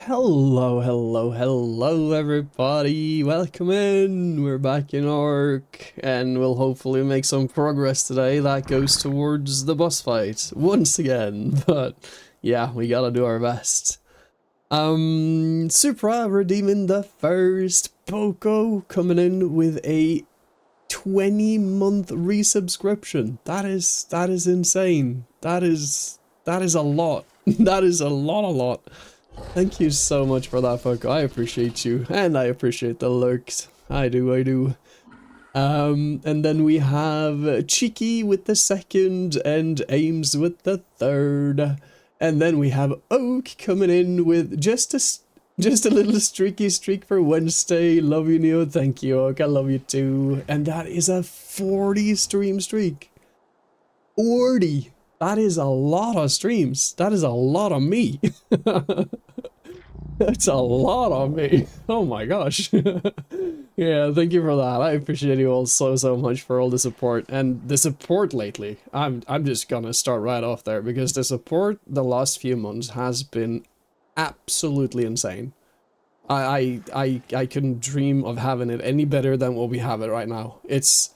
Hello everybody, welcome in, we're back in ARK, and we'll hopefully make some progress today that goes towards the boss fight, once again, but yeah, we gotta do our best. Supra redeeming the first Poco, coming in with a 20-month resubscription. That is insane. That is a lot. That is a lot. Thank you so much for that, Poco. I appreciate you, and I appreciate the lurks. I do. And then we have Cheeky with the second, and Ames with the third. And then we have Oak coming in with just a little streaky streak for Wednesday. Love you, Neo. Thank you, Oak. I love you too. And that is a 40 stream streak. 40! That is a lot of streams. That is a lot of me. That's a lot of me. Oh my gosh. Yeah, thank you for that. I appreciate you all so much for all the support. And the support lately, I'm just gonna start right off there, because the support the last few months has been absolutely insane. I couldn't dream of having it any better than what we have it right now. It's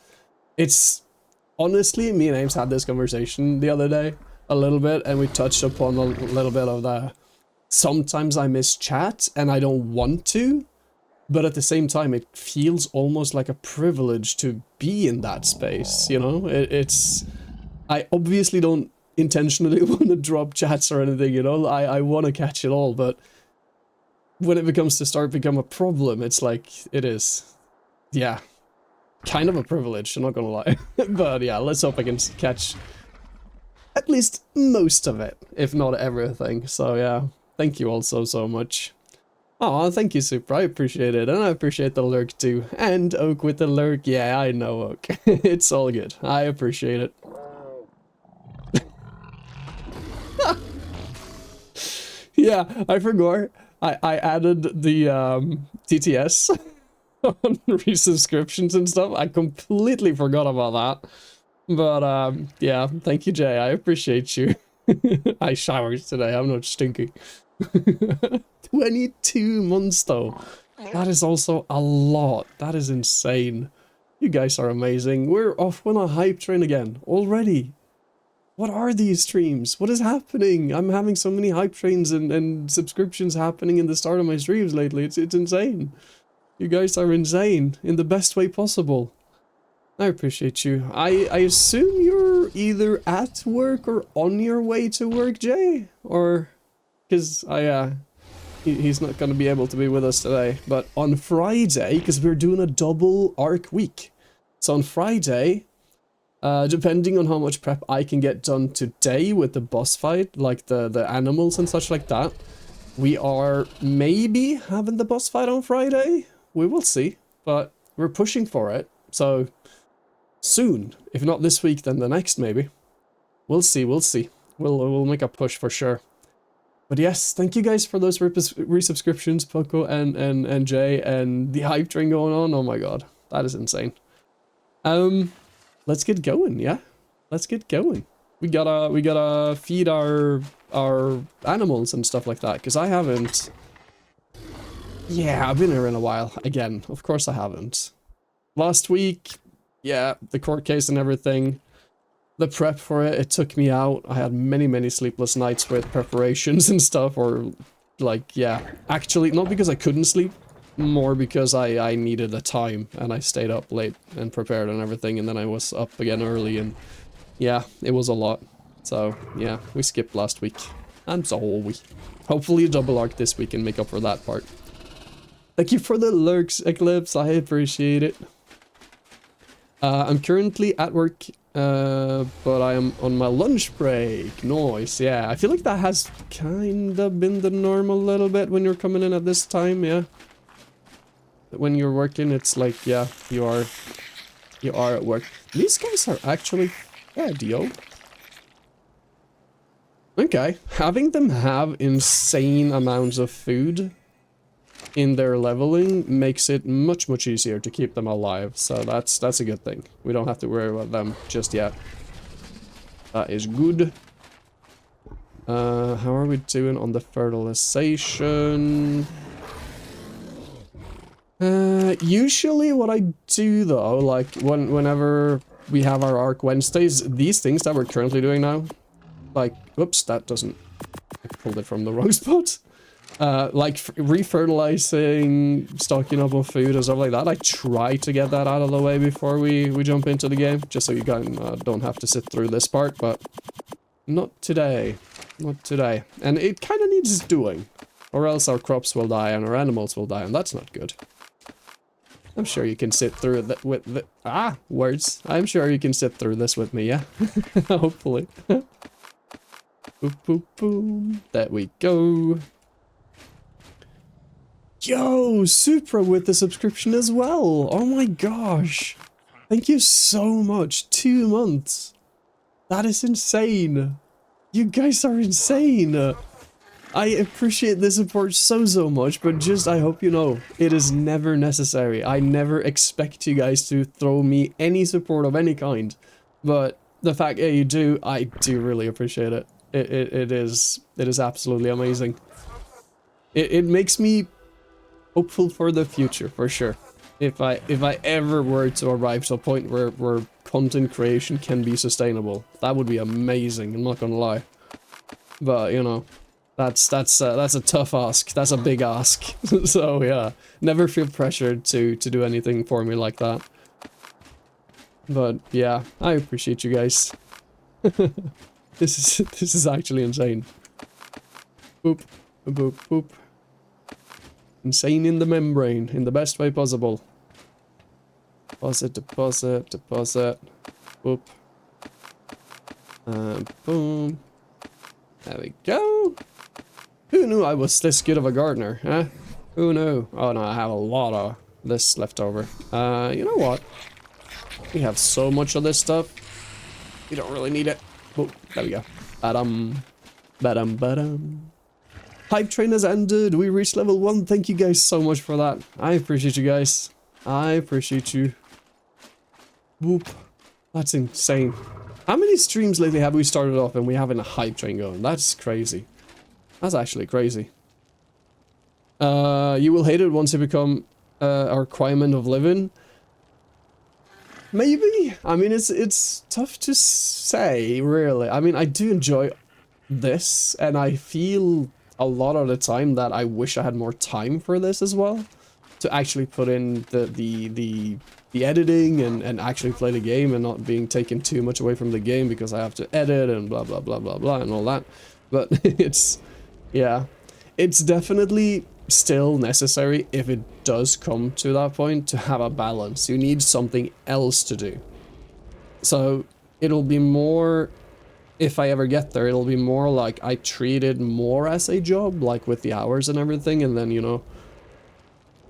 honestly, me and Ames had this conversation the other day a little bit, and we touched upon a little bit of the sometimes I miss chat and I don't want to, but at the same time it feels almost like a privilege to be in that space, you know? I obviously don't intentionally want to drop chats or anything, you know? I want to catch it all, but when it becomes to become a problem, it's like, it is, yeah, kind of a privilege, I'm not gonna lie. But yeah, let's hope I can catch at least most of it, if not everything. So yeah, thank you all so much. Oh, thank you, Super. I appreciate it, and I appreciate the lurk too. And Oak with the lurk. Yeah, I know, Oak. It's all good. I appreciate it. Yeah, I forgot. I added the TTS on resubscriptions and stuff. I completely forgot about that. But yeah, thank you, Jay. I appreciate you. I showered today. I'm not stinky. 22 months though. That is also a lot. That is insane. You guys are amazing. We're off on a hype train again already. What are these streams? What is happening? I'm having so many hype trains and subscriptions happening in the start of my streams lately. It's insane. You guys are insane in the best way possible. I appreciate you. I assume you're either at work or on your way to work, Jay? Or... because he's not going to be able to be with us today. But on Friday, because we're doing a double ARK week. So on Friday, depending on how much prep I can get done today with the boss fight, like the animals and such like that, we are maybe having the boss fight on Friday. We will see, but we're pushing for it. So soon, if not this week, then the next maybe. We'll see. We'll make a push for sure. But yes, thank you guys for those resubscriptions, Poco and Jay, and the hype train going on. Oh my god, that is insane. Let's get going, yeah? Let's get going. We gotta feed our animals and stuff like that, because I haven't... yeah, I've been here in a while. Again, of course I haven't. Last week, yeah, the court case and everything. The prep for it, it took me out. I had many sleepless nights with preparations and stuff, or like, yeah. Actually, not because I couldn't sleep, more because I needed the time, and I stayed up late and prepared and everything, and then I was up again early, and yeah, it was a lot. So, yeah, we skipped last week. And so we. Hopefully a double ARK this week and make up for that part. Thank you for the lurks, Eclipse, I appreciate it. I'm currently at work, but I am on my lunch break. Nice, yeah. I feel like that has kinda been the norm a little bit when you're coming in at this time, yeah. When you're working, it's like, yeah, you are at work. These guys are actually fed, yo. Okay, having them have insane amounts of food in their leveling makes it much easier to keep them alive, so that's a good thing. We don't have to worry about them just yet. That is good. How are we doing on the fertilization? Usually what I do though, like whenever we have our ARK Wednesdays, these things that we're currently doing now, like, whoops, that doesn't, I pulled it from the wrong spot. Like re-fertilizing, stocking up on food and stuff like that, I try to get that out of the way before we jump into the game, just so you guys don't have to sit through this part, but not today. Not today. And it kind of needs doing, or else our crops will die and our animals will die, and that's not good. I'm sure you can sit through that with the words. I'm sure you can sit through this with me, yeah? Hopefully. Boop, boop, boom. There we go. Yo, Supra with the subscription as well. Oh my gosh. Thank you so much. 2 months. That is insane. You guys are insane. I appreciate the support so much, but just I hope you know, it is never necessary. I never expect you guys to throw me any support of any kind. But the fact that you do, I do really appreciate it. It is absolutely amazing. It makes me hopeful for the future, for sure. If I ever were to arrive to a point where content creation can be sustainable, that would be amazing, I'm not gonna lie. But, you know, that's a tough ask. That's a big ask. So yeah, never feel pressured to do anything for me like that. But yeah, I appreciate you guys. This is actually insane. Boop, boop, boop. Insane in the membrane, in the best way possible. Deposit, deposit, deposit. Boop. Boom. There we go. Who knew I was this good of a gardener, huh? Who knew? Oh no, I have a lot of this left over. You know what? We have so much of this stuff. We don't really need it. Oh, there we go. Badum. Badum, badum. Hype train has ended. We reached level 1. Thank you guys so much for that. I appreciate you guys. I appreciate you. Whoop. That's insane. How many streams lately have we started off and we haven't a hype train going? That's crazy. That's actually crazy. You will hate it once you become a requirement of living. Maybe. I mean, it's tough to say, really. I mean, I do enjoy this, and I feel a lot of the time that I wish I had more time for this as well, to actually put in the editing and actually play the game and not being taken too much away from the game because I have to edit and blah blah blah blah blah and all that. But yeah, it's definitely still necessary if it does come to that point to have a balance. You need something else to do. So it'll be more, if I ever get there, it'll be more like I treat it more as a job, like with the hours and everything, and then, you know,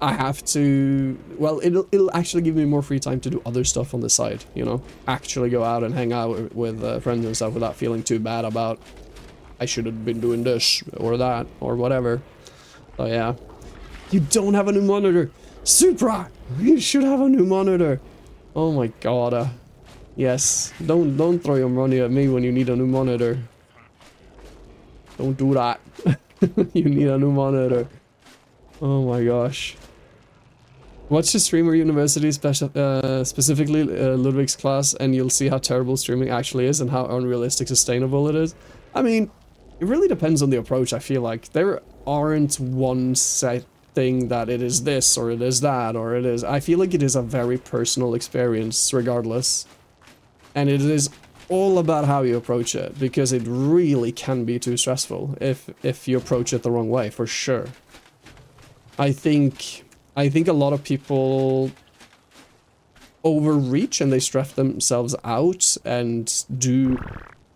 I have to, well, it'll actually give me more free time to do other stuff on the side, you know, actually go out and hang out with friends and stuff without feeling too bad about I should have been doing this or that or whatever. So yeah, you don't have a new monitor, Supra. You should have a new monitor. Oh my god. Yes, don't throw your money at me when you need a new monitor. Don't do that. You need a new monitor. Oh my gosh. Watch the streamer university specifically Ludwig's class, and you'll see how terrible streaming actually is and how unrealistic sustainable it is. I mean, it really depends on the approach. I feel like there aren't one set thing that it is this or it is that or it is. I feel like it is a very personal experience regardless. And it is all about how you approach it, because it really can be too stressful if you approach it the wrong way, for sure. I think a lot of people overreach and they stress themselves out and do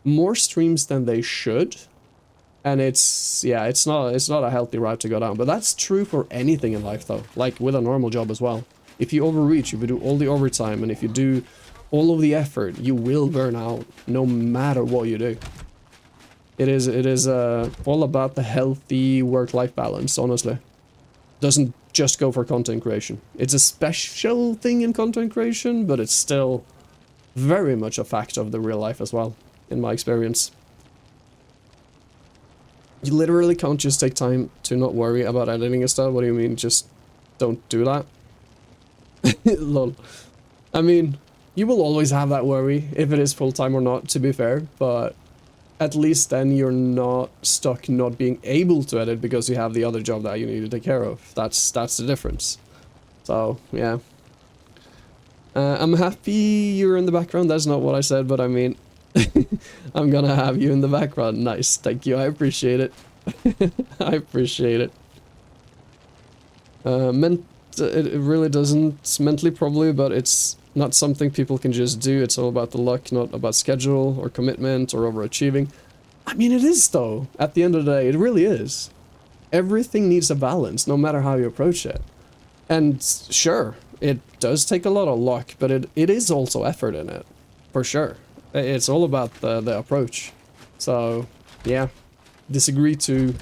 more streams than they should. And it's not a healthy route to go down. But that's true for anything in life though, like with a normal job as well. If you overreach, if you do all the overtime, and if you do all of the effort, you will burn out no matter what you do. It is all about the healthy work-life balance, honestly. Doesn't just go for content creation. It's a special thing in content creation, but it's still very much a fact of the real life as well, in my experience. You literally can't just take time to not worry about editing and stuff. What do you mean? Just don't do that? Lol. I mean, you will always have that worry if it is full-time or not, to be fair, but at least then you're not stuck not being able to edit because you have the other job that you need to take care of. That's the difference. So, yeah. I'm happy you're in the background. That's not what I said, but I mean, I'm gonna have you in the background. Nice, thank you. I appreciate it. I appreciate it. It really doesn't mentally probably, but it's not something people can just do. It's all about the luck, not about schedule or commitment or overachieving. I mean, it is though. At the end of the day, it really is. Everything needs a balance, no matter how you approach it. And sure, it does take a lot of luck, but it is also effort in it, for sure. It's all about the approach. So, yeah, disagree to,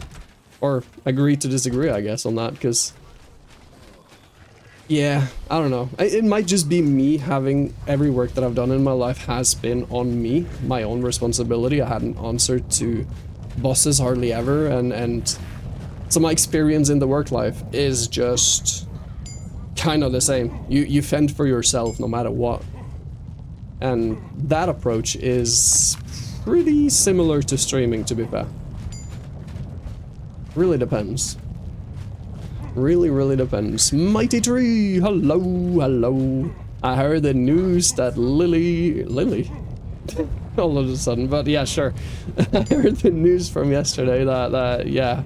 or agree to disagree, I guess, on that, because, yeah, I don't know. It might just be me having every work that I've done in my life has been on me, my own responsibility. I hadn't answered to bosses hardly ever, and so my experience in the work life is just kind of the same. You fend for yourself no matter what. And that approach is pretty similar to streaming, to be fair. Really depends. Really depends. Mighty Tree, hello, hello. I heard the news that Lily? All of a sudden, but yeah, sure. I heard the news from yesterday that yeah,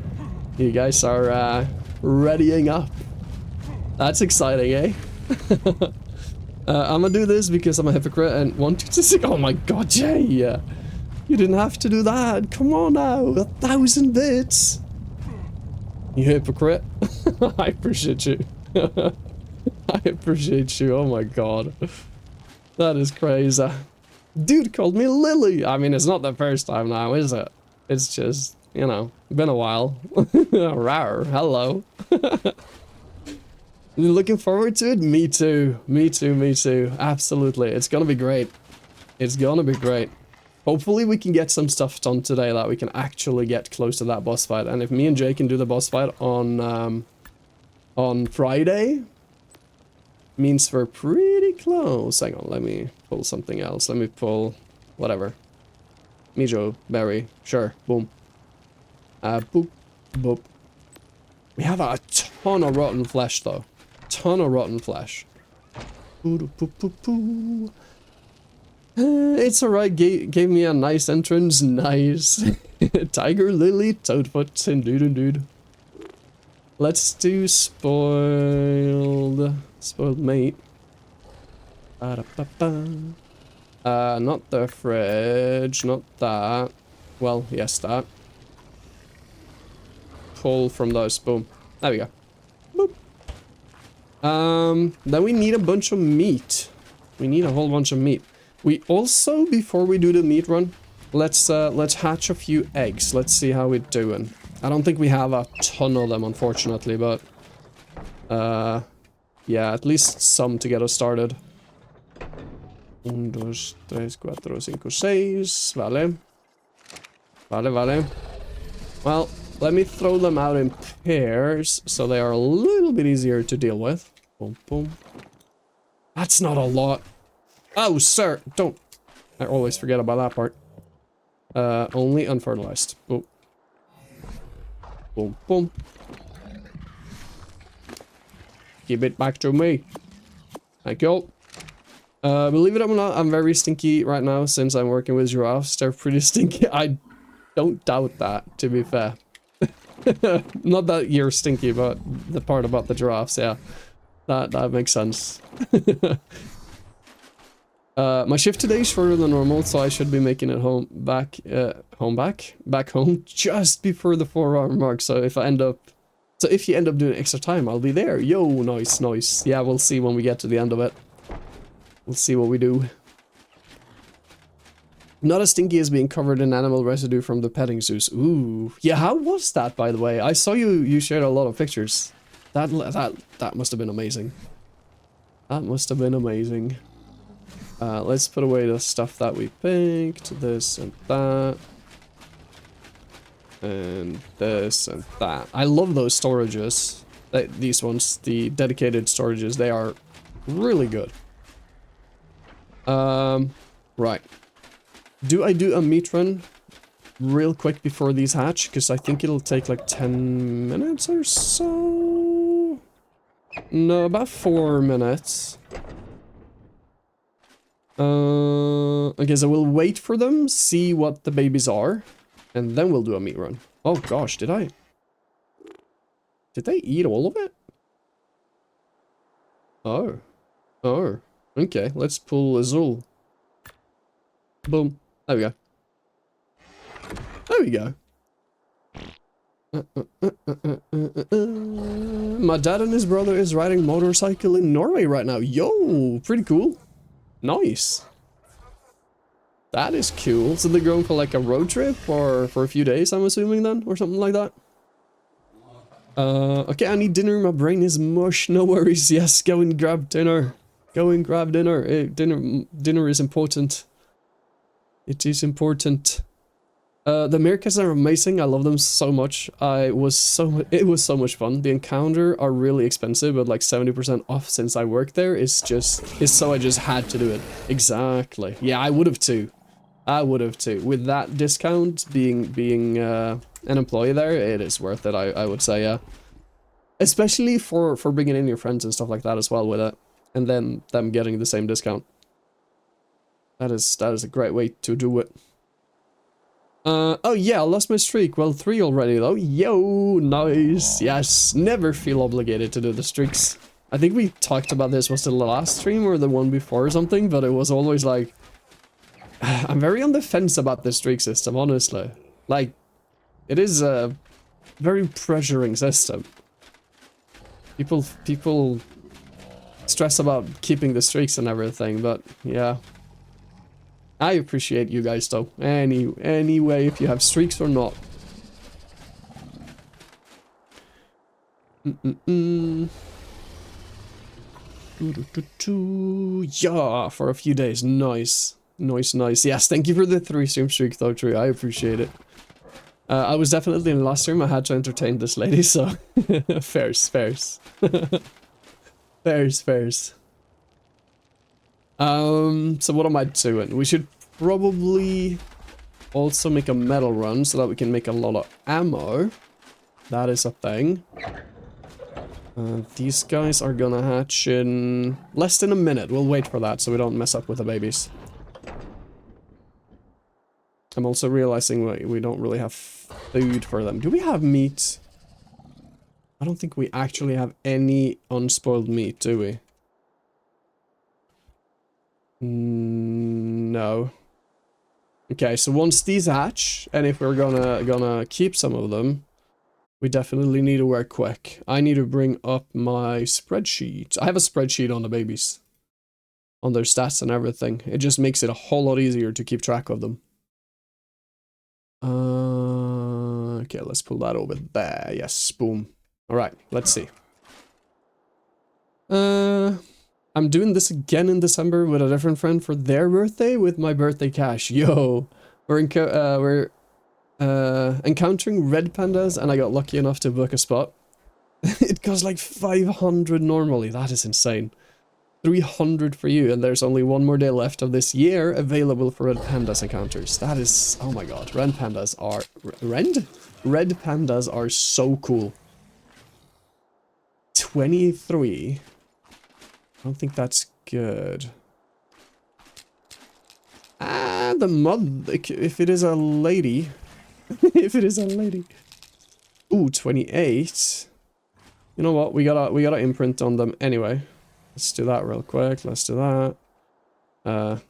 you guys are readying up. That's exciting, eh? I'm gonna do this because I'm a hypocrite and want you to see. Oh my god, Jay! You didn't have to do that. Come on now, 1,000 bits. You hypocrite. I appreciate you. I appreciate you. Oh my god, that is crazy. Dude called me Lily. I mean, it's not the first time now, is it? It's just, you know, been a while. Rawr. Hello. Looking forward to it? Me too. Me too, me too. Absolutely. It's gonna be great. It's gonna be great. Hopefully we can get some stuff done today that we can actually get close to that boss fight. And if me and Jay can do the boss fight on Friday, means we're pretty close. Hang on, let me pull something else. Let me pull whatever. Mijo, berry, sure, boom. Boop, boop. We have a ton of rotten flesh though. Ton of rotten flesh. It's alright, gave me a nice entrance, nice. Tiger, Lily, Toadfoot, and dude. Let's do spoiled mate. Not the fridge, not that. Well, yes, that. Pull from those, boom. There we go. Boop. Then we need a bunch of meat. We need a whole bunch of meat. We also, before we do the meat run, let's hatch a few eggs. Let's see how we're doing. I don't think we have a ton of them, unfortunately, but yeah, at least some to get us started. 1, 2, 3, 4, 5, 6. Vale. Vale. Well, let me throw them out in pairs, so they are a little bit easier to deal with. Boom, boom. That's not a lot. Oh, sir, don't. I always forget about that part. Only unfertilized. Boom. Boom, boom. Give it back to me. Thank you. Believe it or not, I'm very stinky right now since I'm working with giraffes. They're pretty stinky. I don't doubt that, to be fair. Not that you're stinky, but the part about the giraffes, yeah. That makes sense. My shift today is shorter than normal, so I should be making it back home just before the 4-hour mark. So if you end up doing extra time, I'll be there. Yo, nice. Yeah, we'll see when we get to the end of it. We'll see what we do. Not as stinky as being covered in animal residue from the petting zoos. Ooh, yeah. How was that, by the way? I saw you shared a lot of pictures. That must have been amazing. That must have been amazing. Let's put away the stuff that we picked. This and that. And this and that. I love those storages. These ones, the dedicated storages, they are really good. Right. Do I do a meat run real quick before these hatch? Because I think it'll take like 10 minutes or so. No, about 4 minutes. Okay, so we'll wait for them, see what the babies are, and then we'll do a meat run. Oh gosh, did they eat all of it? Oh. Oh. Okay, let's pull Azul. Boom. There we go. There we go. My dad and his brother is riding motorcycle in Norway right now. Yo, pretty cool. Nice. That is cool. So they're going for like a road trip or for a few days, I'm assuming then, or something like that. Okay, I need dinner. My brain is mush. No worries. Yes, go and grab dinner. Go and grab dinner. Dinner is important. It is important. The meerkats are amazing. I love them so much. It was so much fun. The encounter are really expensive, but like 70% off since I worked there is so I just had to do it. Exactly. Yeah, I would have too. I would have too. With that discount, being an employee there, it is worth it. I would say, yeah. Especially for bringing in your friends and stuff like that as well with it, and then them getting the same discount. That is a great way to do it. Oh yeah, I lost my streak. Well, 3 already though. Yo, nice. Yes, never feel obligated to do the streaks. I think we talked about this, was it the last stream or the one before or something, but it was always like, I'm very on the fence about the streak system, honestly. Like, it is a very pressuring system. People stress about keeping the streaks and everything, but yeah. I appreciate you guys though. Anyway, if you have streaks or not. Yeah, for a few days. Nice. Nice. Yes, thank you for the 3 stream streak though, True. I appreciate it. I was definitely in the last stream. I had to entertain this lady, so fairs. Fairs. So what am I doing? We should probably also make a metal run so that we can make a lot of ammo. That is a thing. These guys are gonna hatch in less than a minute. We'll wait for that so we don't mess up with the babies. I'm also realizing we don't really have food for them. Do we have meat? I don't think we actually have any unspoiled meat, do we? No. Okay, so once these hatch, and if we're gonna keep some of them, we definitely need to work quick. I need to bring up my spreadsheet. I have a spreadsheet on the babies, on their stats and everything. It just makes it a whole lot easier to keep track of them. Okay, let's pull that over there. Yes, boom. All right, let's see. I'm doing this again in December with a different friend for their birthday with my birthday cash. Yo, we're encountering red pandas, and I got lucky enough to book a spot. It costs like 500 normally. That is insane. 300 for you, and there's only 1 more day left of this year available for red pandas encounters. That is, oh my god, red pandas are so cool. 23. I don't think that's good. Ah, the mud, if it is a lady. If it is a lady. Ooh, 28. You know what, we gotta imprint on them anyway. Let's do that real quick. Let's do that. And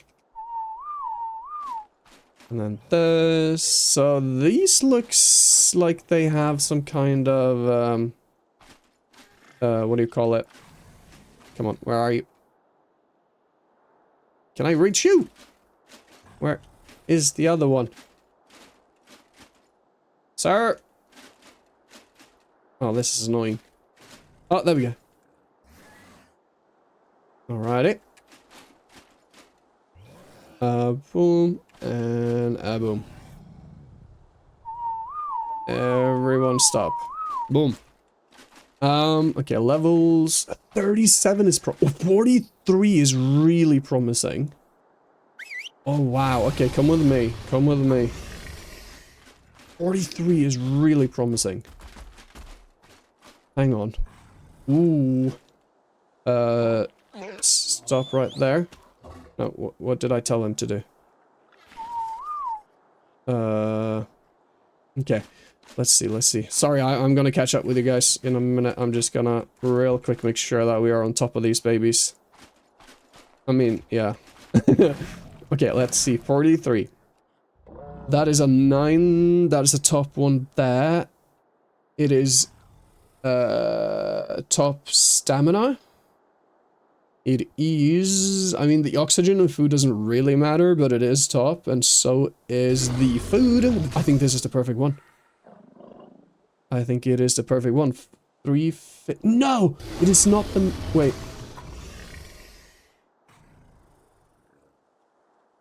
then this. So these looks like they have some kind of what do you call it? Come on, where are you? Can I reach you? Where is the other one? Sir? Oh, this is annoying. Oh, there we go. Alrighty. Boom, and boom. Everyone stop. Boom. Okay, levels 37 is 43 is really promising. Oh wow, okay, come with me. Come with me. 43 is really promising. Hang on. Ooh. Stop right there. No, what did I tell him to do? Okay. Let's see. Sorry, I'm gonna catch up with you guys in a minute. I'm just gonna real quick make sure that we are on top of these babies. I mean, yeah. Okay, let's see. 43. That is a 9. That is a top one there. It is, top stamina. It is, I mean, the oxygen and food doesn't really matter, but it is top, and so is the food. I think this is the perfect one. I think it is the perfect one. No! It is not the... Wait.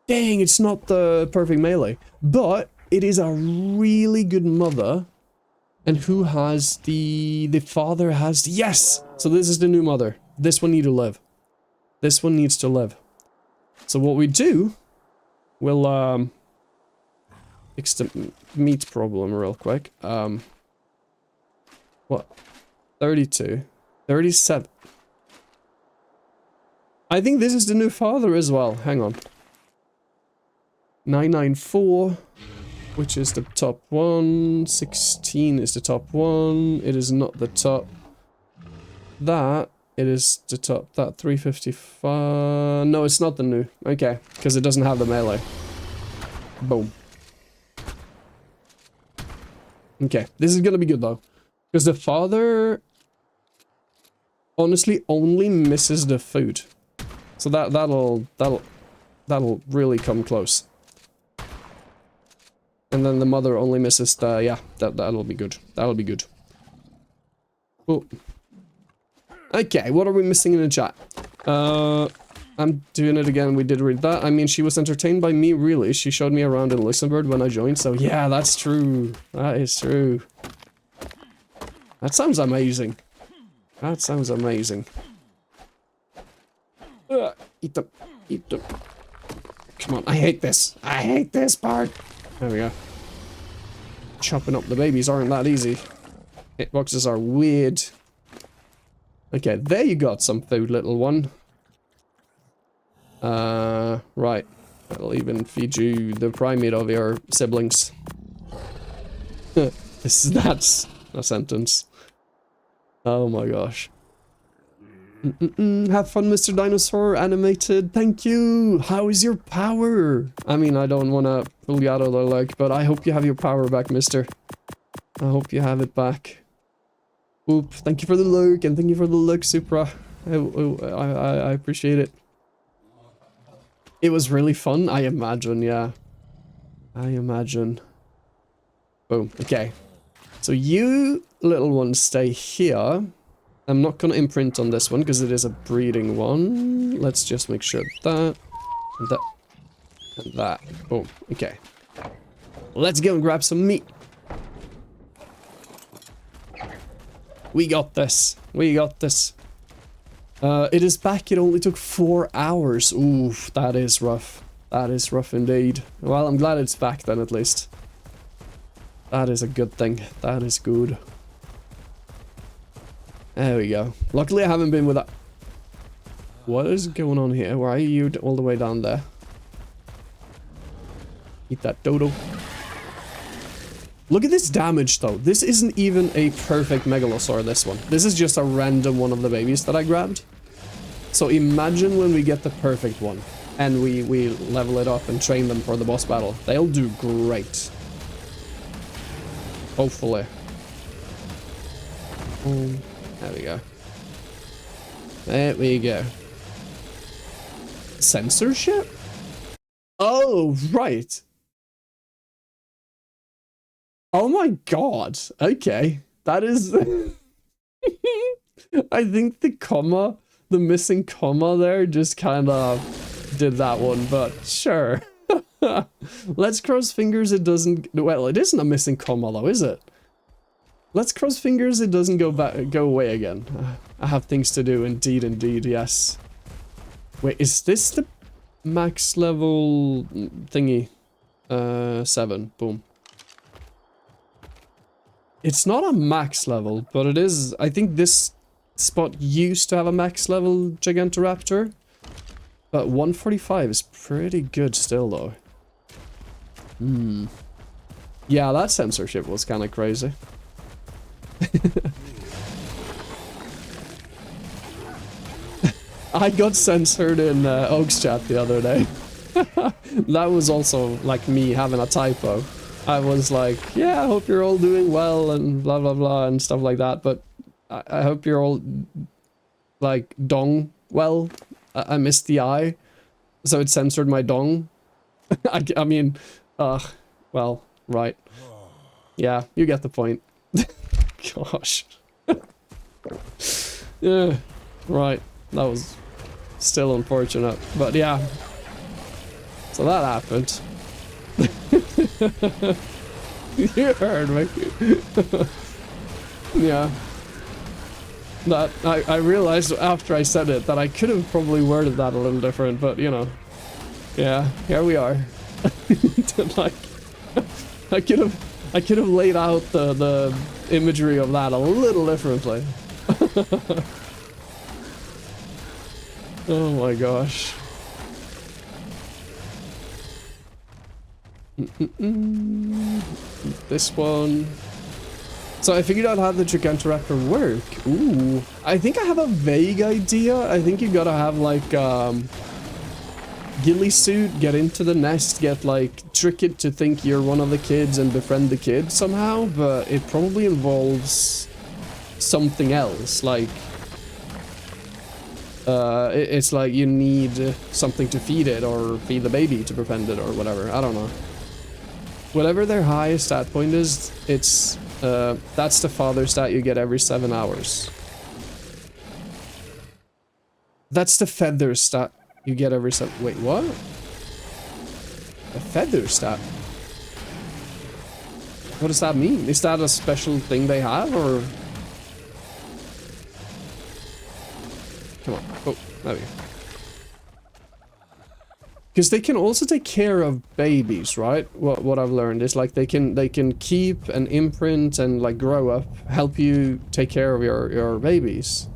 Dang, it's not the perfect melee. But it is a really good mother. And who has the father has... Yes! So this is the new mother. This one needs to live. This one needs to live. So what we do... We'll, fix the meat problem real quick. What? 32. 37. I think this is the new father as well. Hang on. 994, which is the top one. 16 is the top one. It is not the top. That, it is the top. That 355. No, it's not the new. Okay, because it doesn't have the melee. Boom. Okay, this is gonna be good though. Because the father honestly only misses the food. So that'll really come close. And then the mother only misses the, yeah, that'll be good. That'll be good. Oh. Okay, what are we missing in the chat? I'm doing it again, we did read that. I mean, she was entertained by me, really. She showed me around in Luxembourg when I joined, so yeah, that's true. That is true. That sounds amazing. That sounds amazing. Eat them. Eat them. Come on, I hate this. I hate this part. There we go. Chopping up the babies aren't that easy. Hitboxes are weird. Okay, there you got some food, little one. Right. I'll even feed you the primate of your siblings. That's a sentence. Oh my gosh. Have fun, Mr. Dinosaur Animated. Thank you. How is your power? I mean, I don't want to pull you out of the leg, but I hope you have your power back, mister. I hope you have it back. Oop. Thank you for the look, and thank you for the look, Supra. I appreciate it. It was really fun, I imagine, yeah. I imagine. Boom. Okay. So you little ones stay here. I'm not gonna imprint on this one because it is a breeding one. Let's just make sure that, and that, and that. Boom. Okay. Let's go and grab some meat. We got this. We got this. It is back. It only took 4 hours. Oof, that is rough. That is rough indeed. Well, I'm glad it's back then at least. That is a good thing. That is good. There we go. Luckily I haven't been with that. What is going on here? Why are you all the way down there? Eat that dodo. Look at this damage though. This isn't even a perfect megalosaur, this one. This is just a random one of the babies that I grabbed. So imagine when we get the perfect one. And we level it up and train them for the boss battle. They'll do great. Hopefully. There we go. There we go. Censorship? Oh, right. Oh my god. Okay. That is... I think the comma, the missing comma there just kind of did that one, but sure. Let's cross fingers it doesn't... Well, it isn't a missing comma though, is it? Let's cross fingers it doesn't go away again. I have things to do, indeed, indeed, yes. Wait, is this the max level thingy? 7, boom. It's not a max level, but it is, I think this spot used to have a max level Gigantoraptor. But 145 is pretty good still, though. Hmm. Yeah, that censorship was kind of crazy. I got censored in Oaks chat the other day. That was also like me having a typo. I was like, yeah, I hope you're all doing well and blah blah blah and stuff like that, but I hope you're all like dong well. I missed the I, so it censored my dong. I mean, well, right. Yeah, you get the point. Gosh. Yeah, right. That was still unfortunate, but yeah. So that happened. You heard me. Yeah. That I realized after I said it that I could have probably worded that a little different, but you know. Yeah, here we are. Like, I could have laid out the imagery of that a little differently. Oh my gosh. This one. So I figured out how the Gigantoraptor work. Ooh. I think I have a vague idea. I think you gotta have like ghillie suit, get into the nest, get like trick it to think you're one of the kids and befriend the kid somehow, but it probably involves something else, like it's like you need something to feed it or feed the baby to befriend it or whatever. I don't know. Whatever their highest stat point is, it's that's the father stat you get every 7 hours. That's the feather stat you get every 7. Wait, what? A feather stat? What does that mean? Is that a special thing they have, or? Come on. Oh, there we go. Because they can also take care of babies, right? What I've learned is like they can keep and imprint and like grow up, help you take care of your babies.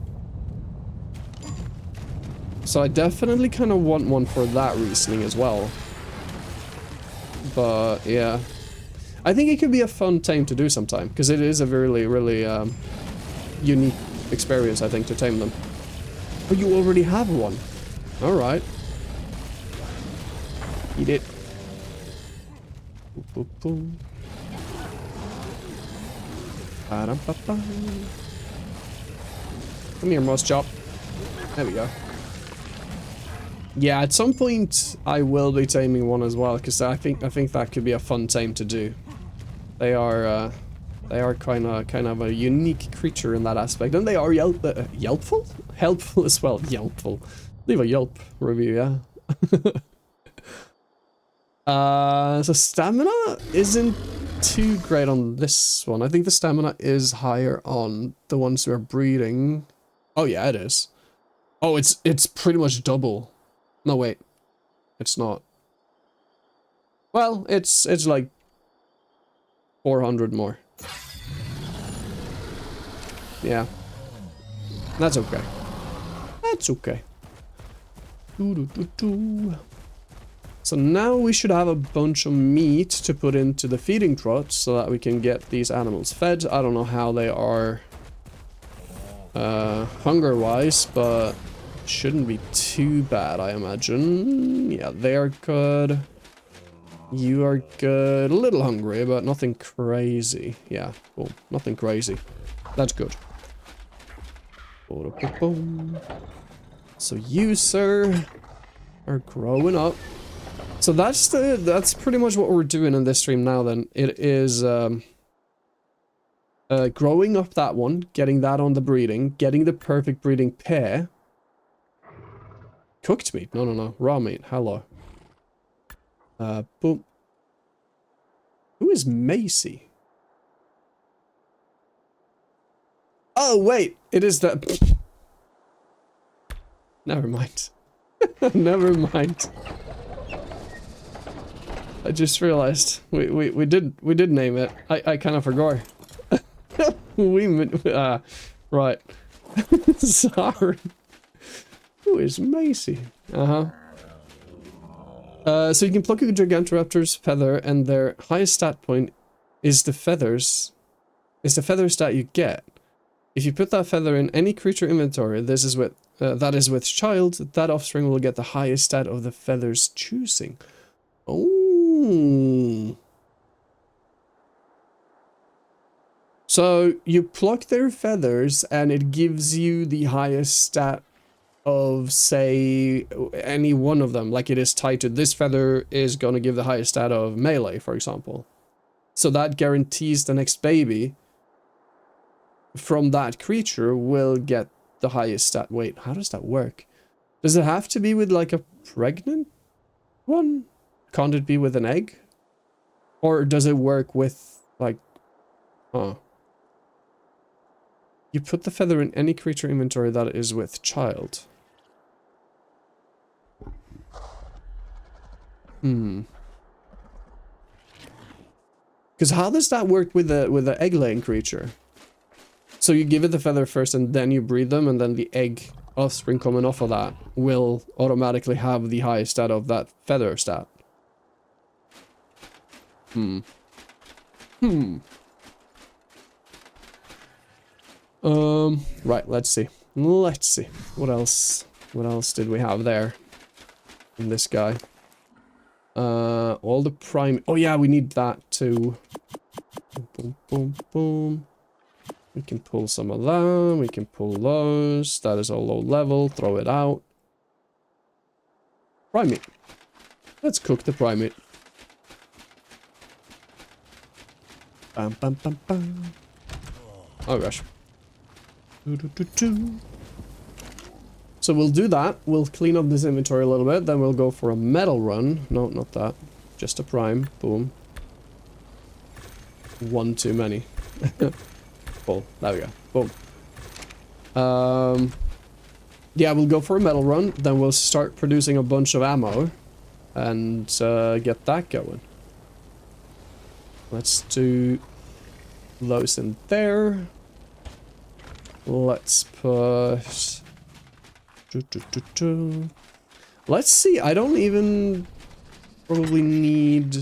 So I definitely kind of want one for that reasoning as well. But yeah, I think it could be a fun tame to do sometime because it is a really unique experience, I think, to tame them. Oh, you already have one. All right. Eat it. Boop, boop, boop. Ba-dum-ba-ba. Come here, mouse chop. There we go. Yeah, at some point I will be taming one as well, because I think that could be a fun tame to do. They are kind of a unique creature in that aspect, and they are yelpful, helpful as well. Yelpful. Leave a yelp review, yeah. So stamina isn't too great on this one. I think the stamina is higher on the ones who are breeding. Oh yeah, it is. Oh, it's pretty much double. No, wait. It's not. Well, it's like 400 more. Yeah. That's okay. That's okay. So now we should have a bunch of meat to put into the feeding trough so that we can get these animals fed. I don't know how they are hunger-wise, but shouldn't be too bad, I imagine. Yeah, they are good. You are good. A little hungry, but nothing crazy. Yeah, cool. Nothing crazy. That's good. So you, sir, are growing up. So that's pretty much what we're doing in this stream now then. It is growing up that one, getting that on the breeding, getting the perfect breeding pair. Cooked meat? No. Raw meat. Hello. Boom. Who is Macy? Oh, wait, it is that. Never mind. Never mind. I just realized we did name it. I kind of forgot. Right. Sorry. Who is Macy? So you can pluck a Gigantoraptor's feather, and their highest stat point is the feathers. Is the feather stat you get. If you put that feather in any creature inventory, this is with that is with child, that offspring will get the highest stat of the feather's choosing. Oh. So you pluck their feathers and it gives you the highest stat of, say, any one of them. Like it is tied to this feather is going to give the highest stat of melee, for example. So that guarantees the next baby from that creature will get the highest stat. Wait, how does that work? Does it have to be with like a pregnant one? Can't it be with an egg? Or does it work with like... Huh. You put the feather in any creature inventory that is with child. Because how does that work with the egg-laying creature? So you give it the feather first and then you breed them, and then the egg offspring coming off of that will automatically have the highest stat of that feather stat. Right, let's see. Let's see. What else? What else did we have there? In this guy. All the prime... Oh yeah, we need that too. Boom, boom, boom. We can pull some of that. We can pull those. That is all low level. Throw it out. Primate. Let's cook the primate. Bam, bam, bam, bam. Oh gosh. So we'll do that. We'll clean up this inventory a little bit. Then we'll go for a metal run. No, not that. Just a prime. Boom. One too many. Cool. There we go. Boom. Yeah, we'll go for a metal run. Then we'll start producing a bunch of ammo. And get that going. Let's do those in there. Let's put... Let's see, I don't even probably need...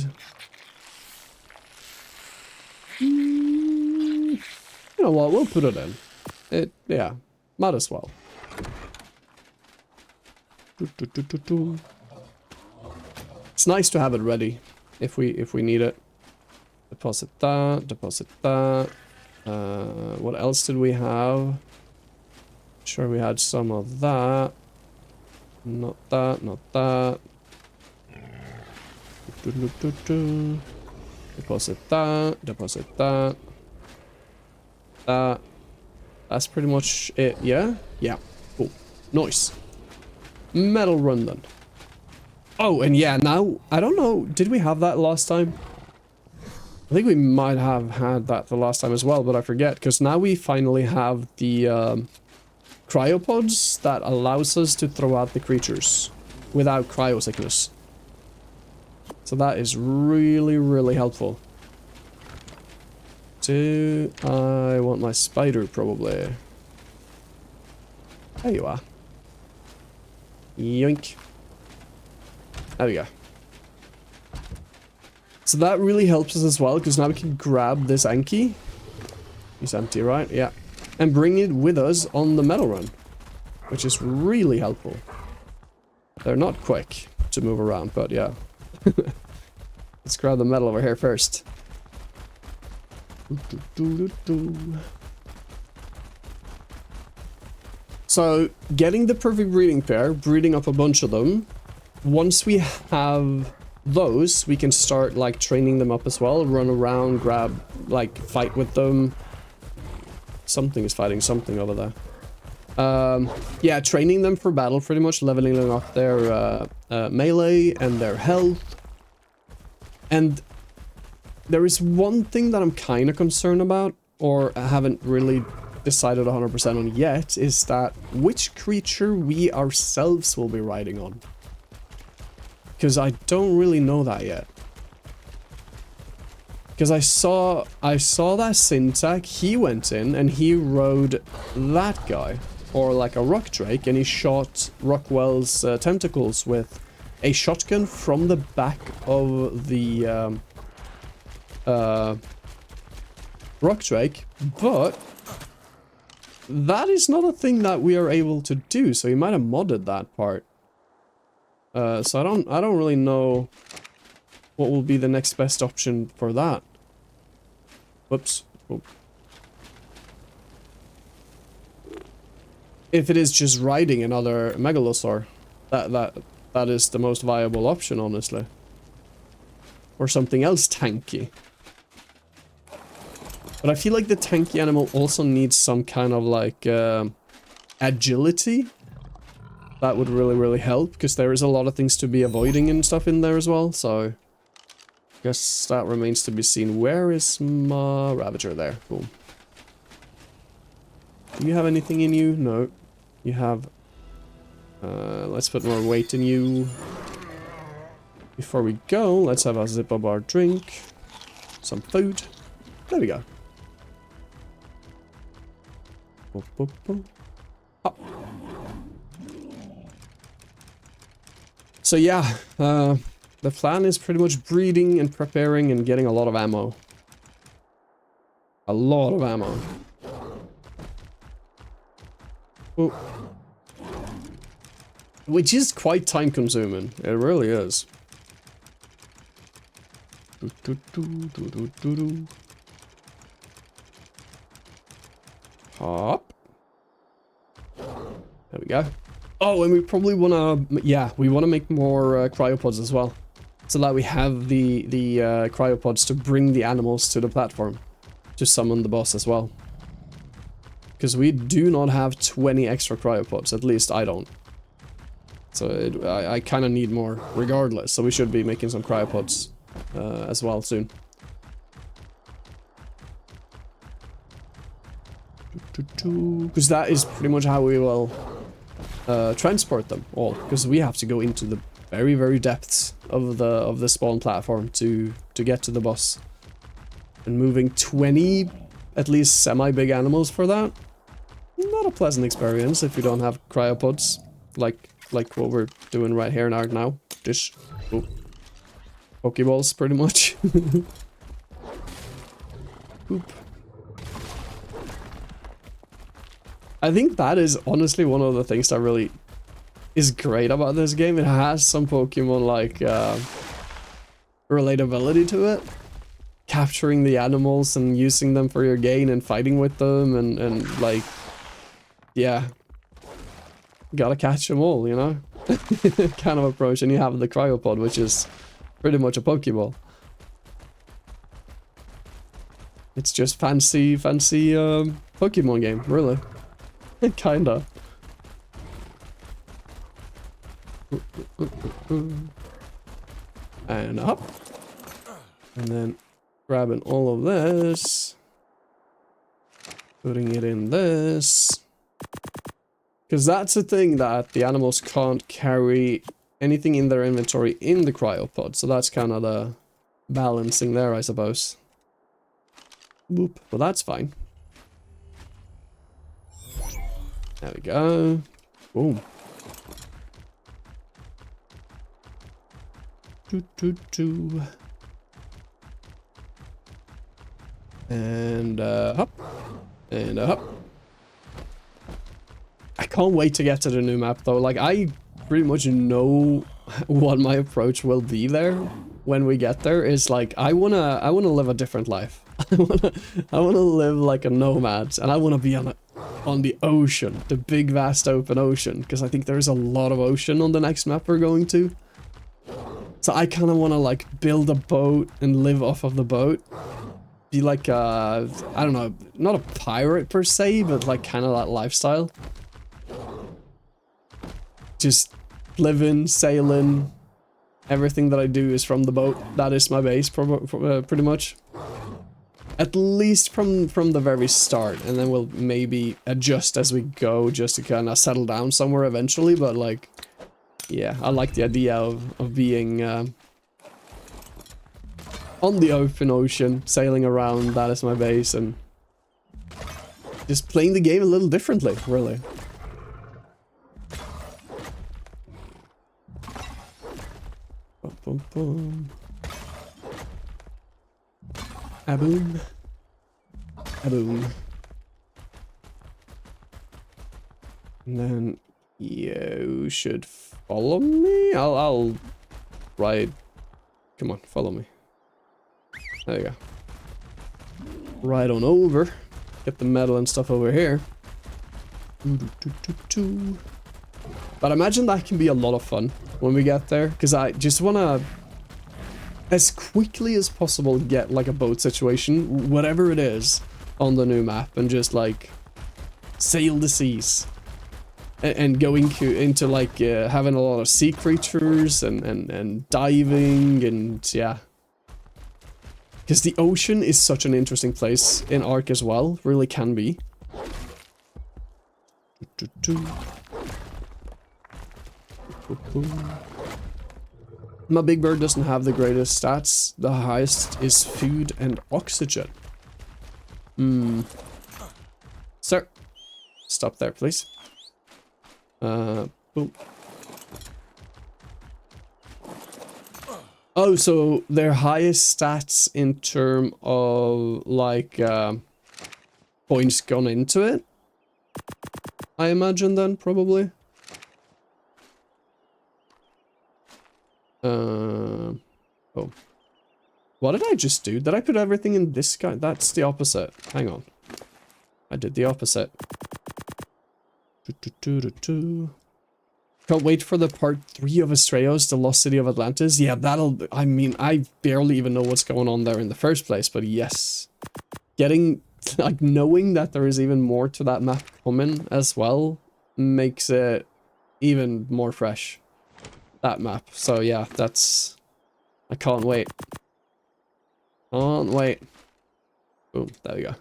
You know what, we'll put it in. Yeah, might as well. It's nice to have it ready if we need it. Deposit that, deposit that. What else did we have? Sure, we had some of that. Not that, not that. Deposit that, deposit that. That. That's pretty much it, yeah? Yeah, cool. Nice. Metal run then. Oh, and yeah, now, I don't know, did we have that last time? I think we might have had that the last time as well, but I forget, because now we finally have the cryopods that allows us to throw out the creatures without cryo sickness. So that is really, really helpful. I want my spider, probably. There you are. Yoink. There we go. So that really helps us as well, because now we can grab this Anki. He's empty, right? Yeah. And bring it with us on the metal run. Which is really helpful. They're not quick to move around, but yeah. Let's grab the metal over here first. So, getting the perfect breeding pair, breeding up a bunch of them. Once we have those, we can start like training them up as well, run around, grab, like fight with them. Something is fighting something over there. Yeah, training them for battle pretty much, leveling them up their melee and their health. And there is one thing that I'm kind of concerned about, or I haven't really decided 100% on yet is that which creature we ourselves will be riding on. Because I don't really know that yet. Because I saw that Syntac, he went in and he rode that guy, or like a rock drake, and he shot Rockwell's tentacles with a shotgun from the back of the rock drake, but that is not a thing that we are able to do, so he might have modded that part. So I don't really know what will be the next best option for that. Whoops. Oh. If it is just riding another Megalosaur, that is the most viable option, honestly. Or something else tanky. But I feel like the tanky animal also needs some kind of like agility. That would really help, because there is a lot of things to be avoiding and stuff in there as well, so guess that remains to be seen. Where is my Ravager? There. Boom. Do you have anything in you? No. You have... let's put more weight in you. Before we go, let's have a zip of our drink. Some food. There we go. Boop, boop, boop. Oh. So yeah, the plan is pretty much breeding and preparing and getting a lot of ammo. A lot of ammo. Oh. Which is quite time consuming. It really is. Hop. There we go. Oh, and we probably wanna, yeah, we wanna make more cryopods as well, so that we have the cryopods to bring the animals to the platform, to summon the boss as well. Because we do not have 20 extra cryopods, at least I don't. So I kind of need more, regardless. So we should be making some cryopods as well soon. Because that is pretty much how we will transport them all. Because we have to go into the very depths of the spawn platform to get to the boss. And moving 20 at least semi-big animals for that, not a pleasant experience if you don't have cryopods like what we're doing right here now. Dish. Oh. Pokeballs, pretty much. Boop. I think that is honestly one of the things that really is great about this game. It has some Pokemon like relatability to it. Capturing the animals and using them for your gain and fighting with them and like, yeah. Gotta catch them all, you know? Kind of approach. And you have the cryopod, which is pretty much a Pokeball. It's just fancy Pokemon game, really. Kinda. And up. And then grabbing all of this. Putting it in this. Because that's the thing, that the animals can't carry anything in their inventory in the cryopod. So that's kind of the balancing there, I suppose. Boop. Well, that's fine. There we go. Boom. And hop. And hop. I can't wait to get to the new map though. Like, I pretty much know what my approach will be there when we get there. Is like, I wanna live a different life. I wanna live like a nomad, and I wanna be on the ocean, the big vast open ocean, because I think there's a lot of ocean on the next map we're going to. So I kind of want to like build a boat and live off of the boat. Be like I don't know, not a pirate per se, but like kind of that lifestyle. Just living, sailing, everything that I do is from the boat. That is my base, pretty much. At least from the very start, and then we'll maybe adjust as we go just to kind of settle down somewhere eventually, but like, yeah, I like the idea of being on the open ocean, sailing around, that is my base, and just playing the game a little differently, really. Boom, boom, boom. A-boom. A-boom. And then you should follow me? I'll ride. Come on, follow me. There you go. Right on over. Get the metal and stuff over here. But I imagine that can be a lot of fun when we get there, because I just want to, as quickly as possible, get like a boat situation, whatever it is, on the new map, and just like sail the seas. And going into like having a lot of sea creatures and diving, and yeah. Because the ocean is such an interesting place in ARK as well, really can be. My big bird doesn't have the greatest stats. The highest is food and oxygen. Sir, stop there, please. Boom. Oh, so their highest stats in terms of, like, points gone into it? I imagine then, probably. Oh. What did I just do? Did I put everything in this guy? That's the opposite. Hang on. I did the opposite. Can't wait for the part 3 of Astraeos, the Lost City of Atlantis. Yeah, that'll... I mean, I barely even know what's going on there in the first place, but yes. Getting... like, knowing that there is even more to that map coming as well makes it even more fresh. That map. So, yeah, that's... I can't wait. Can't wait. Boom, there we go.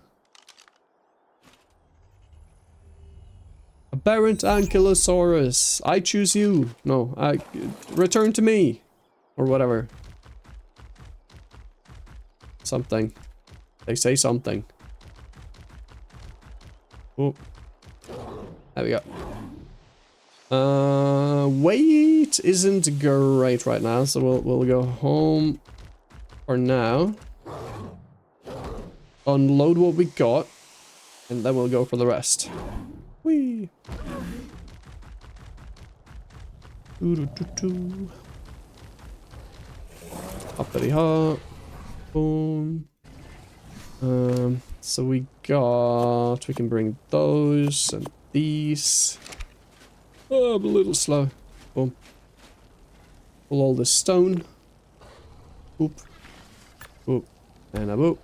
Aberrant Ankylosaurus. I choose you. No, return to me. Or whatever. Something. They say something. Oh. There we go. Weight isn't great right now, so we'll go home for now. Unload what we got, and then we'll go for the rest. Whee! Hoppity hop. Boom. So we can bring those and these. Oh, I'm a little slow. Boom. Pull all this stone. Boop. Boop. And a boop.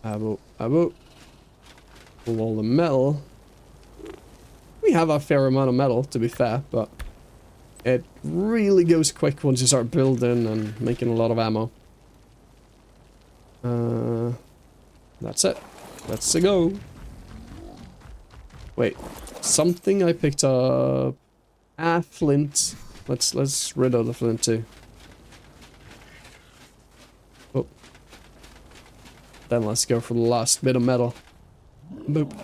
A boop. A boop. Pull all the metal. We have a fair amount of metal, to be fair, but it really goes quick once you start building and making a lot of ammo. That's it. Let's go. Wait, something I picked up. Ah, flint. Let's rid of the flint too. Oh. Then let's go for the last bit of metal. Boop.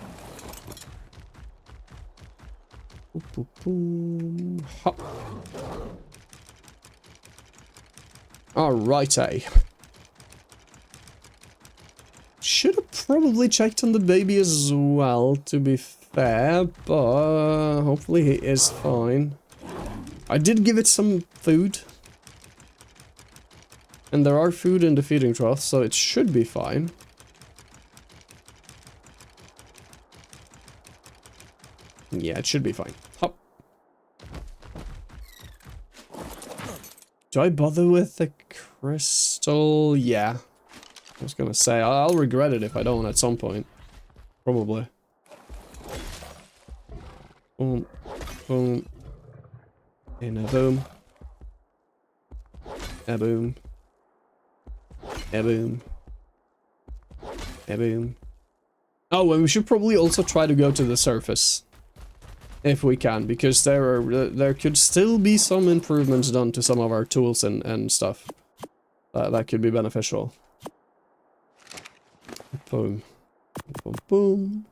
Boop, boop, boom. Hop. Alrighty. Should have probably checked on the baby as well, to be fair, but hopefully he is fine. I did give it some food. And there are food in the feeding trough, so it should be fine. Yeah, it should be fine. Hop. Do I bother with the crystal? Yeah. I was gonna say, I'll regret it if I don't at some point. Probably. Boom. Boom. And a boom. A boom. A boom. Boom. Oh, and we should probably also try to go to the surface. If we can, because there could still be some improvements done to some of our tools and stuff. That could be beneficial. Boom. Boom, boom.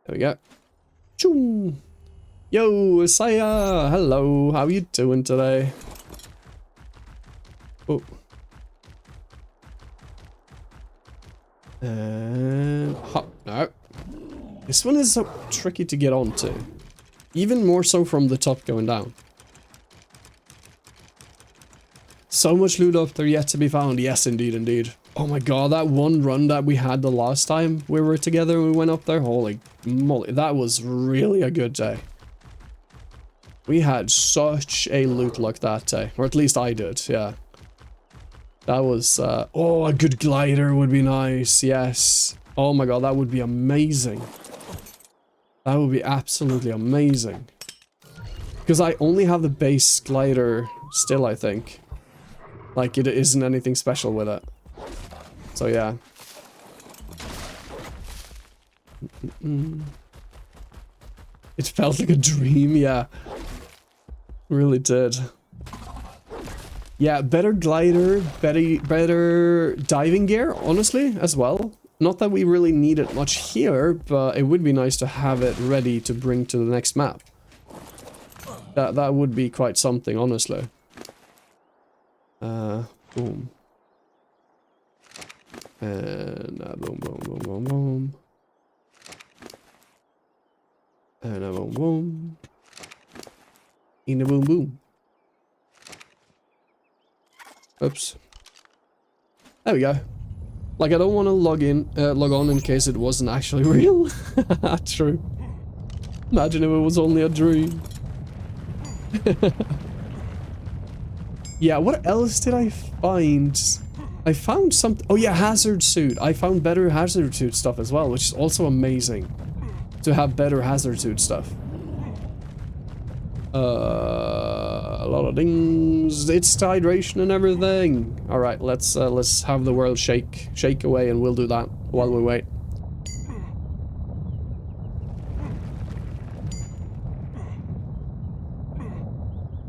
There we go. Choom. Yo, Saya! Hello, how you doing today? Oh. And hop. No. This one is so tricky to get onto. Even more so from the top going down. So much loot up there yet to be found. Yes, indeed, indeed. Oh my god, that one run that we had the last time we were together and we went up there. Holy moly, that was really a good day. We had such a loot luck that day. Or at least I did, yeah. That was, oh, a good glider would be nice, yes. Oh my god, that would be amazing. That would be absolutely amazing. Because I only have the base glider still, I think. Like, it isn't anything special with it. So, yeah. It felt like a dream, yeah. Really did. Yeah, better glider, better diving gear, honestly, as well. Not that we really need it much here, but it would be nice to have it ready to bring to the next map. That would be quite something, honestly. Boom. And boom, boom, boom, boom, boom. And a boom, boom. In a boom, boom. Oops. There we go. Like, I don't want to log on in case it wasn't actually real. True. Imagine if it was only a dream. Yeah, what else did I find? I found something. Oh yeah, hazard suit. I found better hazard suit stuff as well, which is also amazing. To have better hazard suit stuff. A lot of things. It's hydration and everything. All right, let's have the world shake away, and we'll do that while we wait.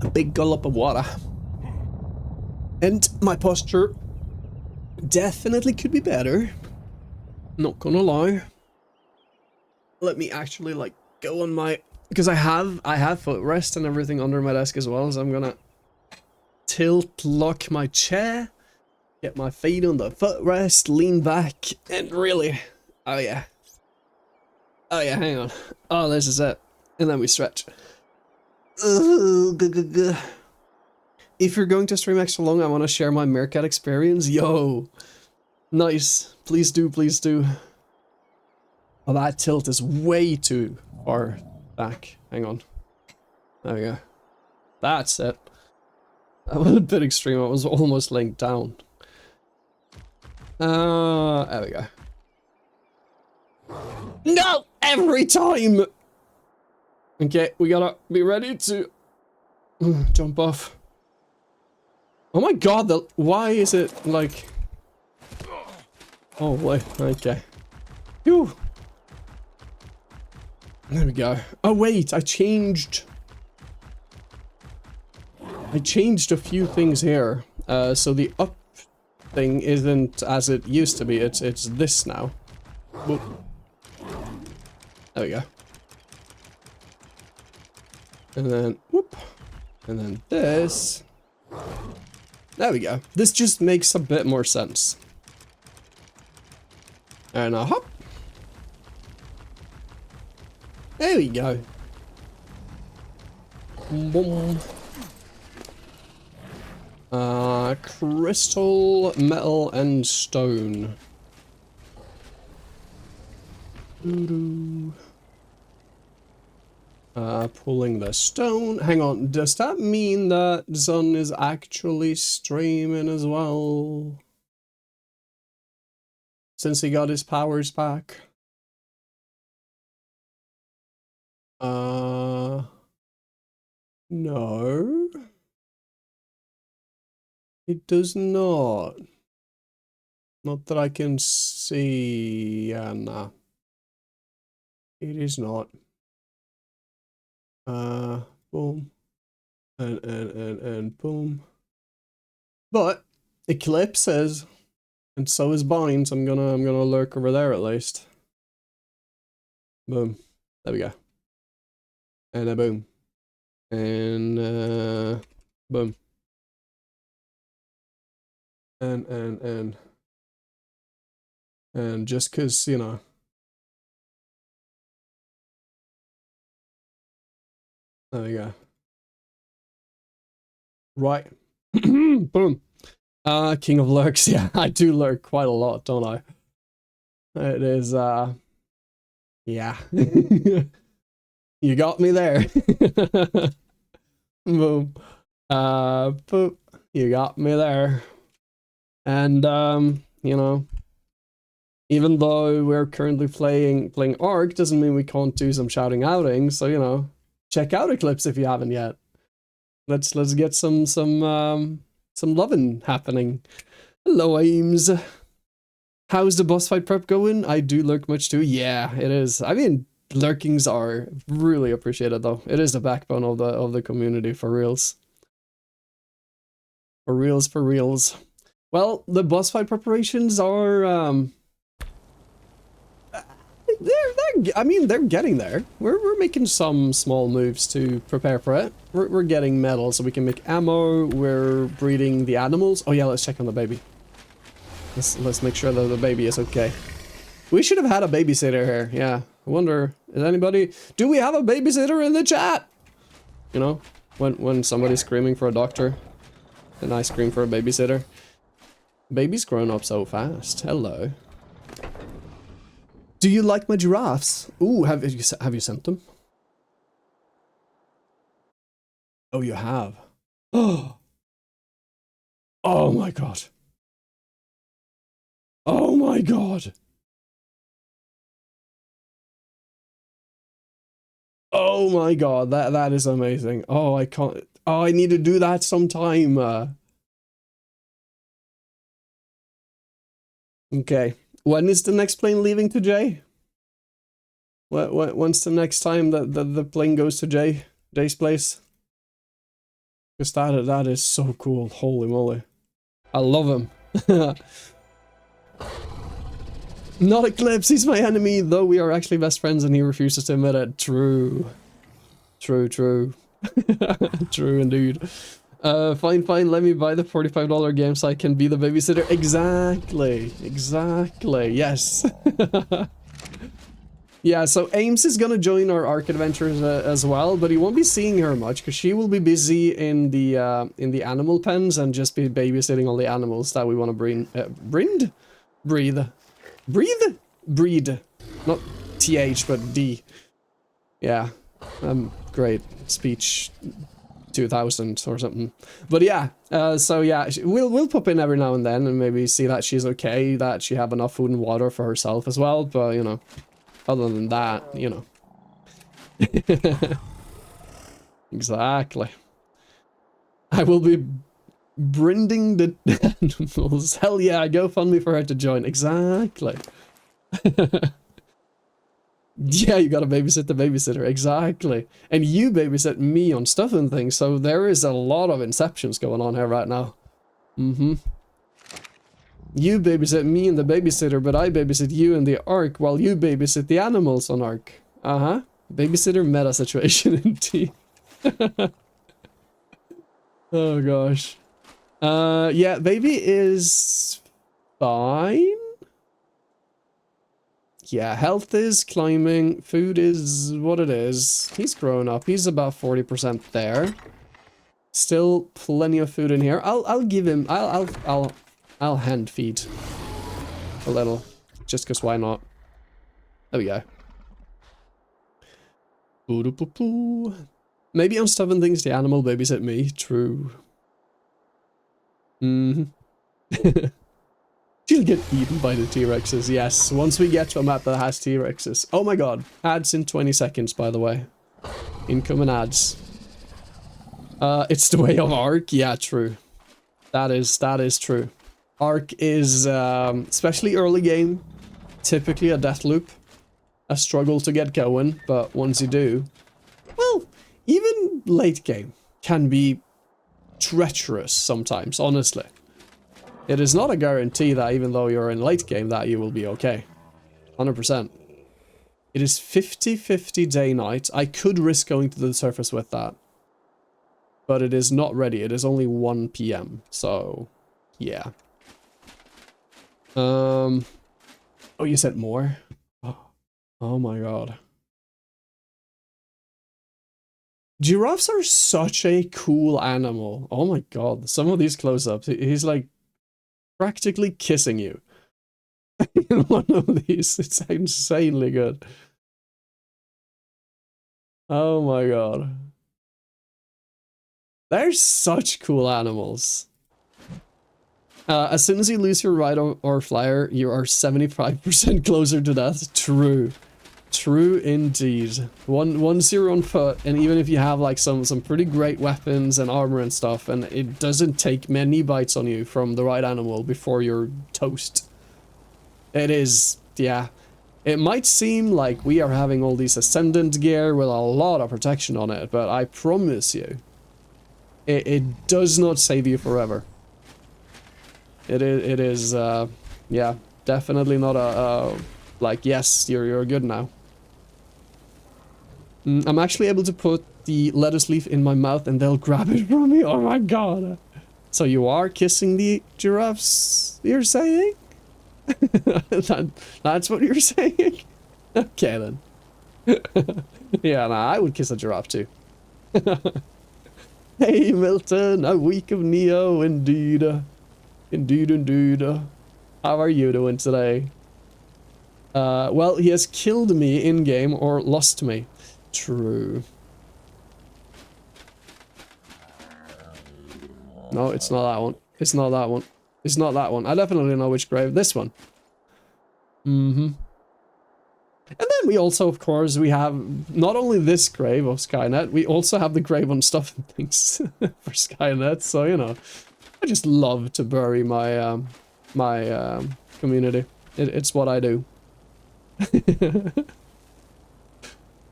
A big gulp of water. And my posture definitely could be better. Not gonna lie. Let me actually like go on my, because I have footrest and everything under my desk as well, so I'm gonna tilt lock my chair, get my feet on the footrest, lean back, and really, oh yeah, hang on, oh this is it, and then we stretch. If you're going to stream extra long, I want to share my meerkat experience. Yo, nice, please do, please do. Oh, that tilt is way too far back. Hang on. There we go. That's it. That was a bit extreme. I was almost laying down. There we go. No! Every time! Okay, we gotta be ready to jump off. Oh my god, why is it like... Oh, wait, okay. Phew. There we go. Oh wait, I changed a few things here. So the up thing isn't as it used to be. It's this now. Whoop. There we go. And then whoop. And then this. There we go. This just makes a bit more sense. And a hop. There we go. Boom. Crystal, metal, and stone. Pulling the stone. Hang on, does that mean that Zun is actually streaming as well? Since he got his powers back? No. It does not. Not that I can see. Nah. It is not. Boom. And boom. But Eclipse is, and so is Binds. I'm gonna lurk over there at least. Boom. There we go. And a boom. And boom. And just cause, you know. There we go. Right. Boom. King of Lurks. Yeah, I do lurk quite a lot, don't I? It is, yeah. You got me there. Boom. Boop. You got me there. And, you know, even though we're currently playing ARK, doesn't mean we can't do some shouting outings, so, you know, check out Eclipse if you haven't yet. Let's get some loving happening. Hello, Ames. How's the boss fight prep going? I do lurk much too. Yeah, it is. I mean, lurkings are really appreciated though. It is the backbone of the community, for reals. For reals, for reals. Well, the boss fight preparations are they're getting there. We're making some small moves to prepare for it. We're getting metal so we can make ammo. We're breeding the animals. Oh yeah, let's check on the baby. Let's make sure that the baby is okay. We should have had a babysitter here. Yeah. I wonder, is anybody... Do we have a babysitter in the chat? You know, when somebody's screaming for a doctor, and I scream for a babysitter. Baby's grown up so fast. Hello. Do you like my giraffes? Ooh, have you sent them? Oh, you have. Oh. Oh my god. Oh my god. Oh my god, that is amazing. Oh, I can't. Oh, I need to do that sometime. Okay. When is the next plane leaving to Jay? When's the next time that the plane goes to Jay's place? Because that is so cool. Holy moly. I love him. Not Eclipse, he's my enemy, though we are actually best friends and he refuses to admit it. True. True. True indeed. Fine, let me buy the $45 game so I can be the babysitter. Exactly, yes. Yeah, so Ames is gonna join our ARK adventures as well, but he won't be seeing her much because she will be busy in the animal pens and just be babysitting all the animals that we want to breed. Not TH, but D. Yeah, great speech 2000 or something. But yeah, so yeah, we'll pop in every now and then and maybe see that she's okay, that she have enough food and water for herself as well, but you know, other than that, you know. Exactly. I will be brinding the animals. Hell yeah, GoFundMe for her to join. Exactly. Yeah, you gotta babysit the babysitter. Exactly. And you babysit me on stuff and things, so there is a lot of inceptions going on here right now. Mm-hmm. You babysit me and the babysitter, but I babysit you in the ARK while you babysit the animals on ARK. Uh-huh. Babysitter meta situation indeed. Oh gosh. Yeah, baby is fine. Yeah, health is climbing, food is what it is. He's grown up, he's about 40% there. Still plenty of food in here. I'll give him, I'll hand feed a little, just cause why not? There we go. Boo-doo-poo-poo. Maybe I'm stubborn things the animal babysit me. True. Mm-hmm. She'll get eaten by the T-Rexes, yes. Once we get to a map that has T-Rexes. Oh my god. Ads in 20 seconds, by the way. Incoming ads. It's the way of ARK? Yeah, true. That is true. ARK is, especially early game, typically a death loop. A struggle to get going, but once you do, well, even late game can be treacherous sometimes, honestly. It is not a guarantee that even though you're in late game that you will be okay. 100%. It is 50-50 day-night. I could risk going to the surface with that. But it is not ready. It is only 1 PM. So, yeah. Oh, you said more? Oh my god. Giraffes are such a cool animal. Oh my god. Some of these close-ups, he's like practically kissing you. In one of these. It's insanely good. Oh my god. They're such cool animals. As soon as you lose your ride or flyer, you are 75% closer to death. True. True indeed. Once you're on foot, and even if you have like some pretty great weapons and armor and stuff, and it doesn't take many bites on you from the right animal before you're toast. It is, yeah. It might seem like we are having all these ascendant gear with a lot of protection on it, but I promise you, it does not save you forever. It is, yeah, definitely not a like, yes, you're good now. I'm actually able to put the lettuce leaf in my mouth and they'll grab it from me. Oh my god. So you are kissing the giraffes, you're saying? That's what you're saying? Okay then. Yeah, nah, I would kiss a giraffe too. Hey Milton, a week of Neo, indeed. Indeed. How are you doing today? Well, he has killed me in-game or lost me. True. No, it's not that one. It's not that one. It's not that one. I definitely know which grave. This one. Mm-hmm. And then we also, of course, we have not only this grave of Skynet, we also have the grave on stuff and things for Skynet. So, you know, I just love to bury my, community. It's what I do.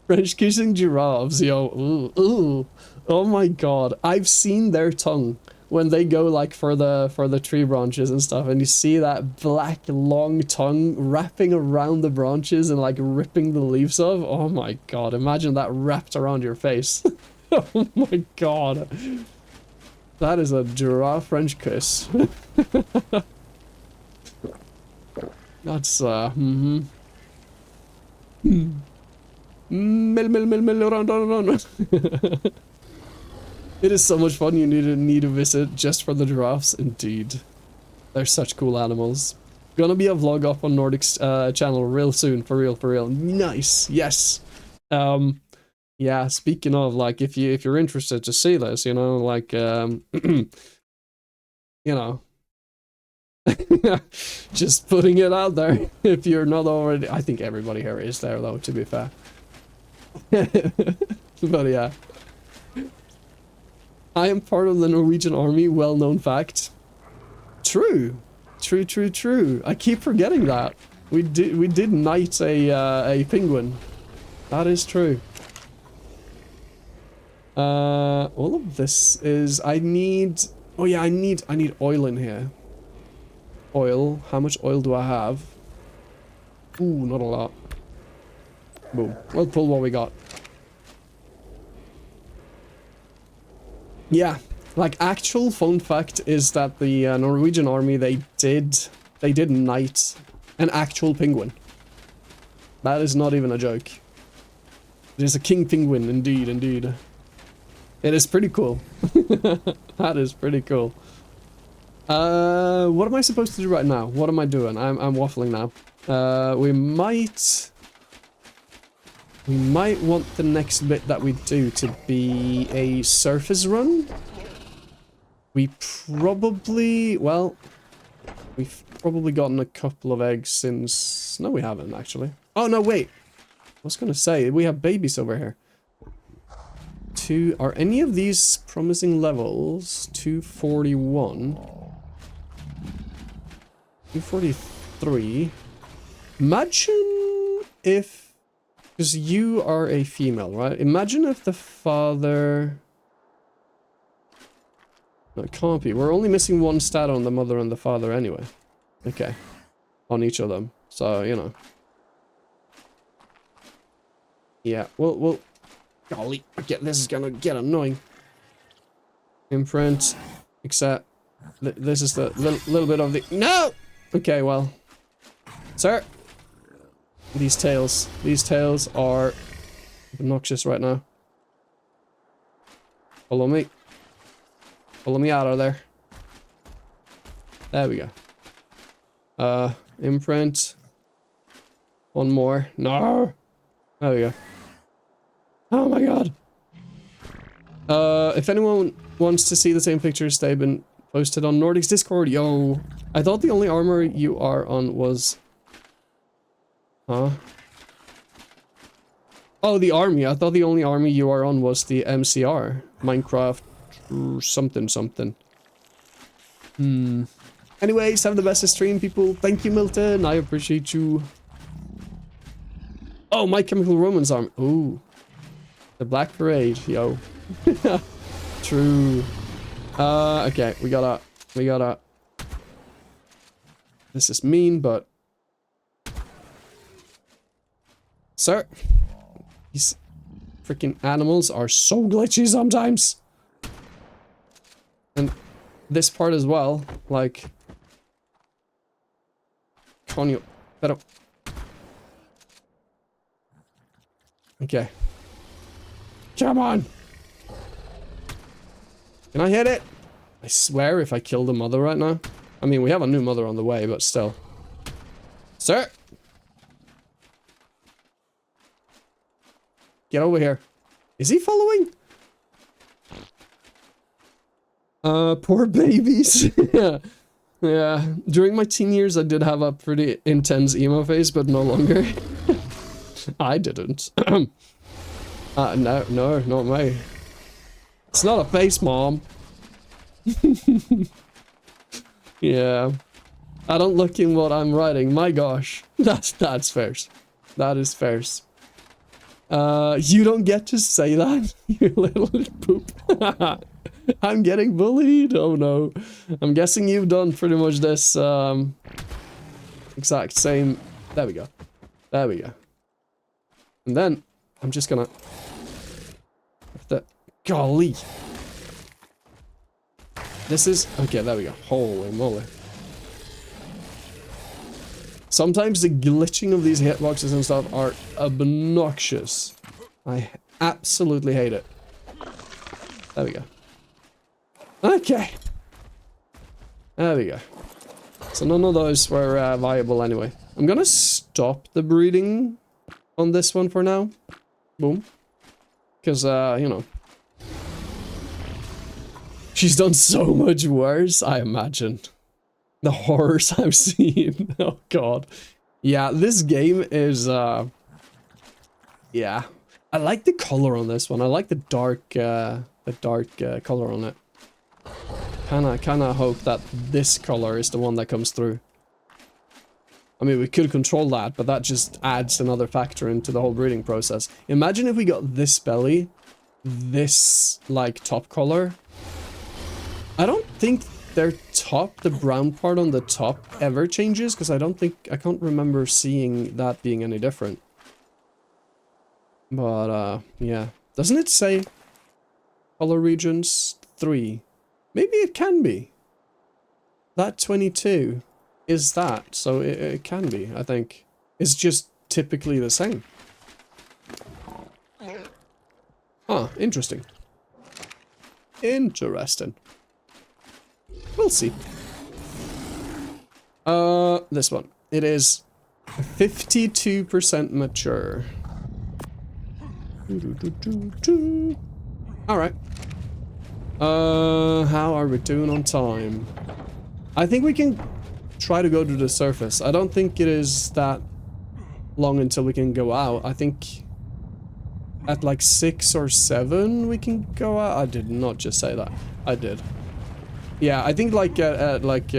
French kissing giraffes, yo. Ooh. Oh my god. I've seen their tongue when they go like for the tree branches and stuff, and you see that black long tongue wrapping around the branches and like ripping the leaves off. Oh my god, imagine that wrapped around your face. Oh my god. That is a giraffe French kiss. That's run. It is so much fun. You need a visit just for the giraffes. Indeed, they're such cool animals. Gonna be a vlog up on Nordic's channel real soon. For real. Nice. Yes. Yeah. Speaking of, like, if you're interested to see this, you know, like, you know, just putting it out there. If you're not already, I think everybody here is there though. To be fair. But yeah. I am part of the Norwegian army, well-known fact. True. I keep forgetting that. We did knight a penguin. That is true. All of this is, I need, oh yeah, I need oil in here. Oil, how much oil do I have? Ooh, not a lot. Boom, we'll pull what we got. Yeah, like, actual fun fact is that the Norwegian army, they did knight an actual penguin. That is not even a joke. It is a king penguin, indeed. It is pretty cool. That is pretty cool. What am I supposed to do right now? What am I doing? I'm waffling now. We might want the next bit that we do to be a surface run. We probably, well, we've probably gotten a couple of eggs since, no we haven't actually. Oh no, wait. I was gonna say, we have babies over here. Are any of these promising levels? 241. 243. Imagine if... Because you are a female, right? Imagine if the father... No, it can't be. We're only missing one stat on the mother and the father anyway. Okay. On each of them. So, you know. Yeah, we'll... Golly, this is gonna get annoying. Imprint. Except... This is the little bit of the... No! Okay, well... Sir! These tails are obnoxious right now. Follow me. Follow me out of there. There we go. Imprint. One more. No! There we go. Oh my god. If anyone wants to see the same pictures, they've been posted on Nordic's Discord. Yo! I thought the only armor you are on was... Huh? Oh, the army. I thought the only army you are on was the MCR. Minecraft... something. Anyways, have the best stream, people. Thank you, Milton. I appreciate you. Oh, My Chemical Romance arm. Ooh. The Black Parade, yo. True. Okay, we gotta... This is mean, but... Sir, these freaking animals are so glitchy sometimes. And this part as well, like... Coño, pero... Okay. Come on! Can I hit it? I swear if I kill the mother right now... I mean, we have a new mother on the way, but still. Sir! Get over here. Is he following? Poor babies. Yeah. Yeah. During my teen years, I did have a pretty intense emo phase, but no longer. I didn't. No, not me. It's not a face, Mom. Yeah. I don't look in what I'm writing. My gosh. That's fair. That is fair. You don't get to say that, you little poop. I'm getting bullied. Oh no. I'm guessing you've done pretty much this exact same. There we go. There we go. And then I'm just gonna golly. This is okay, there we go. Holy moly. Sometimes the glitching of these hitboxes and stuff are obnoxious. I absolutely hate it. There we go. Okay. There we go. So none of those were viable anyway. I'm gonna stop the breeding on this one for now. Boom. Because, you know. She's done so much worse, I imagine. The horrors I've seen. Oh god. Yeah, this game is yeah. I like the color on this one. I like the dark color on it. Kinda hope that this color is the one that comes through. I mean, we could control that, but that just adds another factor into the whole breeding process. Imagine if we got this belly, this like top color. I don't think their top, the brown part on the top, ever changes, because I can't remember seeing that being any different. But, yeah. Doesn't it say color regions 3? Maybe it can be. That 22 is that, so it can be, I think. It's just typically the same. Huh, interesting. Interesting. We'll see. This one. It is 52% mature. Alright. How are we doing on time? I think we can try to go to the surface. I don't think it is that long until we can go out. I think at like 6 or 7 we can go out. I did not just say that. I did. Yeah, I think like at like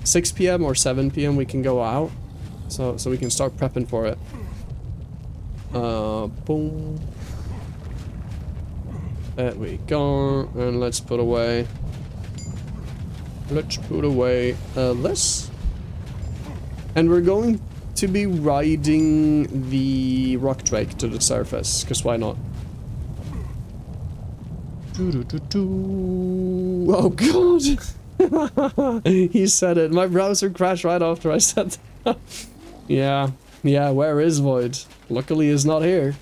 6 p.m. or 7 p.m. we can go out. So we can start prepping for it. Boom. There we go. And let's put away. Let's put away this. And we're going to be riding the rock Draig to the surface, because why not? Oh god! He said it. My browser crashed right after I said that. Yeah, where is Void? Luckily he's not here.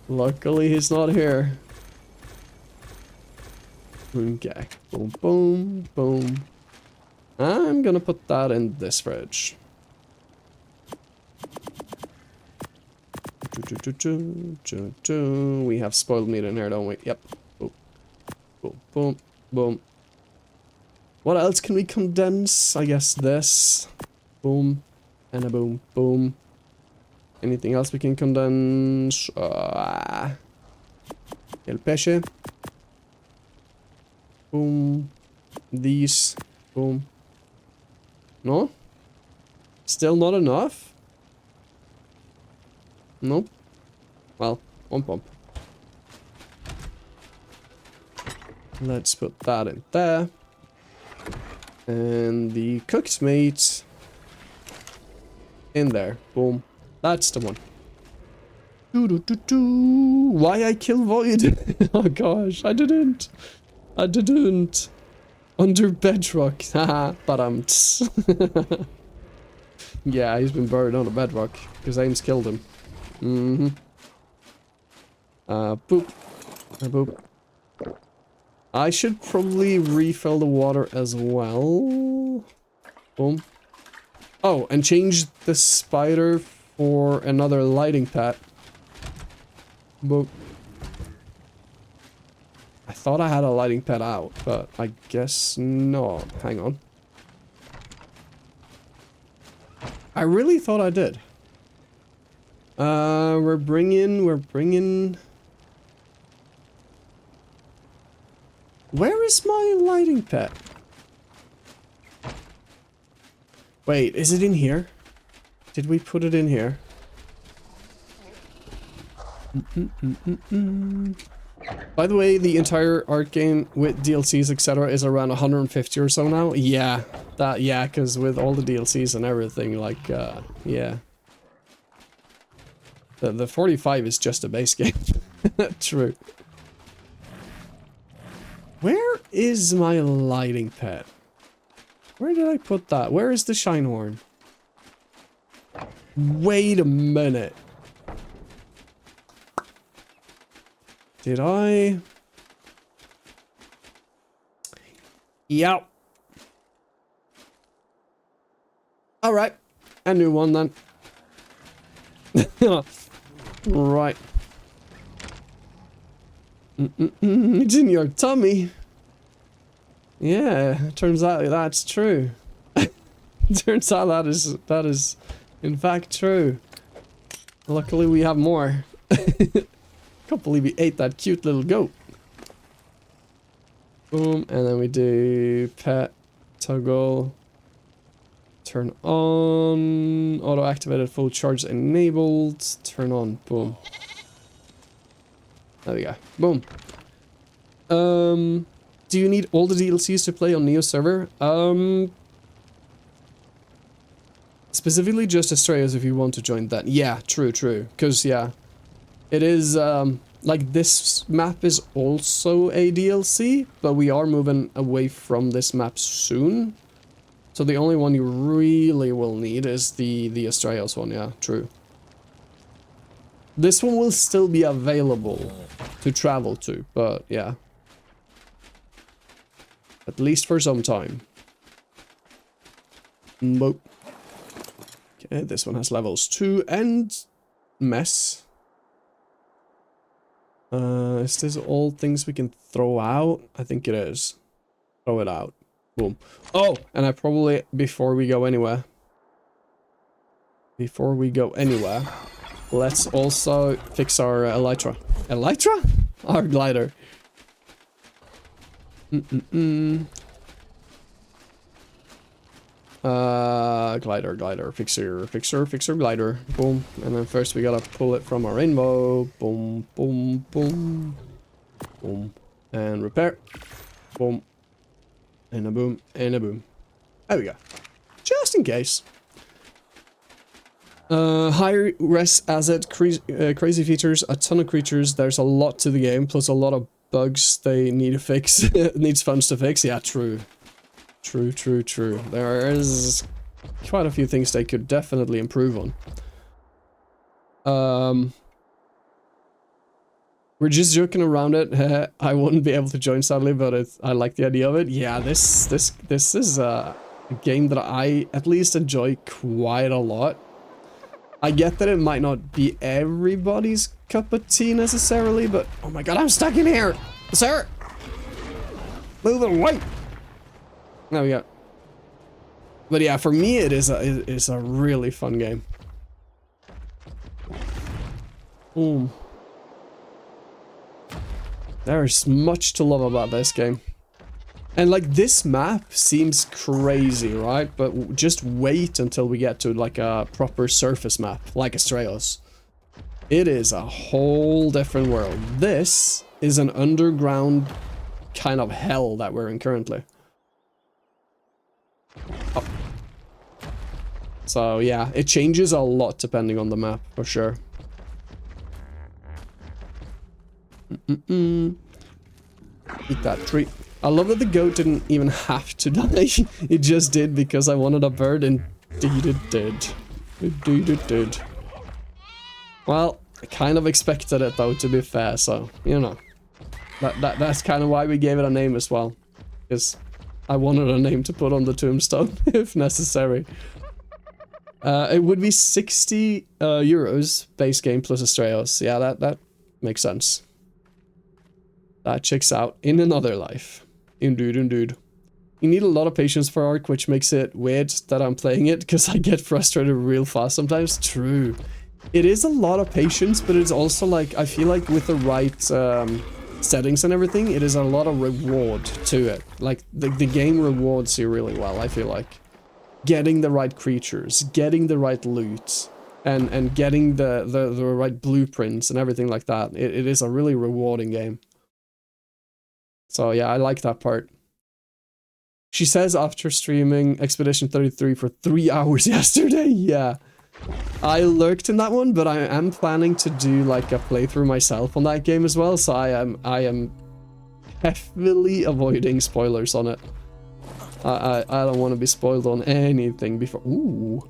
Luckily he's not here. Okay, boom, boom, boom. I'm gonna put that in this fridge. We have spoiled meat in here, don't we? Yep. Boom, boom, boom, boom. What else can we condense? I guess this. Boom. And a boom, boom. Anything else we can condense? El peche. Boom. These. Boom. No? Still not enough? Nope. Well, one pump. Let's put that in there. And the cooked meat in there. Boom. That's the one. Why I kill Void? Oh gosh, I didn't. Under bedrock. Haha, but yeah, he's been buried under bedrock because Ames killed him. Boop. Boop. I should probably refill the water as well. Boom. Oh, and change the spider for another lighting pad. Boop. I thought I had a lighting pad out, but I guess not. Hang on. I really thought I did. We're bringing... Where is my lighting pad? Wait, is it in here? Did we put it in here? By the way, the entire ARK game with DLCs, etc. is around 150 or so now. Yeah, because with all the DLCs and everything, like, yeah. The 45 is just a base game. True. Where is my lighting pad? Where did I put that? Where is the shine horn? Wait a minute. Did I? Yep. Alright. A new one then. Right. It's in your tummy. Yeah, turns out that's true. Turns out that is in fact true. Luckily we have more. Can't believe we ate that cute little goat. Boom, and then we do pet toggle. Turn on. Auto activated, full charge enabled. Turn on. Boom. There we go. Boom. Do you need all the DLCs to play on Neo server? Specifically just Astraeus if you want to join that. Yeah, true. Because, yeah. It is, like, this map is also a DLC, but we are moving away from this map soon. So the only one you really will need is the Astraeus one, yeah, true. This one will still be available to travel to, but yeah. At least for some time. Nope. Okay, this one has levels 2 and mess. Is this all things we can throw out? I think it is. Throw it out. Boom. Oh, and I probably, before we go anywhere, let's also fix our elytra. Elytra? Our glider. Glider, fixer, glider, boom. And then first we gotta pull it from our rainbow, boom, boom, boom, boom. And repair, boom. And a boom, and a boom. There we go. Just in case. High res asset, crazy features, a ton of creatures. There's a lot to the game, plus a lot of bugs they need to fix. It needs funds to fix. Yeah, true. True. There is quite a few things they could definitely improve on. We're just joking around it. I wouldn't be able to join sadly, but I like the idea of it. Yeah, this is a game that I at least enjoy quite a lot. I get that it might not be everybody's cup of tea necessarily, but oh my god, I'm stuck in here! Sir! Move away! There we go. But yeah, for me it is a really fun game. Boom. There's much to love about this game. And like this map seems crazy, right? But just wait until we get to like a proper surface map, like Astraeos. It is a whole different world. This is an underground kind of hell that we're in currently. Oh. So yeah, it changes a lot depending on the map, for sure. Eat that tree. I love that the goat didn't even have to die. It just did because I wanted a bird, and indeed it did. Indeed it did. Well, I kind of expected it though, to be fair, so, you know. That's kind of why we gave it a name as well. Because I wanted a name to put on the tombstone, if necessary. It would be 60 euros base game plus Astraeos. Yeah, that makes sense. That checks out in another life. Indeed. You need a lot of patience for ARK, which makes it weird that I'm playing it, because I get frustrated real fast sometimes. True. It is a lot of patience, but it's also like, I feel like with the right settings and everything, it is a lot of reward to it. Like, the game rewards you really well, I feel like. Getting the right creatures, getting the right loot, and getting the right blueprints and everything like that. It is a really rewarding game. So yeah, I like that part. She says after streaming Expedition 33 for 3 hours yesterday. Yeah. I lurked in that one, but I am planning to do like a playthrough myself on that game as well, so I am heavily avoiding spoilers on it. I don't want to be spoiled on anything before. Ooh.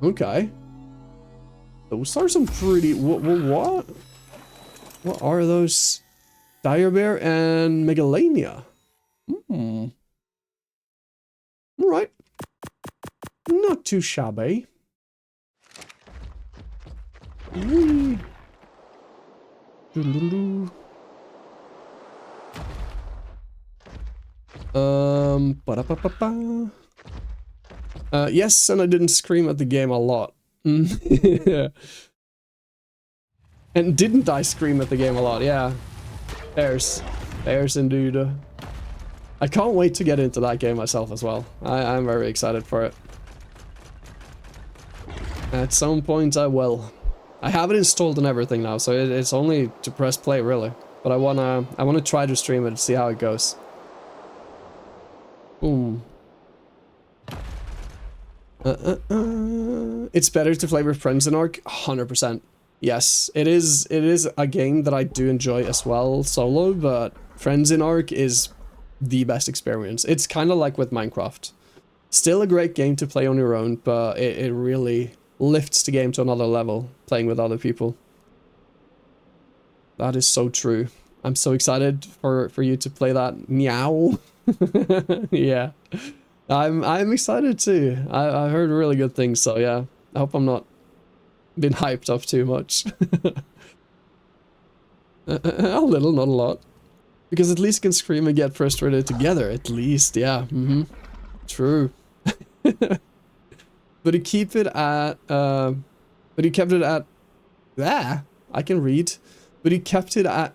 Okay. Those are some pretty... What? What are those? Dire Bear and Megalania. Alright. Not too shabby. Yes, and I didn't scream at the game a lot. Yeah. And didn't I scream at the game a lot? Yeah. Bears indeed. I can't wait to get into that game myself as well. I'm very excited for it. At some point I will. I have it installed and everything now, so it's only to press play really. But I wanna try to stream it and see how it goes. Boom. It's better to play with friends in ARK? 100%. Yes, it is a game that I do enjoy as well solo, but friends in ARK is the best experience. It's kind of like with Minecraft. Still a great game to play on your own, but it really lifts the game to another level playing with other people. That is so true. I'm so excited for you to play that. Meow. Yeah. I'm excited too. I heard really good things, so yeah. I hope I'm not been hyped up too much. A little, not a lot. Because at least you can scream and get frustrated together. At least, yeah. True. But you keep it at, but you kept it at, I can read. But you kept it at,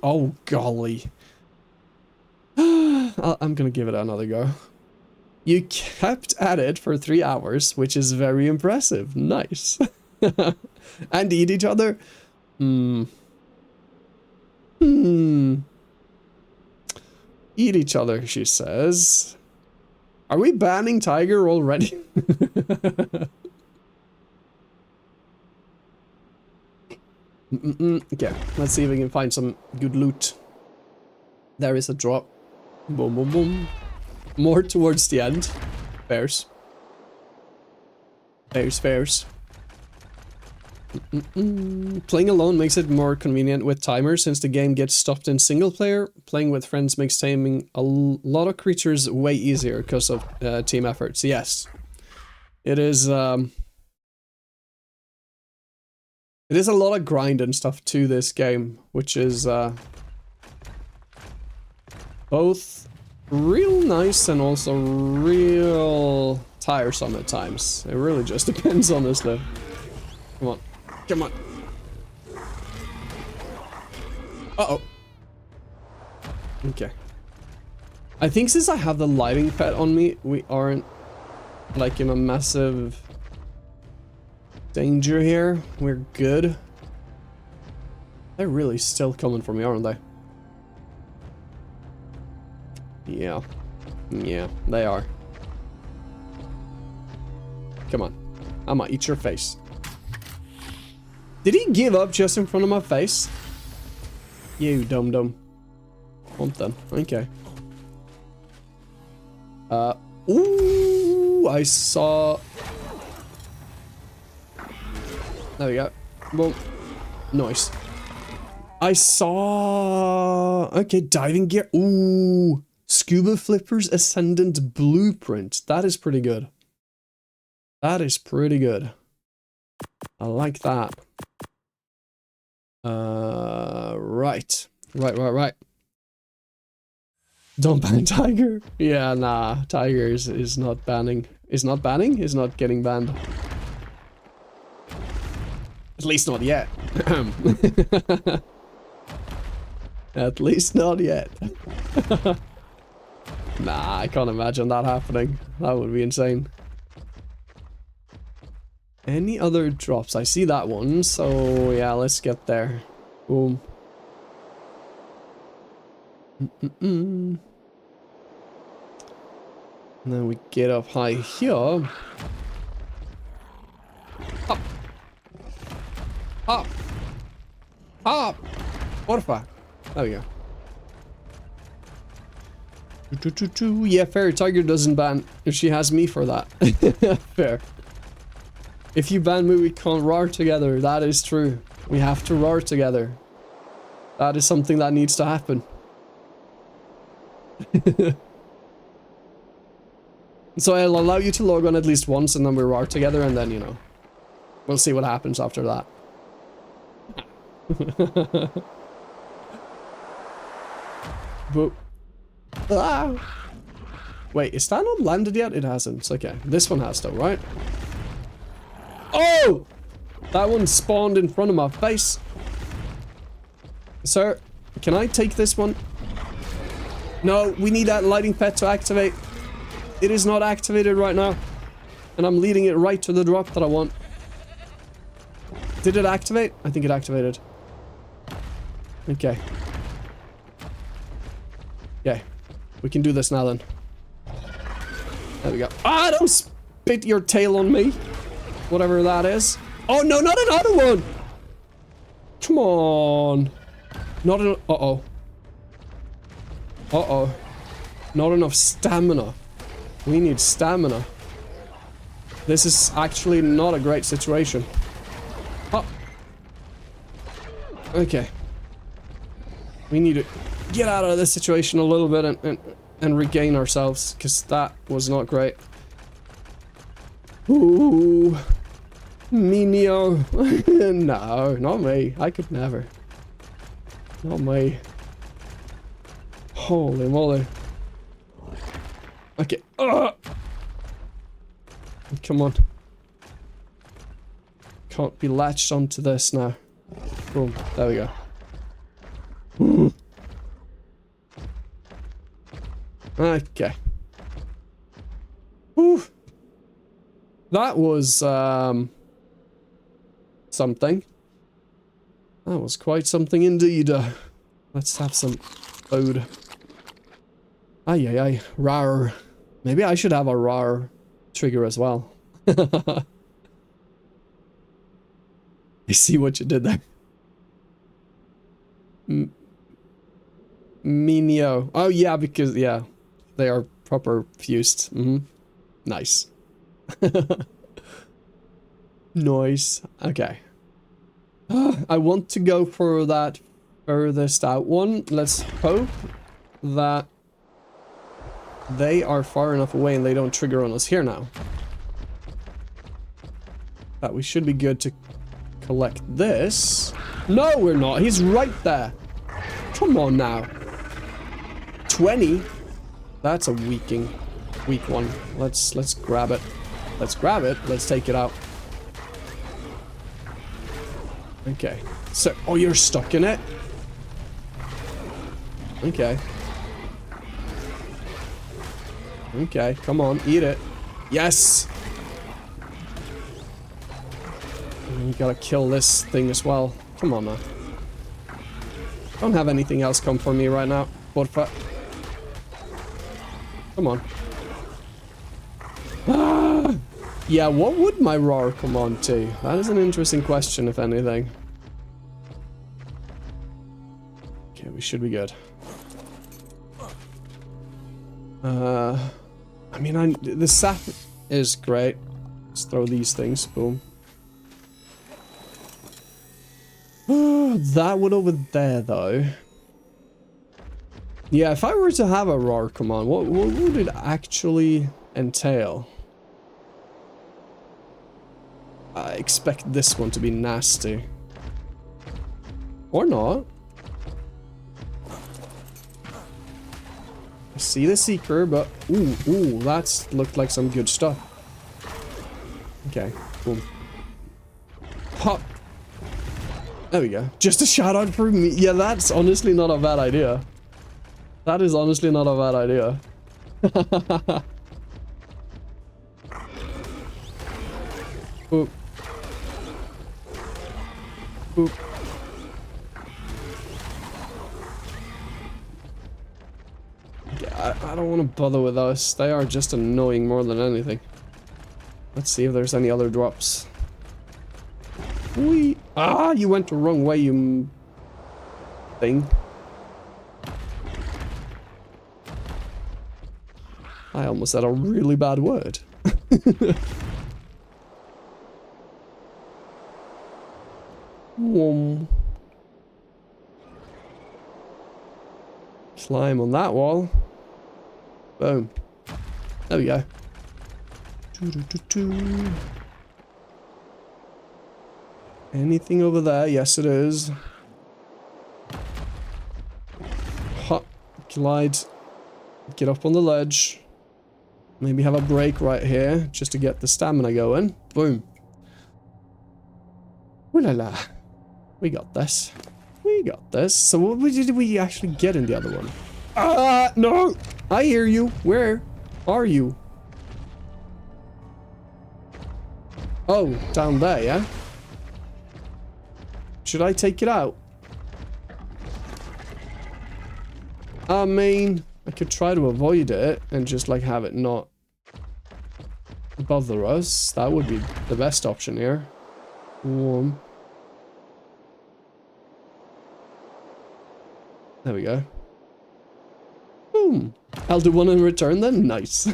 oh golly. I'm gonna give it another go. You kept at it for 3 hours, which is very impressive. Nice. And eat each other? Eat each other, she says. Are we banning Tiger already? Okay, let's see if we can find some good loot. There is a drop. Boom, boom, boom. More towards the end. Bears. Bears. Playing alone makes it more convenient with timers since the game gets stopped in single player. Playing with friends makes taming a lot of creatures way easier because of team efforts. Yes. It is a lot of grind and stuff to this game, which is both real nice and also real tiresome at times. It really just depends, honestly. Come on. Come on. Uh-oh. Okay. I think since I have the lighting pet on me, we aren't like in a massive danger here. We're good. They're really still coming for me, aren't they? Yeah. Yeah, they are. Come on. I'm gonna eat your face. Did he give up just in front of my face? You dum-dum. Want them. Okay. Ooh, I saw... There we go. Boom. Nice. I saw... Okay, diving gear. Ooh. Scuba Flippers Ascendant Blueprint. That is pretty good. That is pretty good. I like that. Right. Right. Don't ban Tiger. Yeah, nah. Tiger is not banning. Is not banning? Is not getting banned. At least not yet. At least not yet. Nah, I can't imagine that happening. That would be insane. Any other drops? I see that one, so yeah, let's get there. Boom. And then we get up high here. Up. Up. Up. Porfa. There we go. Yeah, fair. Tiger doesn't ban if she has me for that. Fair. If you ban me, we can't roar together. That is true. We have to roar together. That is something that needs to happen. So I'll allow you to log on at least once and then we roar together and then, you know, we'll see what happens after that. Boop. Ah. Wait, is that not landed yet? It hasn't. Okay, this one has though, right? Oh! That one spawned in front of my face. Sir, can I take this one? No, we need that lighting pet to activate. It is not activated right now. And I'm leading it right to the drop that I want. Did it activate? I think it activated. Okay. Okay. We can do this now then. There we go. Ah, don't spit your tail on me. Whatever that is. Oh no, not another one! Come on. Not enough. Uh-oh. Uh-oh. Not enough stamina. We need stamina. This is actually not a great situation. Oh. Okay. We need to get out of this situation a little bit and regain ourselves, because that was not great. Ooh. Me, Neo. No, not me. I could never. Not me. Holy moly. Okay. Come on. Can't be latched onto this now. Boom. There we go. Ooh. Okay. Whew. That was, something. That was quite something indeed. Let's have some food. Ay, ay, ay. Rar. Maybe I should have a rar trigger as well. I see what you did there. Minio. Oh, yeah, because, yeah. They are proper fused. Nice. Nice. Okay. I want to go for that furthest out one. Let's hope that they are far enough away and they don't trigger on us here now. But we should be good to collect this. No, we're not. He's right there. Come on now. 20. That's a weak one. Let's grab it. Let's grab it. Let's take it out. Okay. So, oh, you're stuck in it? Okay. Okay, come on, eat it. Yes! And you gotta kill this thing as well. Come on now. Don't have anything else come for me right now. Porfa. Come on. Ah! Yeah, what would my roar come on to? That is an interesting question, if anything. Okay, we should be good. I mean, the sap is great. Let's throw these things. Boom. That one over there, though. Yeah, if I were to have a roar command, what would it actually entail? I expect this one to be nasty. Or not. I see the seeker, but ooh, that's looked like some good stuff. Okay, boom. Pop. There we go. Just a shout out for me. Yeah, that's honestly not a bad idea. That is honestly not a bad idea. Boop. Boop. I don't want to bother with those. They are just annoying more than anything. Let's see if there's any other drops. Whee! Ah, you went the wrong way, you thing. I almost said a really bad word. Climb on that wall. Boom. There we go. Anything over there? Yes, it is. Hop. Glide. Get up on the ledge. Maybe have a break right here, just to get the stamina going. Boom. Ooh la la. We got this. We got this. So what did we actually get in the other one? No! I hear you. Where are you? Oh, down there, yeah? Should I take it out? I mean, I could try to avoid it and just like have it not bother us. That would be the best option here. There we go. Boom. I'll do one in return then. Nice.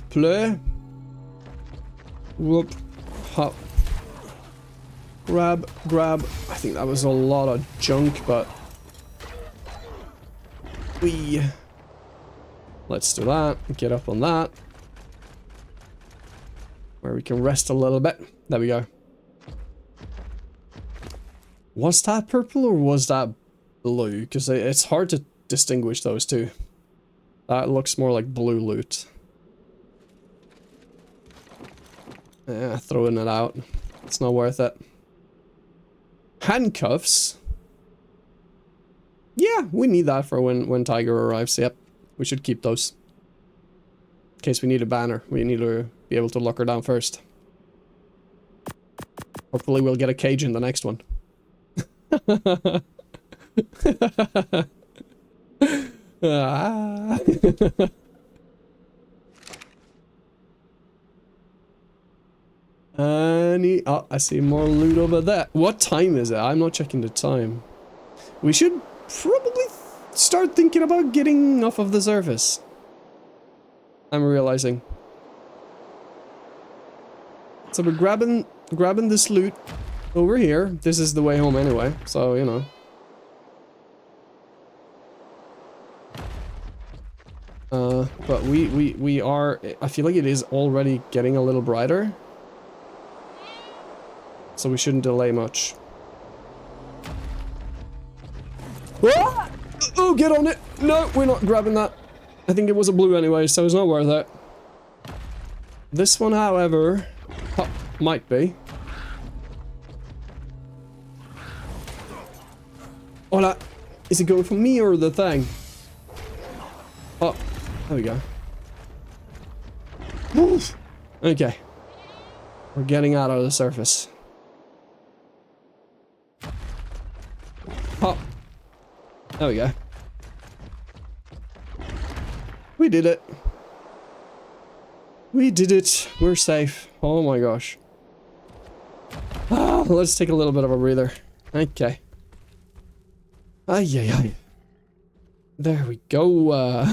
Play. Whoop. Hop. Grab. I think that was a lot of junk, but let's do that. Get up on that. Where we can rest a little bit. There we go. Was that purple or was that blue? Because it's hard to distinguish those two. That looks more like blue loot. Yeah, throwing it out. It's not worth it. Handcuffs. Yeah, we need that for when Tiger arrives. Yep, we should keep those. In case we need a banner, we need to be able to lock her down first. Hopefully we'll get a cage in the next one. Ah. Oh, I see more loot over there. What time is it? I'm not checking the time. We should probably start thinking about getting off of the surface. I'm realizing. So we're grabbing this loot over here. This is the way home anyway, so you know. But we are, I feel like it is already getting a little brighter. So we shouldn't delay much. Ah! Oh, get on it! No, we're not grabbing that. I think it was a blue anyway, so it's not worth it. This one, however, might be. Hola! Is it going for me or the thing? Oh, there we go. Move! Okay. We're getting out of the surface. Oh. There we go. We did it. We did it. We're safe. Oh my gosh. Ah, let's take a little bit of a breather. Okay. Ay, ay, ay. There we go.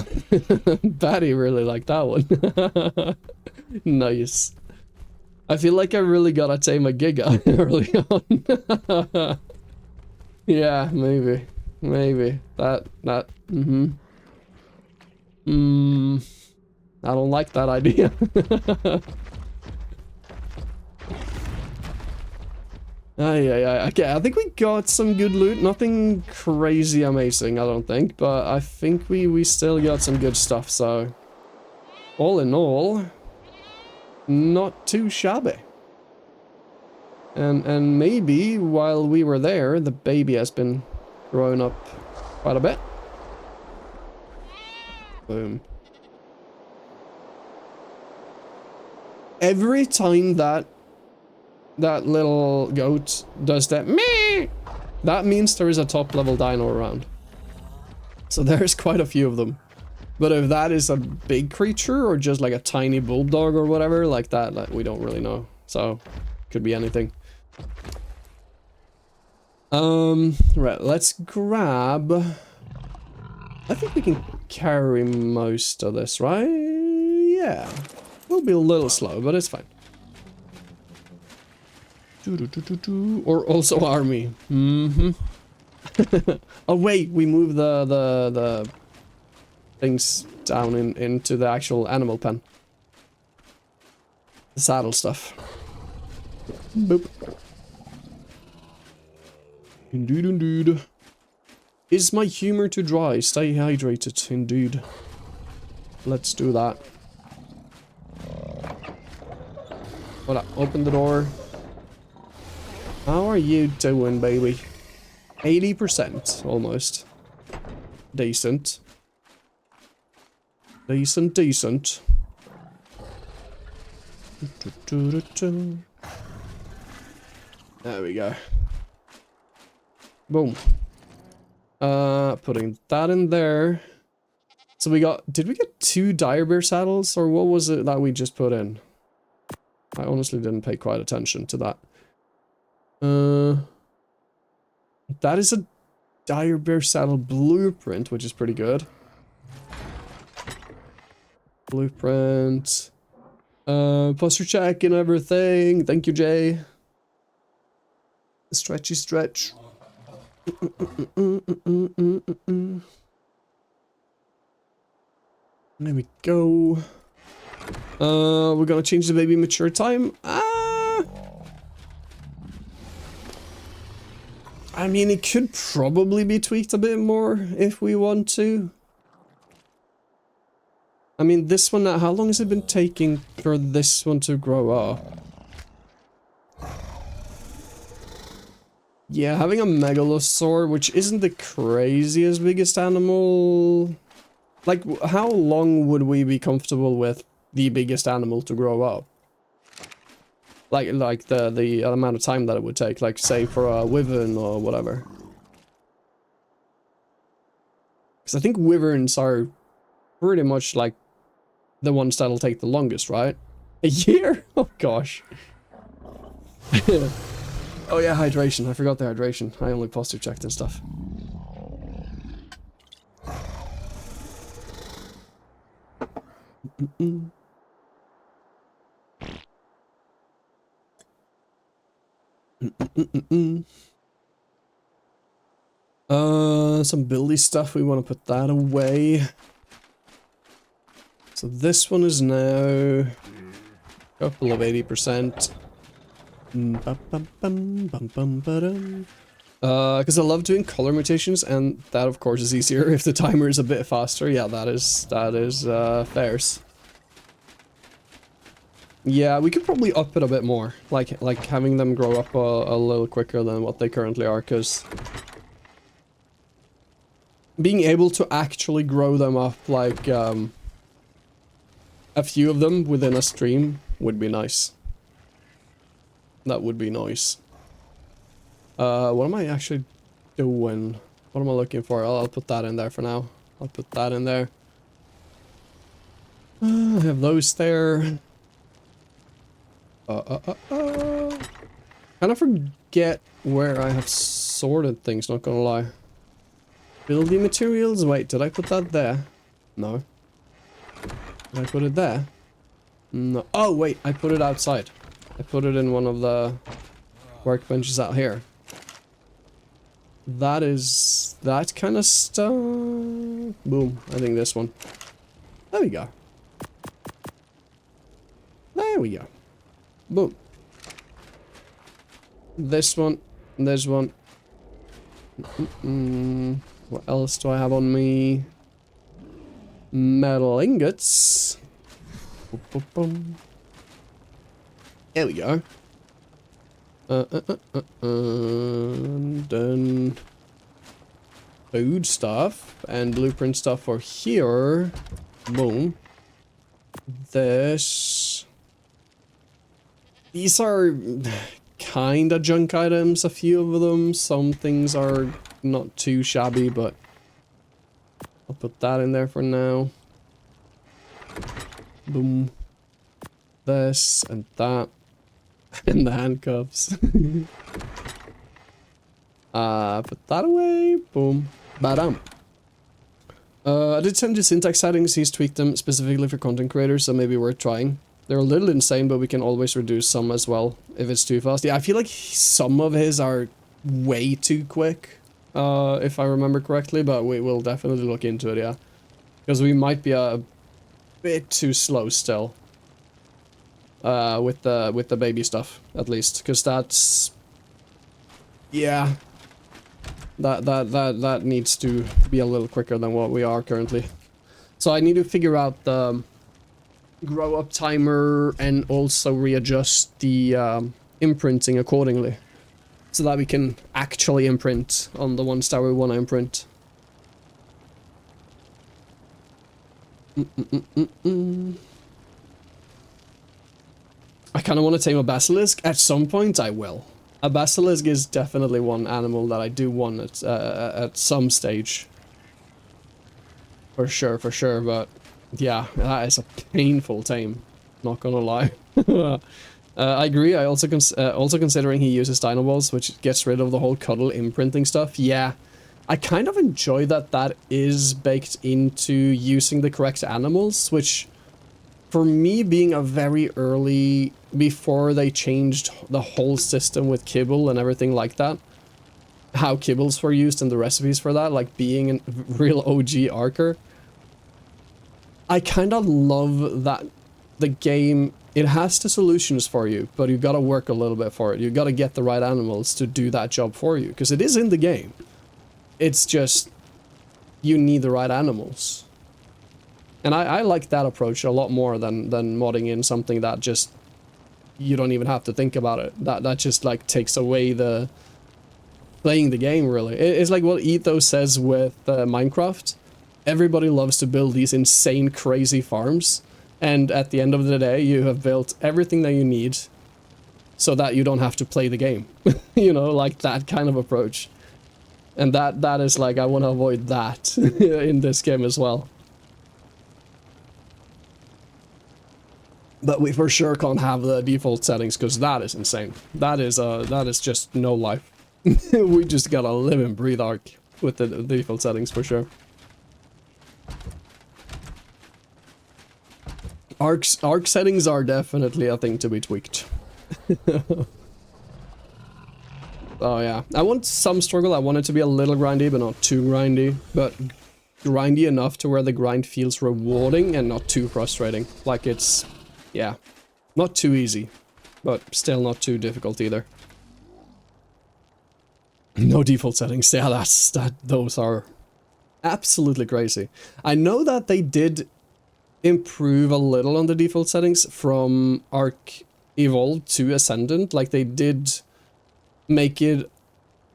Batty really liked that one. Nice. I feel like I really gotta tame a giga early on. Yeah, maybe. Maybe. I don't like that idea. Okay, I think we got some good loot. Nothing crazy amazing, I don't think. But I think we still got some good stuff, so... all in all... not too shabby. And maybe, while we were there, the baby has been growing up quite a bit. Boom. Every time that little goat does that meh, that means there is a top level dino around. So there's quite a few of them. But if that is a big creature or just like a tiny bulldog or whatever like that, like, we don't really know. So could be anything. Right, let's grab... I think we can carry most of this, right? Yeah. We'll be a little slow, but it's fine. Or also army. Oh wait, we move the things down into the actual animal pen. The saddle stuff. Boop. Indeed. Is my humor too dry? Stay hydrated, indeed. Let's do that. Hold up, open the door. How are you doing, baby? 80%, almost. Decent. Decent. There we go. Boom. Putting that in there. So we got... did we get 2 dire bear saddles? Or what was it that we just put in? I honestly didn't pay quite attention to that. That is a dire bear saddle blueprint, which is pretty good. Blueprint. Posture check and everything. Thank you, Jay. Stretchy stretch. There we go. We're gonna change the baby mature time. I mean, it could probably be tweaked a bit more if we want to. I mean, this one, how long has it been taking for this one to grow up? Yeah, having a megalosaur, which isn't the craziest biggest animal... Like, how long would we be comfortable with the biggest animal to grow up? Like the amount of time that it would take, like, say, for a wyvern or whatever. Because I think wyverns are pretty much, like, the ones that'll take the longest, right? A year? Oh, gosh. Oh yeah, hydration. I forgot the hydration. I only posture checked and stuff. Some buildy stuff. We want to put that away. So this one is now a couple of 80%. Because I love doing color mutations, and that of course is easier if the timer is a bit faster. Yeah, that is fairs. Yeah, we could probably up it a bit more, like having them grow up a little quicker than what they currently are, because being able to actually grow them up, like a few of them within a stream would be nice. That would be nice. What am I actually doing? What am I looking for? I'll put that in there for now. I'll put that in there. I have those there. Kind of forget where I have sorted things, not gonna lie. Building materials? Wait, did I put that there? No. Did I put it there? No. Oh, wait, I put it outside. I put it in one of the workbenches out here. That is that kind of stuff. Boom. I think this one. There we go. There we go. Boom. This one. This one. What else do I have on me? Metal ingots. Boom, boom, boom. There we go. Then food stuff and blueprint stuff for here. Boom. These are kinda junk items, a few of them. Some things are not too shabby, but I'll put that in there for now. Boom. This and that. And the handcuffs. Put that away. Boom. Badam. I did send you syntax settings. He's tweaked them specifically for content creators, so maybe worth trying. They're a little insane, but we can always reduce some as well if it's too fast. Yeah, I feel like some of his are way too quick, if I remember correctly, but we will definitely look into it, yeah. Because we might be a bit too slow still. With the baby stuff, at least, because that's, yeah, that needs to be a little quicker than what we are currently. So I need to figure out the grow up timer and also readjust the imprinting accordingly, so that we can actually imprint on the ones that we want to imprint. I kind of want to tame a basilisk. At some point, I will. A basilisk is definitely one animal that I do want at some stage. For sure, but yeah, that is a painful tame. Not gonna lie. I agree. I also considering he uses dino balls, which gets rid of the whole cuddle imprinting stuff. Yeah, I kind of enjoy that is baked into using the correct animals, which, for me, being a very early, before they changed the whole system with kibble and everything like that, how kibbles were used and the recipes for that, like being a real OG ARKer, I kind of love that the game, it has the solutions for you, but you've got to work a little bit for it. You've got to get the right animals to do that job for you, because it is in the game. It's just, you need the right animals. And I like that approach a lot more than modding in something that just, you don't even have to think about it. That just like takes away the playing the game, really. It's like what Ethos says with Minecraft. Everybody loves to build these insane, crazy farms, and at the end of the day, you have built everything that you need so that you don't have to play the game. You know, like that kind of approach. And that is like, I want to avoid that in this game as well. But we for sure can't have the default settings, because that is insane. That is just no life. We just gotta live and breathe ARK with the default settings for sure. ARK settings are definitely a thing to be tweaked. Oh yeah, I want some struggle. I want it to be a little grindy, but not too grindy. But grindy enough to where the grind feels rewarding and not too frustrating. Like it's, yeah, not too easy, but still not too difficult either. No default settings. Yeah, those are absolutely crazy. I know that they did improve a little on the default settings from ARK Evolved to Ascendant. Like they did make it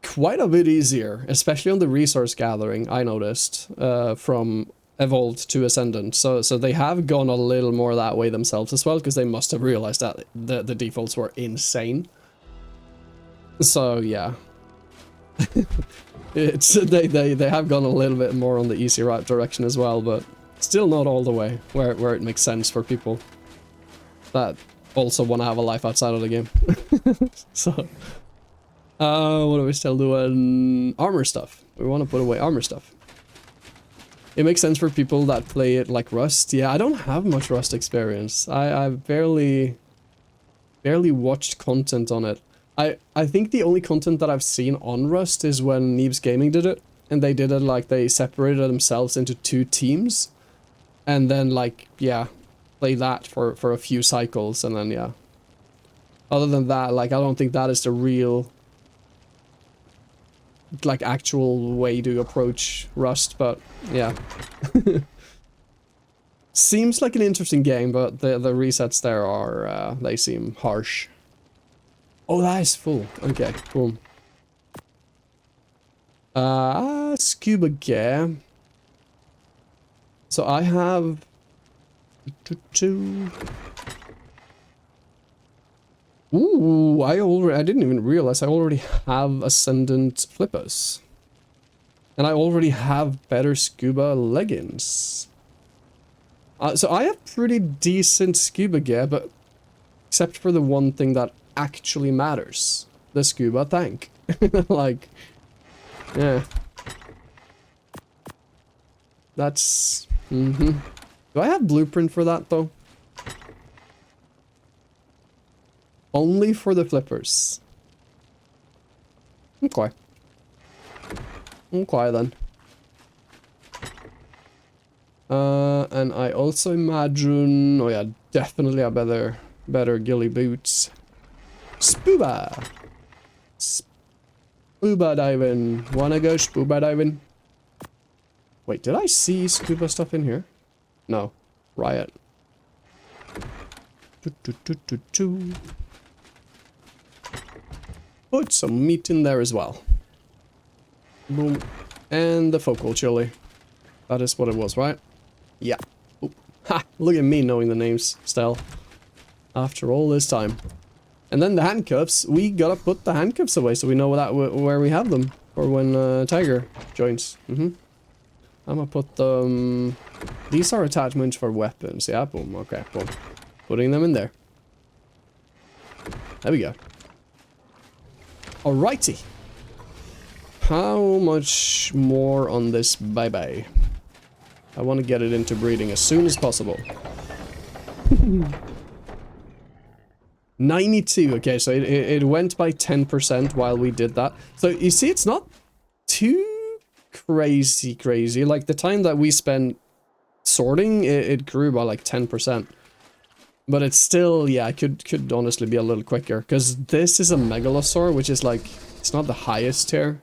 quite a bit easier, especially on the resource gathering, I noticed, from Evolved to Ascendant. So they have gone a little more that way themselves as well, because they must have realized that the defaults were insane. So yeah. It's they have gone a little bit more on the easy route direction as well, but still not all the way where it makes sense for people that also want to have a life outside of the game. So what are we still doing? Armor stuff. We want to put away armor stuff. It makes sense for people that play it like Rust. Yeah, I don't have much Rust experience. I've barely watched content on it. I think the only content that I've seen on Rust is when Neebs Gaming did it, and they did it like they separated themselves into 2 teams, and then like, yeah, play that for a few cycles, and then yeah. Other than that, like, I don't think that is the real, like, actual way to approach Rust, but yeah. Seems like an interesting game, but the resets there are, they seem harsh. Oh, that is full. Okay, cool. Scuba gear. So I have... Ooh, I didn't even realize I already have Ascendant flippers. And I already have better scuba leggings. So I have pretty decent scuba gear, but except for the one thing that actually matters, the scuba tank. Like, yeah, that's do I have blueprint for that though? Only for the flippers. Okay then. And I also imagine, oh yeah, definitely a better ghillie boots. Scuba diving. Wanna go scuba diving? Wait, did I see scuba stuff in here? No. Riot. Put some meat in there as well. Boom. And the focal chili. That is what it was, right? Yeah. Ooh. Ha! Look at me knowing the names still. After all this time. And then the handcuffs, we gotta put the handcuffs away so we know where we have them for when Tiger joins. I'm gonna put them... These are attachments for weapons. Yeah, boom. Okay, boom. Putting them in there. There we go. Alrighty. How much more on this bye-bye? I want to get it into breeding as soon as possible. 92. Okay, so it went by 10% while we did that. So you see, it's not too crazy. Like the time that we spent sorting, it grew by like 10%. But it's still, yeah, it could honestly be a little quicker. Because this is a megalosaur, which is like, it's not the highest tier.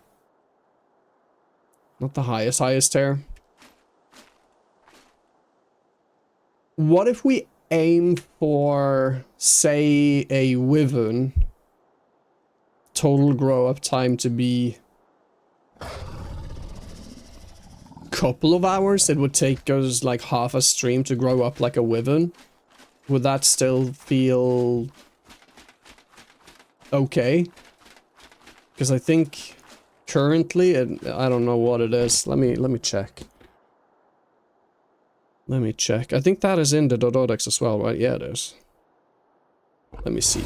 Not the highest tier. What if we aim for, say, a wyvern total grow up time to be couple of hours, it would take us like half a stream to grow up like a wyvern. Would that still feel okay? Because I think currently, I don't know what it is. Let me check. Let me check. I think that is in the Dododex as well, right? Yeah, it is. Let me see.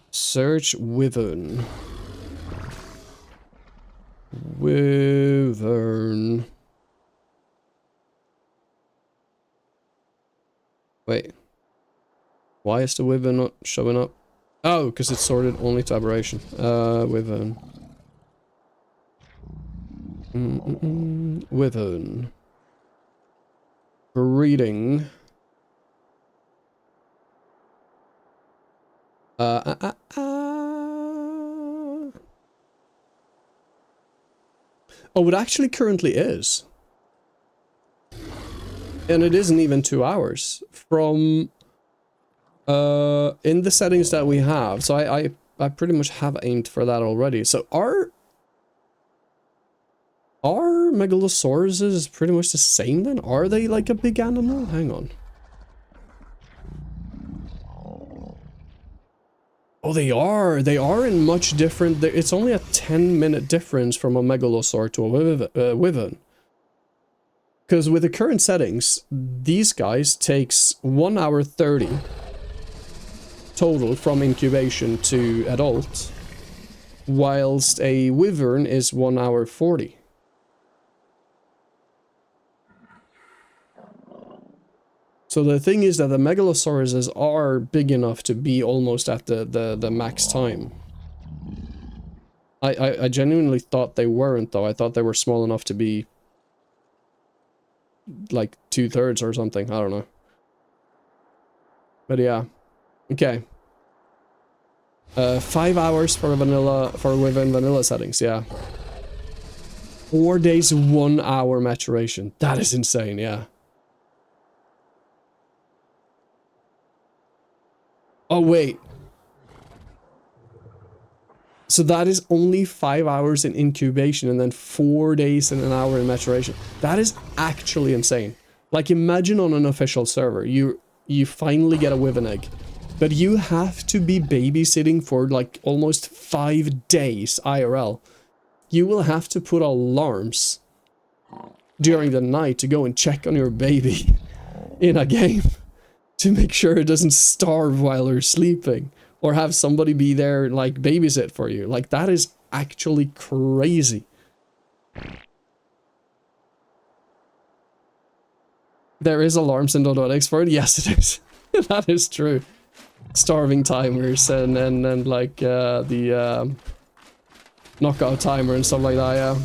Search wyvern. Wyvern. Wait. Why is the wyvern not showing up? Oh, because it's sorted only to aberration. Wyvern. Wyvern. Breeding. Oh, it actually currently is. And it isn't even 2 hours from in the settings that we have. So I pretty much have aimed for that already. So are megalosauruses pretty much the same then? Are they like a big animal? Hang on. Oh, they are. They are in much different... It's only a 10-minute difference from a megalosaur to a wyvern. Because with the current settings, these guys takes 1 hour 30 total from incubation to adult, whilst a wyvern is 1 hour 40. So the thing is that the megalosauruses are big enough to be almost at the max time. I genuinely thought they weren't though. I thought they were small enough to be like 2/3 or something. I don't know. But yeah. Okay. 5 hours for vanilla, for wyvern vanilla settings, yeah. 4 days, 1 hour maturation. That is insane, yeah. Oh, wait. So that is only 5 hours in incubation and then 4 days and an hour in maturation. That is actually insane. Like, imagine on an official server, you finally get a wyvern egg, but you have to be babysitting for like almost 5 days IRL. You will have to put alarms during the night to go and check on your baby in a game to make sure it doesn't starve while you're sleeping, or have somebody be there like babysit for you. Like, that is actually crazy. There is alarms in Dododex for it. Yes, it is. That is true. Starving timers and like the knockout timer and stuff like that, yeah.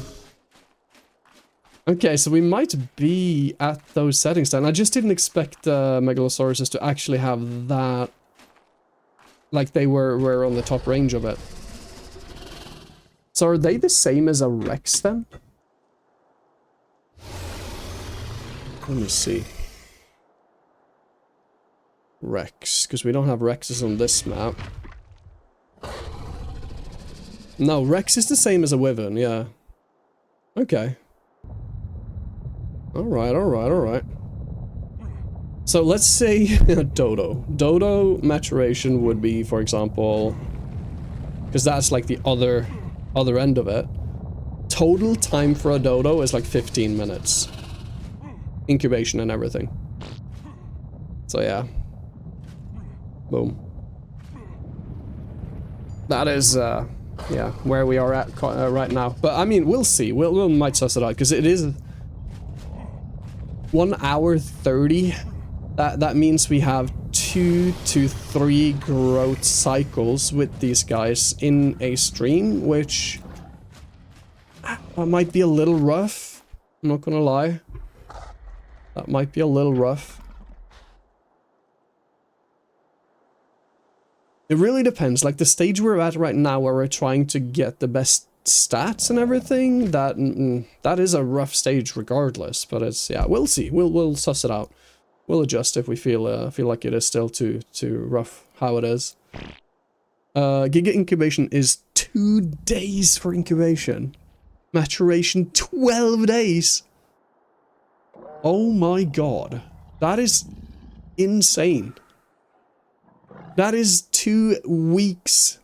Okay, so we might be at those settings then. I just didn't expect megalosauruses to actually have that, like they were on the top range of it. So are they the same as a Rex then? Let me see. Rex, because we don't have Rexes on this map. No, Rex is the same as a wyvern, yeah. Okay. Alright, alright, alright. So let's say Dodo. Dodo maturation would be, for example, because that's like the other end of it. Total time for a Dodo is like 15 minutes. Incubation and everything. So yeah. Boom. That is, yeah, where we are at right now. But I mean, we'll see. We might suss it out, because it is 1 hour 30. That means we have 2 to 3 growth cycles with these guys in a stream, which might be a little rough. I'm not gonna lie. That might be a little rough. It really depends. Like the stage we're at right now, where we're trying to get the best stats and everything, that is a rough stage regardless. But it's, yeah, we'll see. We'll suss it out. We'll adjust if we feel like it is still too rough how it is. Giga incubation is 2 days for incubation. Maturation 12 days. Oh my god. That is insane. That is 2 weeks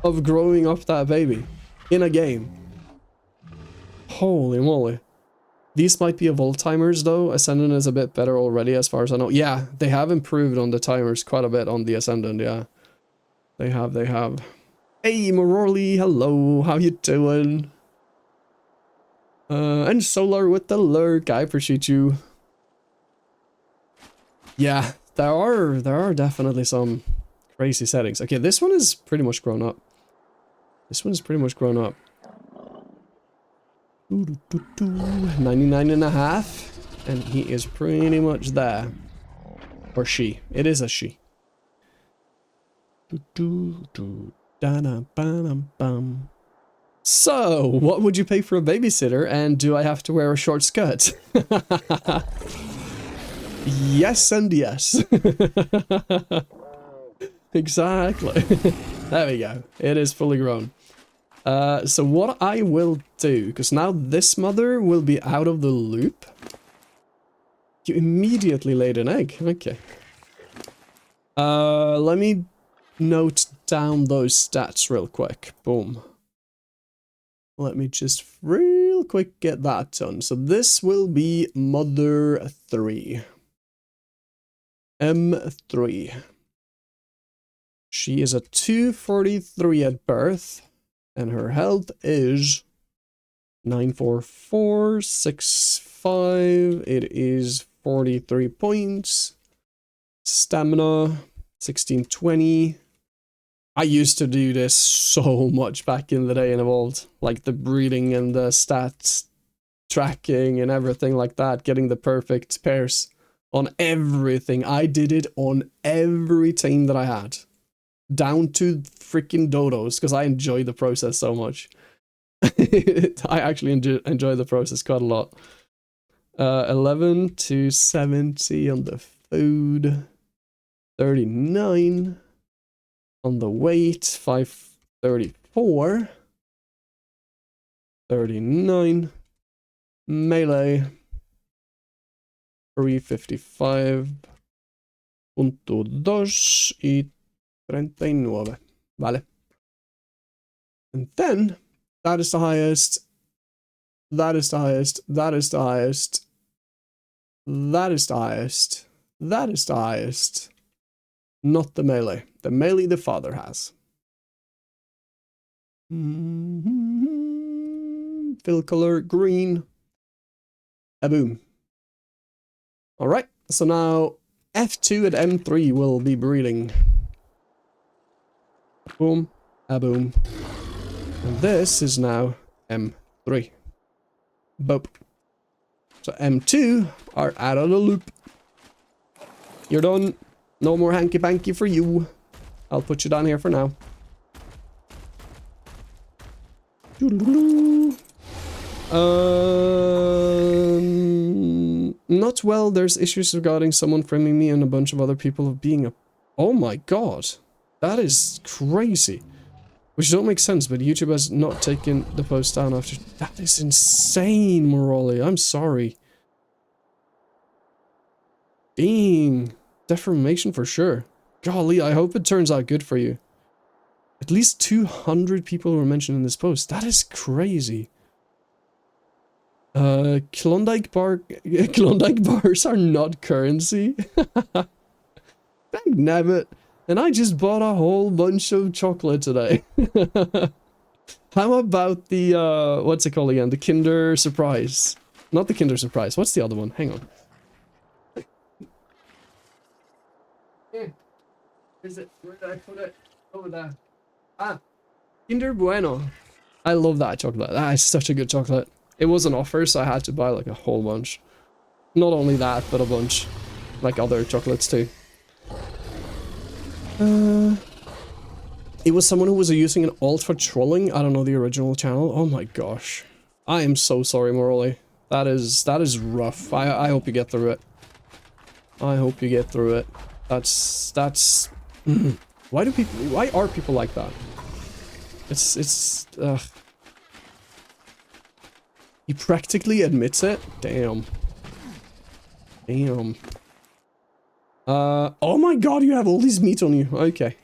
of growing up that baby in a game. Holy moly. These might be evolved timers though. Ascendant is a bit better already as far as I know. Yeah, they have improved on the timers quite a bit on the Ascendant, yeah. They have. Hey, Mororly, hello, how you doing? And Solar with the lurk, I appreciate you. Yeah, there are definitely some crazy settings. Okay, this one is pretty much grown up. This one's pretty much grown up. 99 and a half, and he is pretty much there. Or she. It is a she. So, what would you pay for a babysitter, and do I have to wear a short skirt? Yes and yes. Exactly. There we go. It is fully grown. So what I will do, because now this mother will be out of the loop. You immediately laid an egg. Okay. Let me note down those stats real quick. Boom. Let me just real quick get that done. So this will be mother 3. M3. She is a 243 at birth, and her health is 94465. It is 43 points. Stamina 1620. I used to do this so much back in the day in Evolved, like the breeding and the stats tracking and everything like that, getting the perfect pairs on everything. I did it on every team that I had, down to freaking dodos, because I enjoy the process so much. I actually enjoy the process quite a lot. 11 to 70 on the food, 39 on the weight, 534, 39, melee, 355.2 y 39. Vale. And then, that is the highest, that is the highest, that is the highest, that is the highest, that is the highest. Not the melee. The melee the father has. Fill color green. A boom. Alright, so now F2 and M3 will be breeding. Boom, a boom. And this is now M3. Boop. So M2 are out of the loop. You're done. No more hanky-panky for you. I'll put you down here for now. Not well. There's issues regarding someone framing me and a bunch of other people of being a... Oh my god. That is crazy. Which don't make sense, but YouTube has not taken the post down after... That is insane, Moroli. I'm sorry. Dang. Deformation for sure. Golly, I hope it turns out good for you. At least 200 people were mentioned in this post. That is crazy. Klondike bars are not currency. Dangnabbit. And I just bought a whole bunch of chocolate today. How about the, what's it called again? The Kinder Surprise. Not the Kinder Surprise. What's the other one? Hang on. Is it? Where did I put it? Over there. Ah, Kinder Bueno. I love that chocolate. That is such a good chocolate. It was an offer, so I had to buy like a whole bunch. Not only that, but a bunch. Like other chocolates too. It was someone who was using an alt for trolling. I don't know the original channel. Oh my gosh. I am so sorry, Morley. That is rough. I hope you get through it. I hope you get through it. That's... Why are people like that? It's he practically admits it. Damn. Damn. Oh my god, you have all this meat on you. Okay.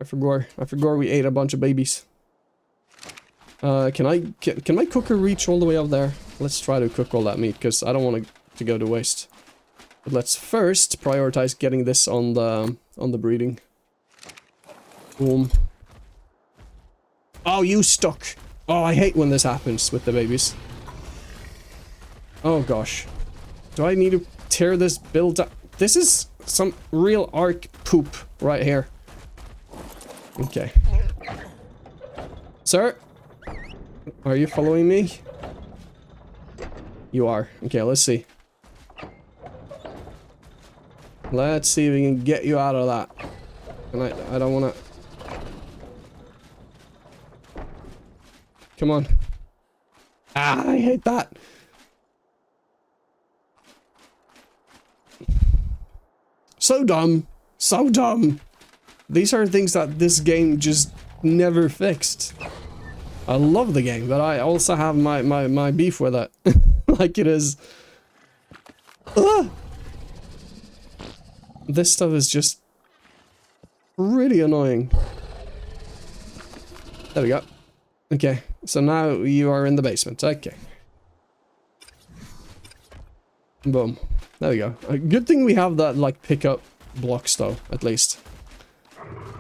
I forgot we ate a bunch of babies. Can my cooker reach all the way up there? Let's try to cook all that meat, because I don't want it to go to waste. But let's first prioritize getting this on the breeding. Boom. Oh, you stuck. Oh, I hate when this happens with the babies. Oh gosh. Do I need to tear this build up? This is some real ARK poop right here. Okay. Sir? Are you following me? You are. Okay, let's see. Let's see if we can get you out of that. And I don't wanna... Come on. Ah, I hate that. So dumb. So dumb. These are things that this game just never fixed. I love the game, but I also have my beef with it. Like it is... Ugh. This stuff is just pretty annoying. There we go. Okay, so now you are in the basement. Okay. Boom. There we go. A good thing we have that, like, pickup blocks, though, at least.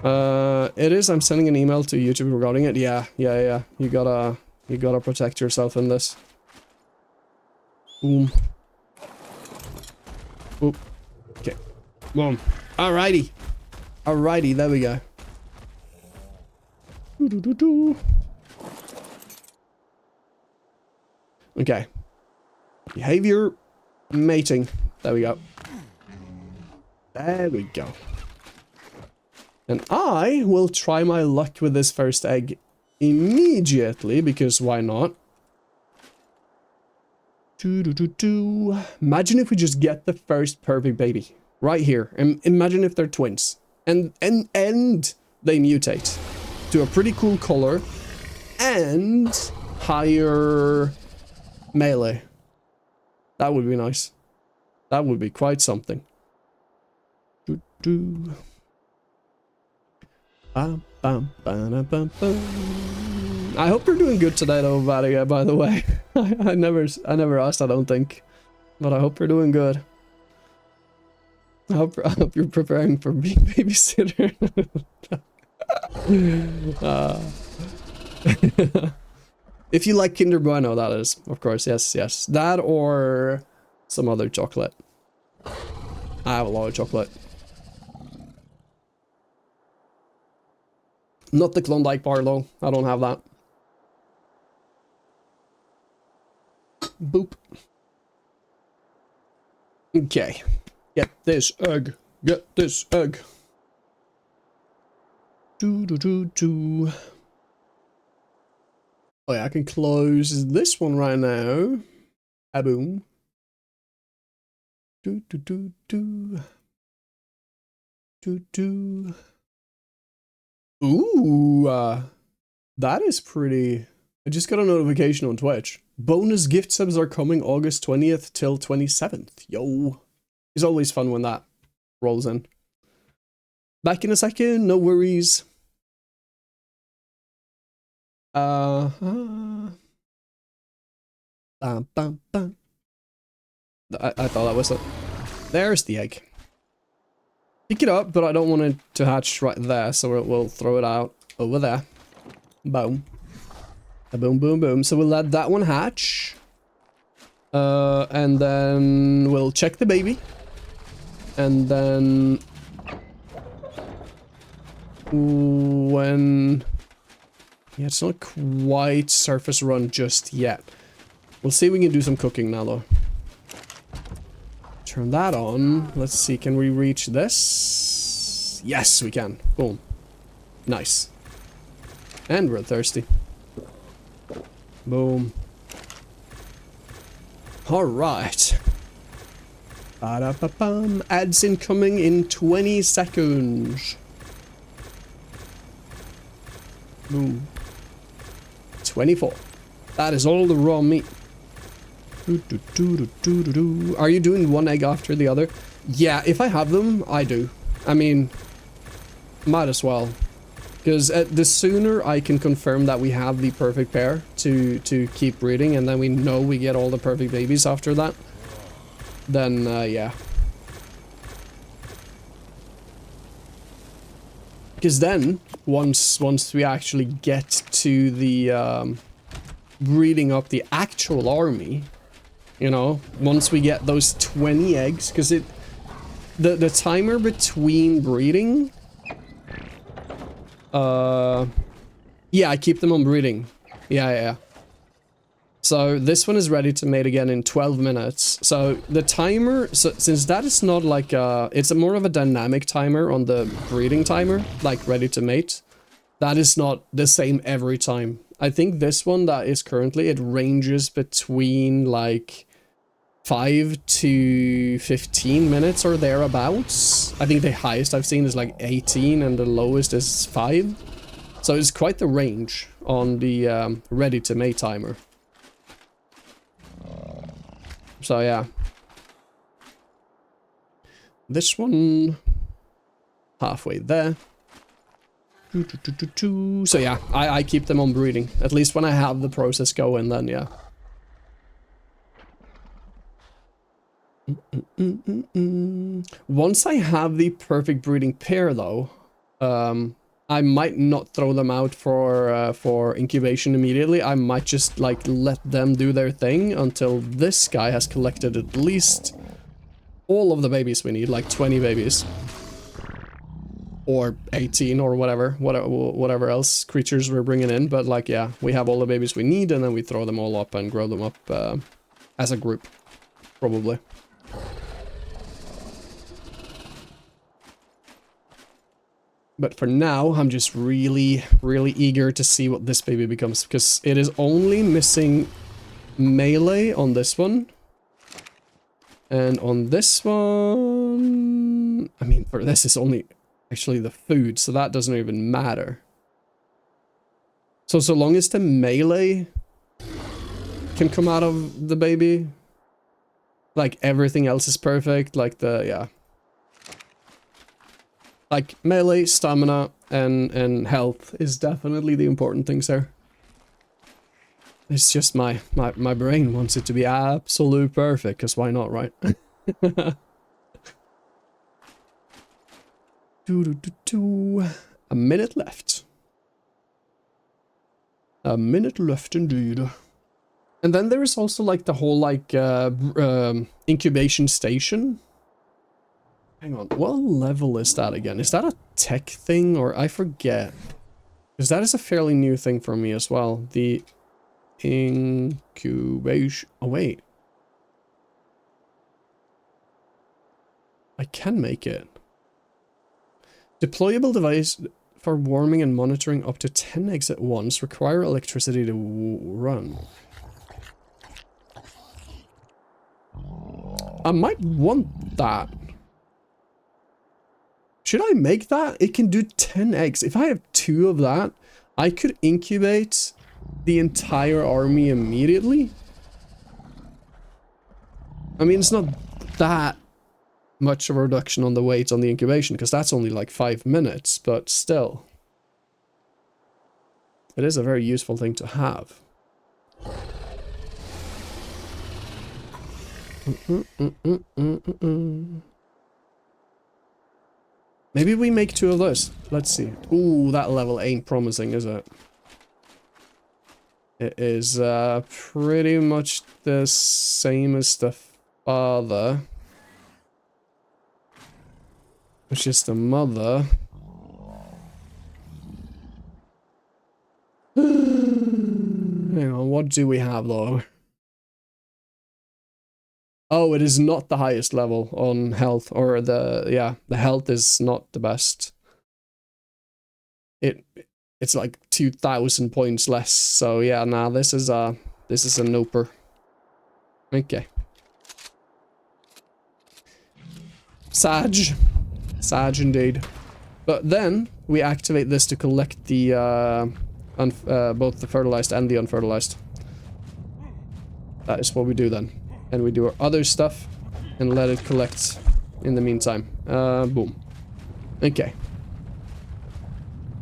It is. I'm sending an email to YouTube regarding it. Yeah. You gotta protect yourself in this. Boom. Oop. Okay. Boom. Alrighty. Alrighty, there we go. Okay. Behavior mating. There we go. There we go. And I will try my luck with this first egg immediately, because why not? Imagine if we just get the first perfect baby. Right here. And imagine if they're twins. And they mutate to a pretty cool color and higher melee. That would be nice. That would be quite something. I hope you're doing good today though, Vadia, by the way. I never asked, I don't think. But I hope you're doing good. I hope you're preparing for being babysitter. If you like Kinder Bueno, that is, of course, yes. That or some other chocolate. I have a lot of chocolate. Not the Klondike bar though, I don't have that. Boop. Okay. Get this egg. Get this egg. Oh yeah, I can close this one right now. Boom. Ooh, that is pretty... I just got a notification on Twitch. Bonus gift subs are coming August 20th till 27th. Yo. It's always fun when that rolls in. Back in a second, no worries. Bam, bam, bam. I thought that was it. There's the egg. Pick it up, but I don't want it to hatch right there, so we'll throw it out over there. Boom. Boom, boom, boom. So we'll let that one hatch. And then we'll check the baby. And then... when... yeah, it's not quite surface run just yet. We'll see if we can do some cooking now, though. Turn that on. Let's see, can we reach this? Yes, we can. Boom. Nice. And we're thirsty. Boom. Alright. Ba-da-ba-bum. Ads incoming in 20 seconds. Boom. 24. That is all the raw meat. Are you doing one egg after the other? Yeah, if I have them, I do. I mean, might as well. Because the sooner I can confirm that we have the perfect pair to keep breeding, and then we know we get all the perfect babies after that, then yeah. Because then, once we actually get to the breeding up the actual army, you know, once we get those 20 eggs, because the timer between breeding, yeah, I keep them on breeding. Yeah. So this one is ready to mate again in 12 minutes. So the timer, since that is not like it's a more of a dynamic timer on the breeding timer, like ready to mate, that is not the same every time. I think this one that is currently, it ranges between like 5 to 15 minutes or thereabouts. I think the highest I've seen is like 18 and the lowest is 5. So it's quite the range on the ready to mate timer. So yeah. This one halfway there. So yeah, I keep them on breeding. At least when I have the process going, then yeah. Once I have the perfect breeding pair though, I might not throw them out for incubation immediately. I might just like let them do their thing until this guy has collected at least all of the babies we need, like 20 babies. Or 18 or whatever else creatures we're bringing in, but like yeah, we have all the babies we need and then we throw them all up and grow them up as a group, probably. But for now, I'm just really eager to see what this baby becomes, because it is only missing melee on this one. And on this one, I mean, for this is only actually the food, so that doesn't even matter. So long as the melee can come out of the baby, like everything else is perfect, like yeah. Like melee, stamina, and health is definitely the important things there. It's just my brain wants it to be absolute perfect, because why not, right? A minute left. A minute left indeed. And then there is also like the whole like incubation station. Hang on, what level is that again? Is that a tech thing, or I forget? Because that is a fairly new thing for me as well. The incubation... Oh, wait. I can make it. Deployable device for warming and monitoring up to 10 eggs at once. Require electricity to run. I might want that. Should I make that? It can do 10 eggs. If I have 2 of that, I could incubate the entire army immediately. I mean, it's not that much of a reduction on the wait on the incubation, because that's only like 5 minutes, but still. It is a very useful thing to have. Maybe we make 2 of those. Let's see. Ooh, that level ain't promising, is it? It is pretty much the same as the father. Which is the mother. Hang on, what do we have though? Oh, it is not the highest level on health, or the health is not the best. It's like 2,000 points less, so yeah, nah, this is a noper. Okay. Sag indeed. But then we activate this to collect the both the fertilized and the unfertilized. That is what we do then. And we do our other stuff and let it collect in the meantime. Boom. Okay.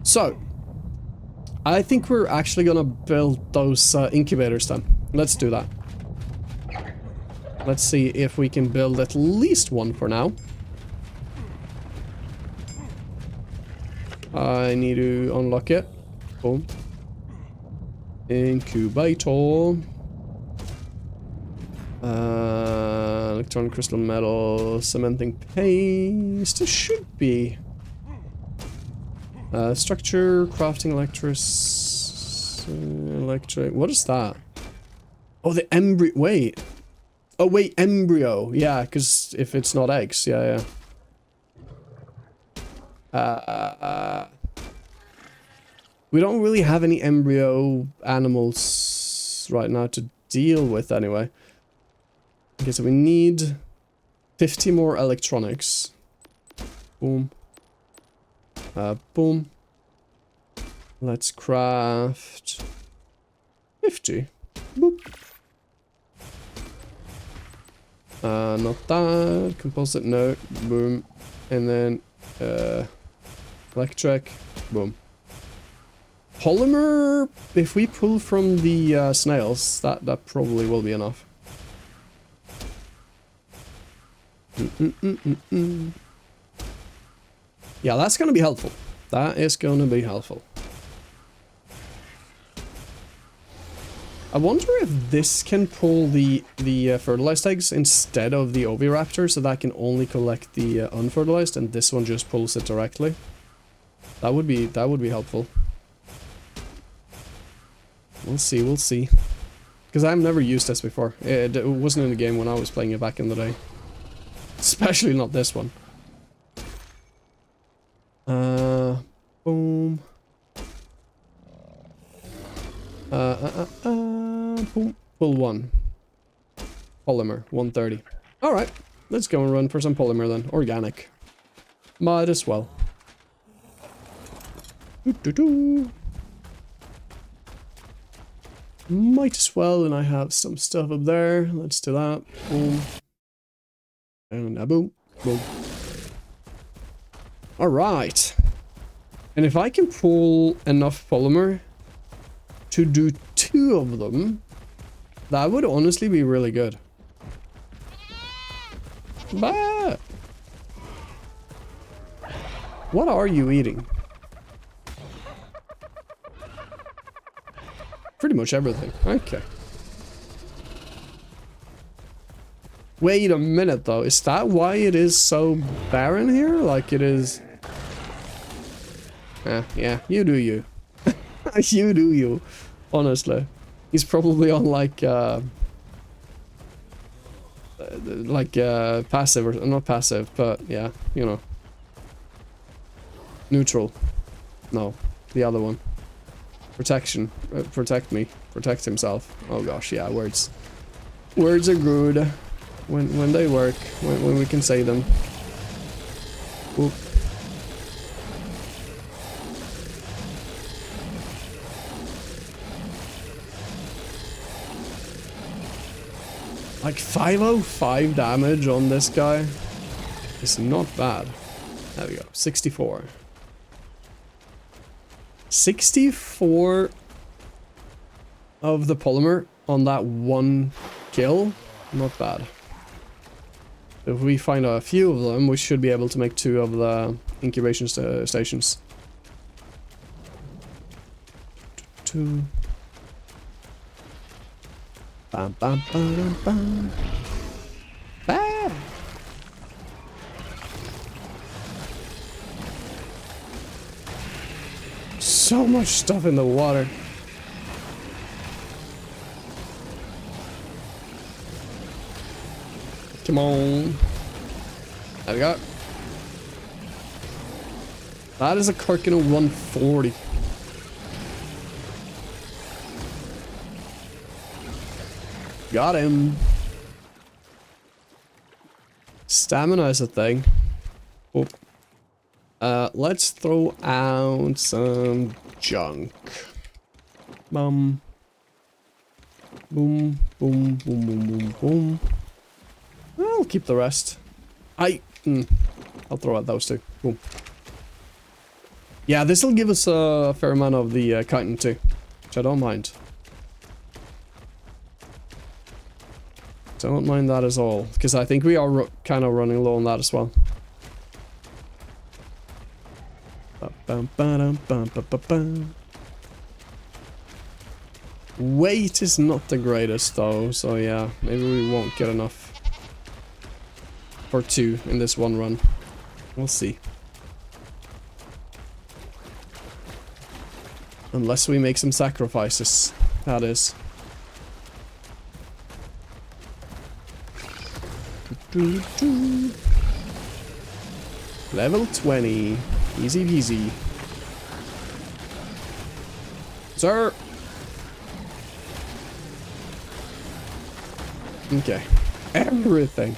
So, I think we're actually gonna build those incubators then. Let's do that. Let's see if we can build at least one for now. I need to unlock it. Boom. Incubator. Electronic crystal metal, cementing paste. This should be. Structure, crafting, electric. What is that? Oh, the embryo. Wait. Oh, wait, embryo. Yeah, because if it's not eggs. Yeah, yeah. We don't really have any embryo animals right now to deal with anyway. Okay, so we need 50 more electronics. Boom. Boom. Let's craft 50. Boop. Not that. Composite, no. Boom. And then, electric. Boom. Polymer, if we pull from the snails, that probably will be enough. Yeah, that's gonna be helpful. That is gonna be helpful. I wonder if this can pull the fertilized eggs instead of the oviraptor, so that can only collect the unfertilized, and this one just pulls it directly. That would be helpful. We'll see, we'll see. Because I've never used this before. It wasn't in the game when I was playing it back in the day. Especially not this one. Boom. Boom. Pull one. Polymer, 130. Alright, let's go and run for some polymer then. Organic. Might as well. Might as well, and I have some stuff up there. Let's do that. Boom. And boom. Boom. Alright. And if I can pull enough polymer to do 2 of them, that would honestly be really good. Bah! What are you eating? Pretty much everything. Okay. Wait a minute though, is that why it is so barren here? Like it is... yeah, you do you. You do you. Honestly. He's probably on like passive, or not passive, but yeah, you know. Neutral. No, the other one. Protection. Protect me. Protect himself. Oh gosh, yeah, words. Words are good. When they work. When we can say them. Oop. Like 505 damage on this guy. It's not bad. There we go. 64. 64 of the polymer on that one kill. Not bad. If we find a few of them, we should be able to make 2 of the incubation stations. 2. Bam, bam, bam, bam. Bam. So much stuff in the water. Come on. There we go. That is a Kirkin of 140. Got him. Stamina is a thing. Oh. Let's throw out some junk. Boom, boom, boom, boom, boom, boom. I'll keep the rest. I'll throw out those two. Boom. Yeah, this will give us a fair amount of the chitin too, which I don't mind. Don't mind that at all, because I think we are kind of running low on that as well. Weight is not the greatest though, so yeah, maybe we won't get enough for 2 in this one run. We'll see. Unless we make some sacrifices, that is. Level 20. Easy peasy. Sir! Okay. Everything.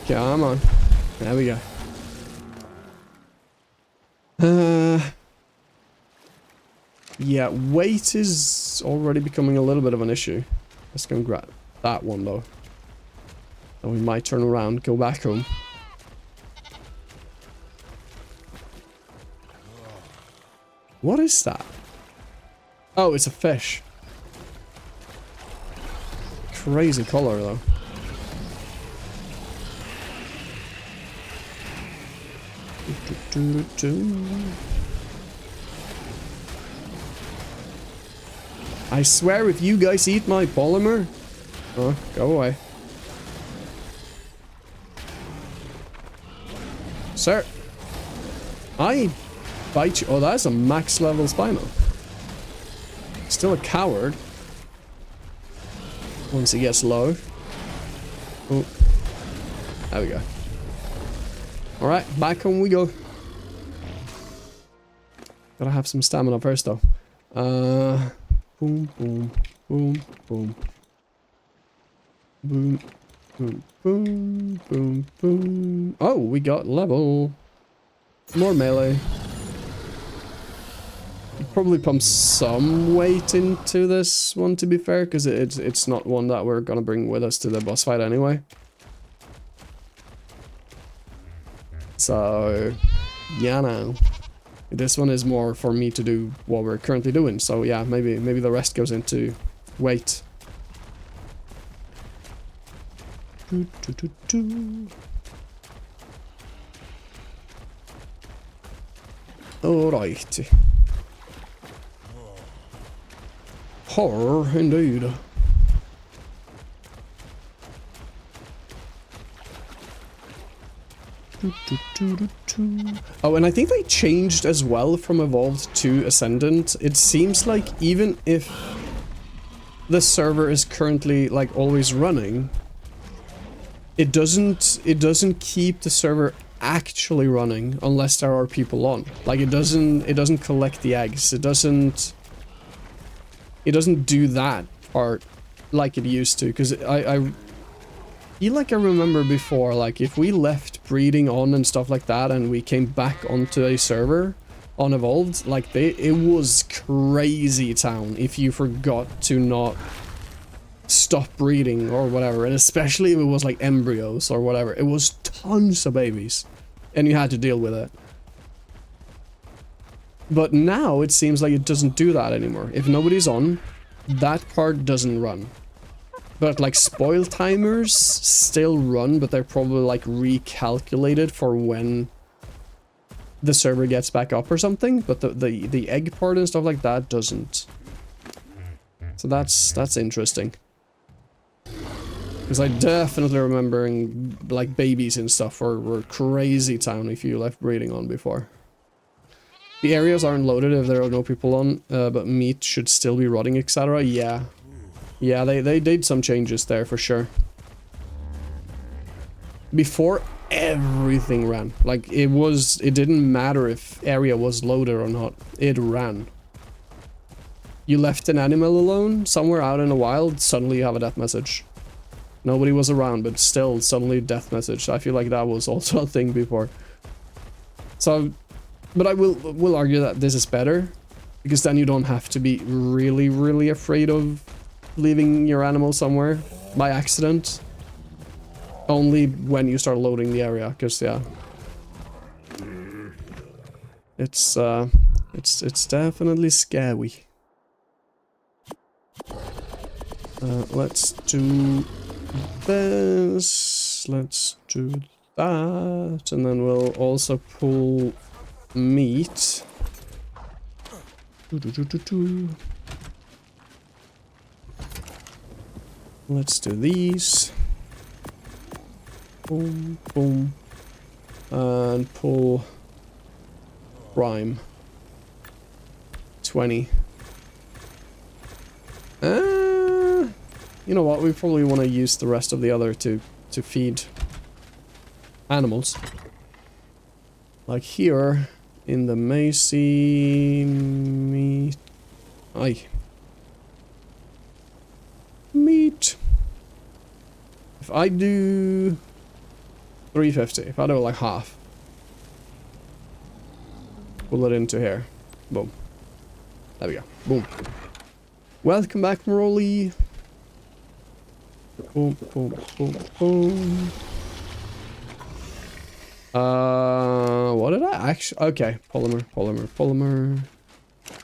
Come on. There we go. Yeah, weight is already becoming a little bit of an issue. Let's go and grab that one though. And we might turn around, go back home. What is that? Oh, it's a fish. Crazy color though. I swear if you guys eat my polymer... Oh, go away. Sir. I bite you. Oh, that's a max level Spino. Still a coward. Once he gets low. Oh. There we go. Alright, back home we go. Gotta have some stamina first though. Boom, boom, boom, boom. Boom, boom, boom, boom, boom. Oh, we got level. More melee. Probably pump some weight into this one to be fair, because it's not one that we're gonna bring with us to the boss fight anyway. So, yeah, no. This one is more for me to do what we're currently doing. So yeah, maybe the rest goes into weight. Alright. Horror indeed. Oh, and I think they changed as well from Evolved to Ascendant. It seems like even if the server is currently like always running, it doesn't keep the server actually running unless there are people on. Like it doesn't collect the eggs. It doesn't do that part like it used to, because I feel like I remember before, like if we left breeding on and stuff like that and we came back onto a server on Evolved, like it was crazy town if you forgot to not stop breeding or whatever, and especially if it was like embryos or whatever. It was tons of babies and you had to deal with it. But now it seems like it doesn't do that anymore. If nobody's on, that part doesn't run. But like spoil timers still run, but they're probably like recalculated for when the server gets back up or something. But the egg part and stuff like that doesn't. So that's interesting. Because I definitely remembering like babies and stuff were crazy town if you left breeding on before. The areas aren't loaded if there are no people on, but meat should still be rotting, etc. Yeah. Yeah, they did some changes there for sure. Before, everything ran. Like, it didn't matter if area was loaded or not. It ran. You left an animal alone, somewhere out in the wild, suddenly you have a death message. Nobody was around, but still, suddenly death message. I feel like that was also a thing before. So, but I will argue that this is better, because then you don't have to be really, really afraid of leaving your animal somewhere by accident. Only when you start loading the area, because yeah, it's definitely scary. Let's do this. Let's do that, and then we'll also pull meat. Let's do these. Boom, boom, and pull prime 20. You know what? We probably want to use the rest of the other to feed animals. Like here in the Macy meat. Meat. If I do 350, if I do like half, pull it into here. Boom. There we go. Boom. Welcome back, Morley. Boom, boom, boom, boom. What did I actually... Okay, polymer.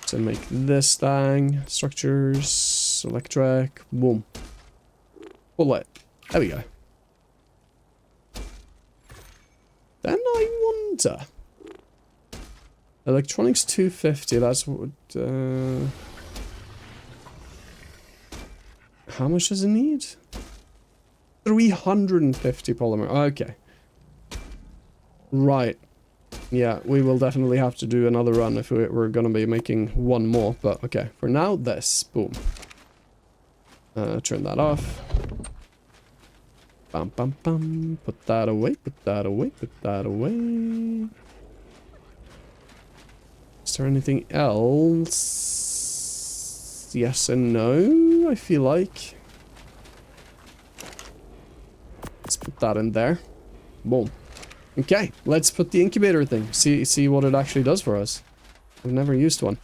To make this thing. Structures, electric, boom. Pull it. There we go. Then I wonder... Electronics 250, that's what... How much does it need? 350 polymer. Okay. Right. Yeah, we will definitely have to do another run if we're gonna be making one more. But okay, for now, this. Boom. Turn that off. Bam, bam, bam. Put that away, put that away, put that away. Is there anything else? Yes and no, I feel like. Let's put that in there. Boom. Okay, let's put the incubator thing. See what it actually does for us. I've never used one.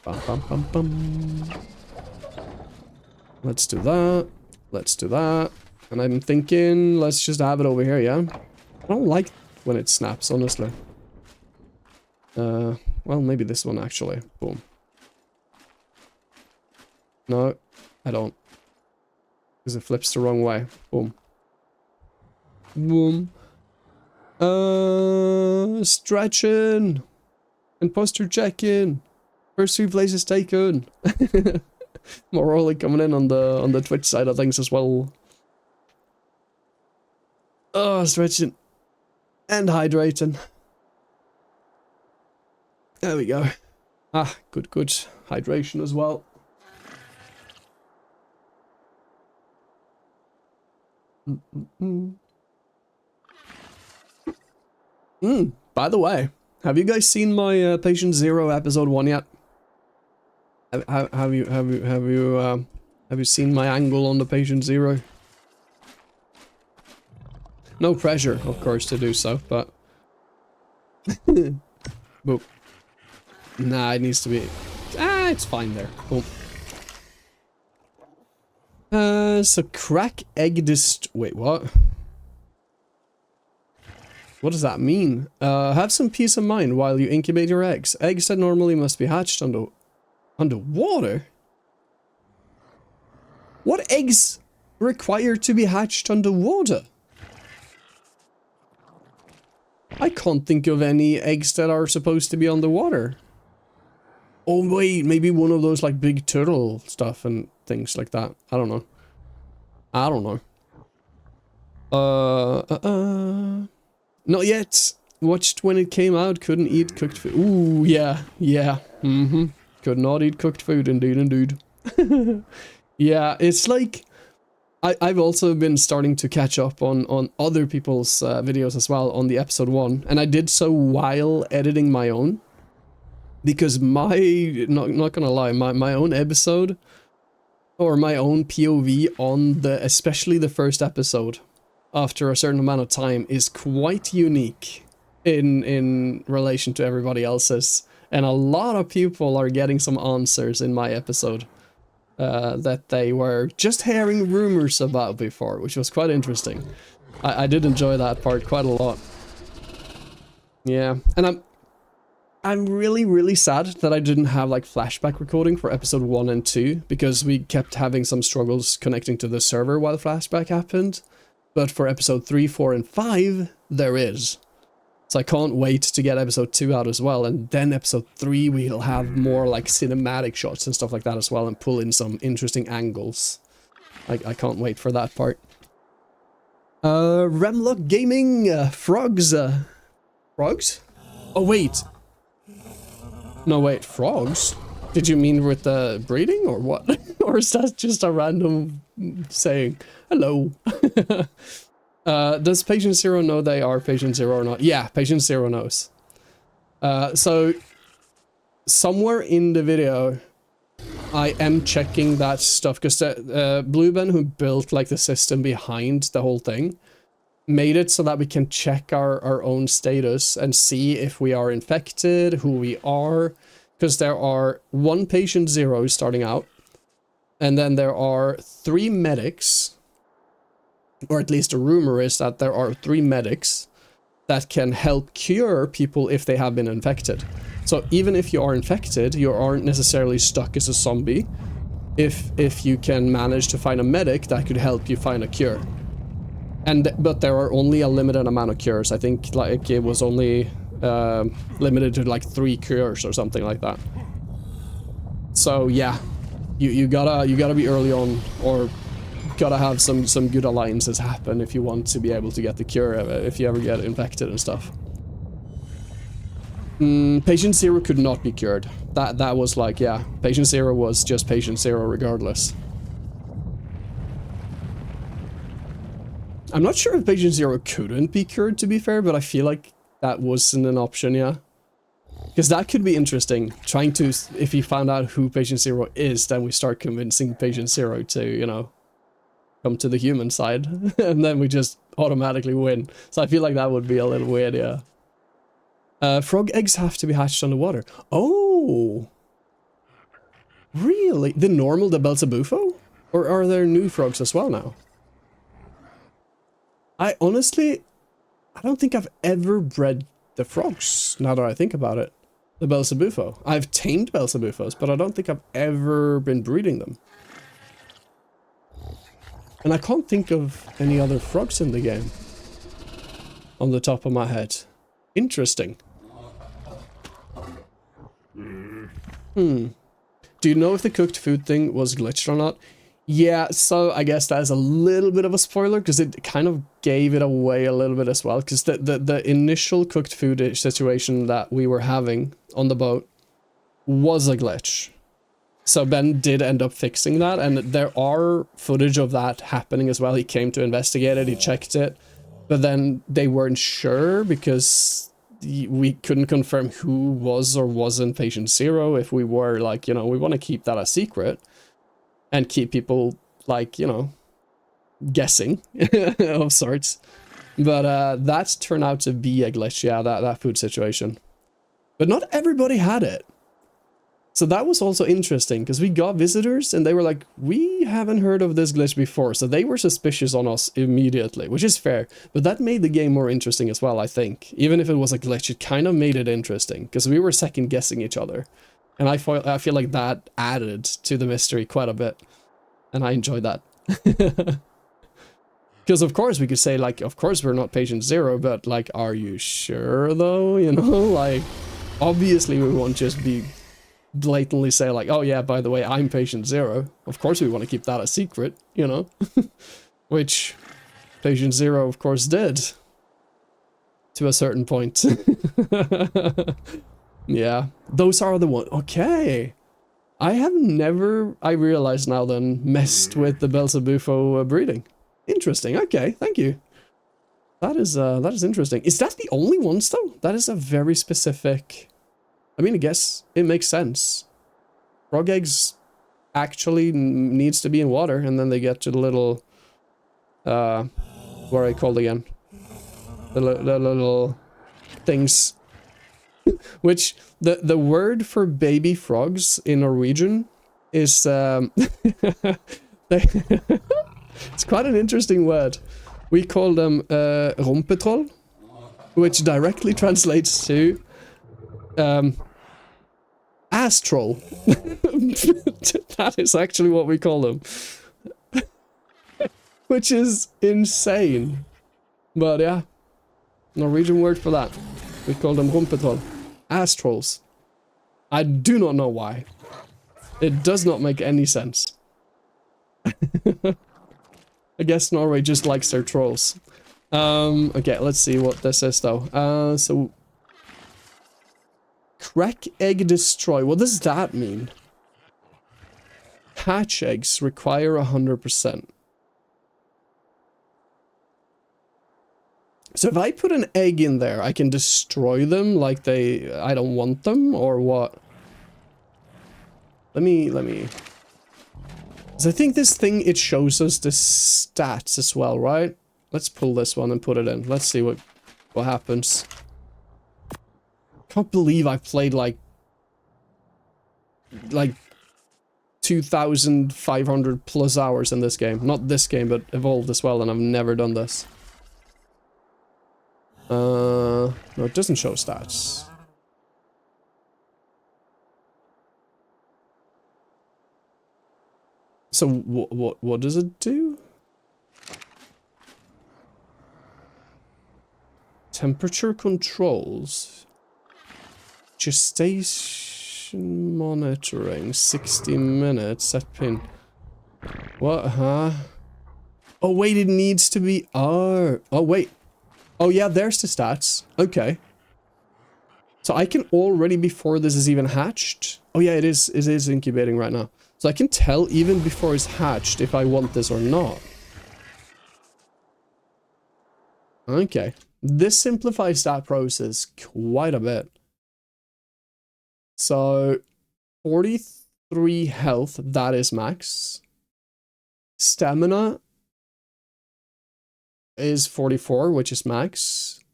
Bum, bum, bum, bum. Let's do that. Let's do that. And I'm thinking, let's just have it over here, yeah? I don't like when it snaps, honestly. Well, maybe this one, actually. Boom. No, I don't. Because it flips the wrong way. Boom. Boom. Stretching. Imposter check-in. First 3 places taken. More Rolly coming in on the Twitch side of things as well. Oh, stretching. And hydrating. There we go. Ah, good. Hydration as well. By the way, have you guys seen my Patient Zero episode 1 yet? Have you seen my angle on the Patient Zero? No pressure, of course, to do so, but boop. Nah, it needs to be. It's fine there. Cool. So crack egg wait, what? What does that mean? Have some peace of mind while you incubate your eggs. Eggs that normally must be hatched underwater? What eggs require to be hatched underwater? I can't think of any eggs that are supposed to be underwater. Oh wait, maybe one of those like big turtle stuff and things like that. I don't know. Not yet. Watched when it came out, couldn't eat cooked food. Ooh, yeah. Could not eat cooked food, indeed. Yeah, it's like... I've also been starting to catch up on other people's videos as well on the episode 1. And I did so while editing my own. Because not gonna lie, my own episode, or my own POV on especially the first episode, after a certain amount of time, is quite unique. in relation to everybody else's. And a lot of people are getting some answers in my episode that they were just hearing rumors about before, which was quite interesting. I did enjoy that part quite a lot. Yeah, and I'm really sad that I didn't have like flashback recording for episode 1 and 2, because we kept having some struggles connecting to the server while flashback happened. But for episode 3, 4, and 5, there is. So I can't wait to get episode 2 out as well, and then episode 3 we'll have more like cinematic shots and stuff like that as well, and pull in some interesting angles. I can't wait for that part. Remlock Gaming, frogs. Frogs? Oh wait. No wait, frogs? Did you mean with the breeding or what? Or is that just a random saying? Hello. Does Patient Zero know they are Patient Zero or not? Yeah, Patient Zero knows. So, somewhere in the video, I am checking that stuff, because Blueben, who built like the system behind the whole thing, made it so that we can check our own status and see if we are infected, who we are, because there are 1 Patient Zero starting out, and then there are 3 medics, or at least the rumor is that there are 3 medics that can help cure people if they have been infected. So even if you are infected, you aren't necessarily stuck as a zombie if you can manage to find a medic that could help you find a cure. But there are only a limited amount of cures. I think like it was only limited to like 3 cures or something like that. So yeah, you gotta be early on, or gotta have some good alliances happen if you want to be able to get the cure if you ever get infected and stuff. Patient Zero could not be cured. That was like, yeah, Patient Zero was just Patient Zero regardless. I'm not sure if Patient Zero couldn't be cured, to be fair, but I feel like that wasn't an option, yeah. Because that could be interesting, trying to, if you found out who Patient Zero is, then we start convincing Patient Zero to, you know, come to the human side, and then we just automatically win. So I feel like that would be a little weird, yeah. Frog eggs have to be hatched underwater. Oh! Really? The normal, the Belzebufo? Or are there new frogs as well now? I honestly, I don't think I've ever bred the frogs, now that I think about it. The Belzebufo. I've tamed Belzebufos, but I don't think I've ever been breeding them. And I can't think of any other frogs in the game. On the top of my head. Interesting. Do you know if the cooked food thing was glitched or not? Yeah, so I guess that is a little bit of a spoiler, because it kind of gave it away a little bit as well, because the initial cooked food situation that we were having on the boat was a glitch. So Ben did end up fixing that, and there are footage of that happening as well. He came to investigate it, he checked it, but then they weren't sure because we couldn't confirm who was or wasn't Patient Zero. If we were like, you know, we want to keep that a secret and keep people like, you know, guessing of sorts. But that turned out to be a glitch, yeah, that food situation. But not everybody had it. So that was also interesting, because we got visitors and they were like, we haven't heard of this glitch before. So they were suspicious on us immediately, which is fair. But that made the game more interesting as well, I think. Even if it was a glitch, it kind of made it interesting, because we were second guessing each other. And I feel like that added to the mystery quite a bit. And I enjoyed that. Because of course we could say like, of course we're not Patient Zero, but like, are you sure though? You know, like, obviously we won't just be blatantly say like, oh yeah, by the way, I'm Patient Zero. Of course we want to keep that a secret, you know? Which Patient Zero of course did. To a certain point. Yeah, those are the ones. Okay. I have never, I realize now then, messed with the Belzebufo breeding. Interesting, okay, thank you. That is interesting. Is that the only ones though? That is a very specific, I mean, I guess it makes sense. Frog eggs actually needs to be in water, and then they get to the little, what are they called again? The little things. Which, the word for baby frogs in Norwegian is, it's quite an interesting word. We call them rumpetroll, which directly translates to ass troll. That is actually what we call them. Which is insane. But yeah, Norwegian word for that. We call them rumpetroll. Ass trolls. I do not know why. It does not make any sense. I guess Norway just likes their trolls. Okay, let's see what this is though. So crack egg destroy. What does that mean? Hatch eggs require 100%. So if I put an egg in there, I can destroy them like I don't want them, or what? Let me. Because I think this thing, it shows us the stats as well, right? Let's pull this one and put it in. Let's see what happens. Can't believe I played like 2,500 plus hours in this game. Not this game, but Evolved as well, and I've never done this. No, it doesn't show stats. So what does it do? Temperature controls. Gestation monitoring. 60 minutes. Set pin. What? Huh? Oh wait, it needs to be. Oh wait. Oh yeah, there's the stats. Okay. So I can already, before this is even hatched. Oh yeah, it is incubating right now. So I can tell even before it's hatched if I want this or not. Okay. This simplifies that process quite a bit. So 43 health, that is max. Stamina is 44, which is max.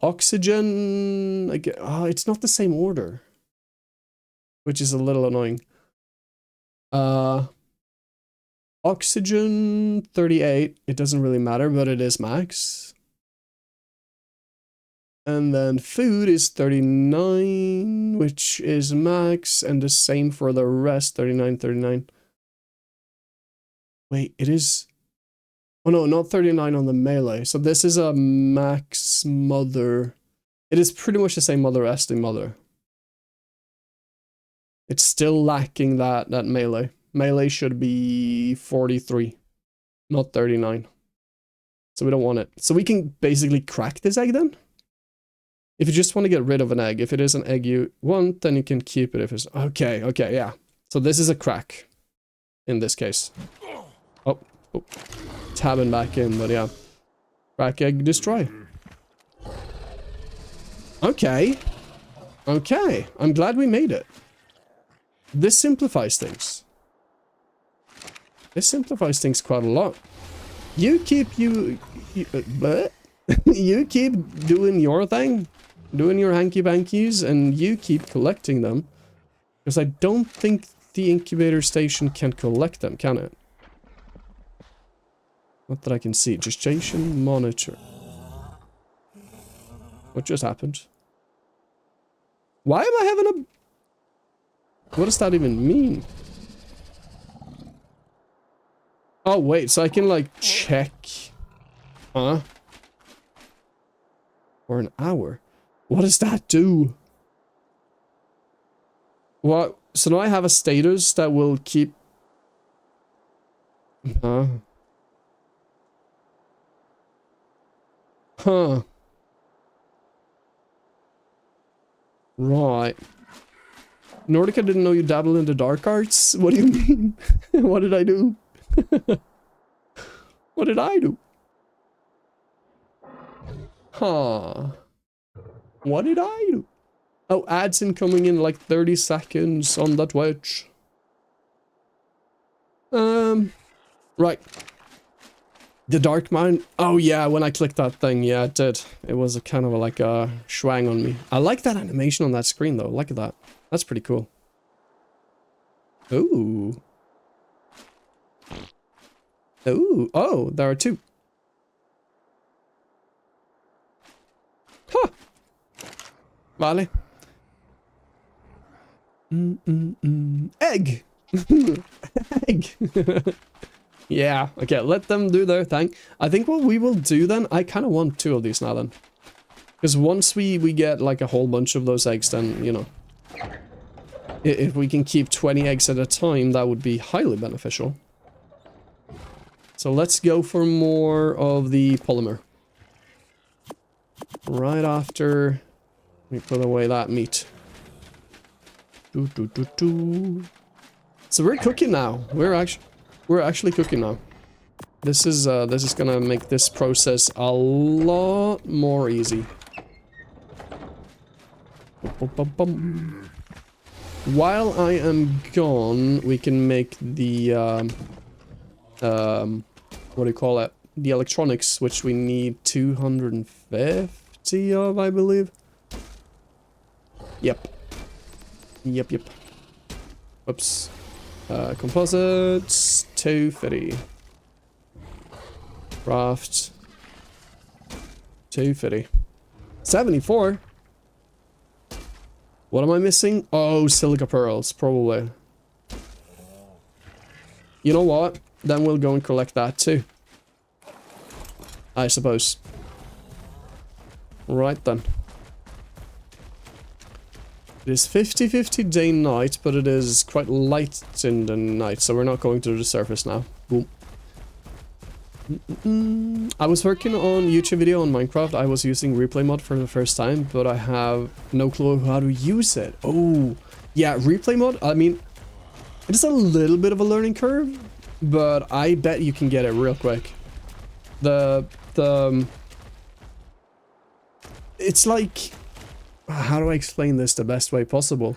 Oxygen, again, oh, it's not the same order, which is a little annoying. Oxygen 38, it doesn't really matter, but it is max. And then food is 39, which is max, and the same for the rest, 39, 39. Wait, it is... Oh no, not 39 on the melee. So this is a max mother. It is pretty much the same mother as the mother. It's still lacking that melee. Melee should be 43, not 39. So we don't want it. So we can basically crack this egg then? If you just want to get rid of an egg, if it is an egg you want, then you can keep it if it's... Okay, yeah. So this is a crack in this case. Oh. Tabbing back in, but yeah. Crack egg destroy. Okay. I'm glad we made it. This simplifies things. This simplifies things quite a lot. You keep you keep doing your thing, doing your hanky-pankies, and you keep collecting them. Because I don't think the incubator station can collect them, can it? Not that I can see. Gestation monitor. What just happened? Why am I having a... What does that even mean? Oh, wait. So I can, like, check... Huh? For an hour. What does that do? What? So now I have a status that will keep... Huh? Huh. Right. Nordica didn't know you dabble in the dark arts? What do you mean? What did I do? What did I do? Huh. What did I do? Oh, ads incoming in like 30 seconds on the Twitch. Right. The dark mine? Oh yeah, when I clicked that thing, yeah, it did. It was a kind of like a schwang on me. I like that animation on that screen though. Look at that. That's pretty cool. Ooh. Ooh. Oh, there are two. Huh. Vale. Egg. Egg. Yeah, okay, let them do their thing. I think what we will do then, I kind of want 2 of these now then. Because once we get like a whole bunch of those eggs, then, you know, if we can keep 20 eggs at a time, that would be highly beneficial. So let's go for more of the polymer. Right after we put away that meat. So we're cooking now. We're actually cooking now. This is gonna make this process a lot more easy. While I am gone, we can make the what do you call it? The electronics, which we need 250 of, I believe. Yep. Yep. Oops. Composites, 250. Craft, 250. 74? What am I missing? Oh, silica pearls, probably. You know what? Then we'll go and collect that too. I suppose. Right then. It is 50-50 day-night, but it is quite light in the night, so we're not going to the surface now. Boom. I was working on a YouTube video on Minecraft. I was using replay mod for the first time, but I have no clue how to use it. Oh, yeah, replay mod, I mean, it is a little bit of a learning curve, but I bet you can get it real quick. It's like, how do I explain this the best way possible?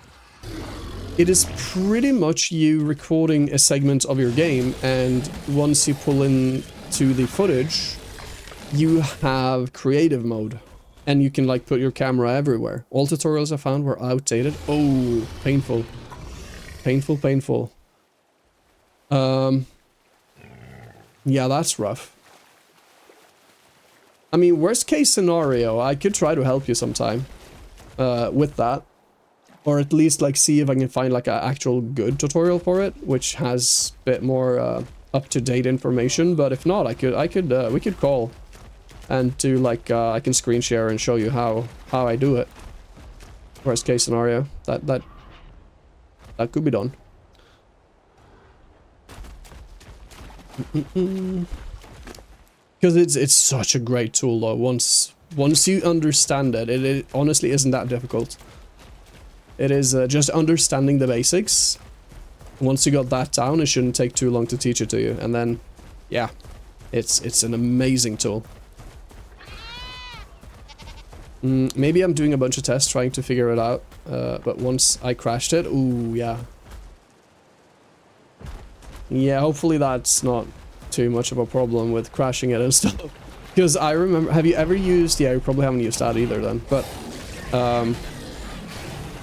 It is pretty much you recording a segment of your game, and once you pull in to the footage, you have creative mode, and you can like put your camera everywhere. All tutorials I found were outdated. Oh, painful. Painful. Yeah, that's rough. I mean, worst case scenario, I could try to help you sometime with that. Or at least like see if I can find like an actual good tutorial for it, which has a bit more up-to-date information. But if not, we could call and do like I can screen share and show you how I do it. Worst case scenario, that could be done. Because it's such a great tool though. Once you understand it, it honestly isn't that difficult. It is just understanding the basics. Once you got that down, it shouldn't take too long to teach it to you. And then, yeah, it's an amazing tool. Maybe I'm doing a bunch of tests trying to figure it out. But once I crashed it, ooh, yeah. Yeah, hopefully that's not too much of a problem with crashing it and stuff. Because I remember, have you ever used, yeah, you probably haven't used that either then, but,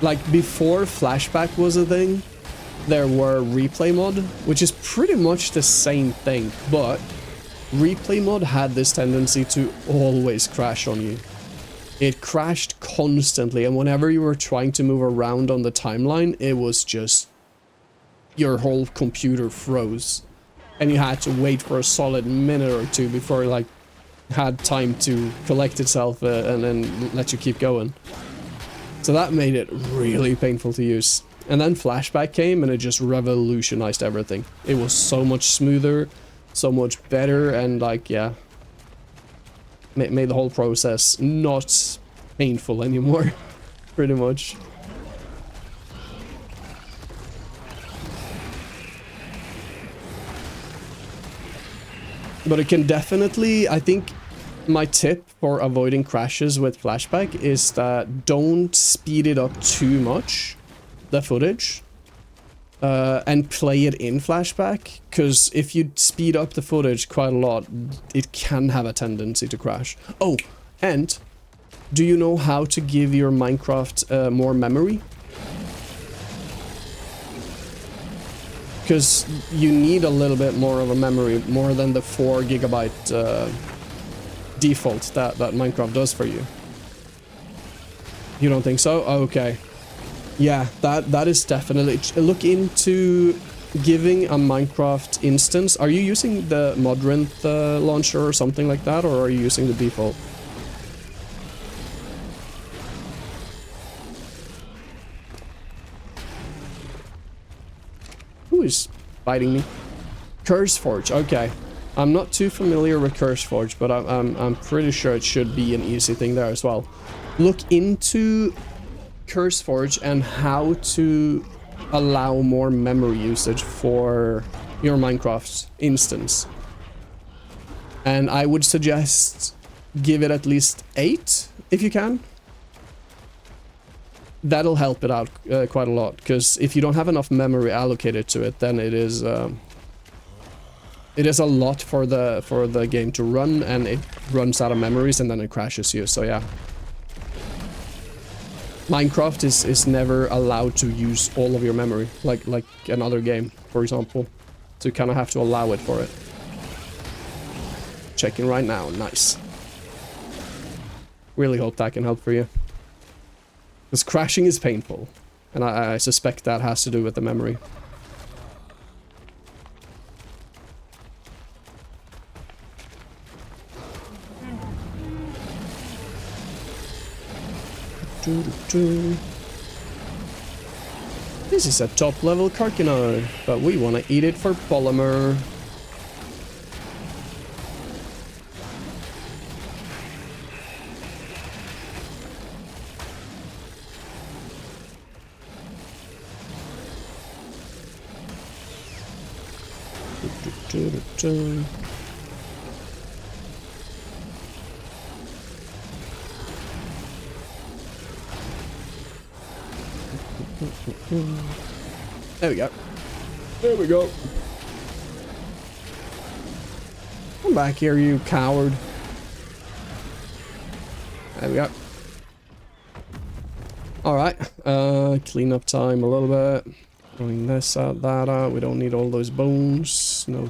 like before flashback was a thing, there were replay mod, which is pretty much the same thing, but replay mod had this tendency to always crash on you. It crashed constantly, and whenever you were trying to move around on the timeline, it was just, your whole computer froze. And you had to wait for a solid minute or two before it like had time to collect itself and then let you keep going. So that made it really painful to use. And then flashback came and it just revolutionized everything. It was so much smoother, so much better, and like, yeah, made the whole process not painful anymore, pretty much. But it can definitely, I think my tip for avoiding crashes with flashback is that don't speed it up too much, the footage. and play it in flashback, because if you speed up the footage quite a lot, it can have a tendency to crash. Oh, and do you know how to give your Minecraft more memory? Because you need a little bit more of a memory, more than the 4 GB default that Minecraft does for you. You don't think so? Okay. Yeah, that is definitely... Look into giving a Minecraft instance. Are you using the Modrinth launcher or something like that, or are you using the default? Who is biting me? CurseForge, okay. I'm not too familiar with CurseForge, but I'm pretty sure it should be an easy thing there as well. Look into CurseForge and how to allow more memory usage for your Minecraft instance. And I would suggest give it at least 8 if you can. That'll help it out quite a lot, because if you don't have enough memory allocated to it, then it is a lot for the game to run, and it runs out of memories and then it crashes you. So yeah, Minecraft is never allowed to use all of your memory like another game, for example. So you kind of have to allow it for it. Checking right now. Nice. Really hope that can help for you. Because crashing is painful, and I suspect that has to do with the memory. This is a top level Karkinard, but we want to eat it for polymer. There we go. There we go. Come back here, you coward. There we go. Alright, clean up time a little bit. Throwing this out, that out. We don't need all those bones. No,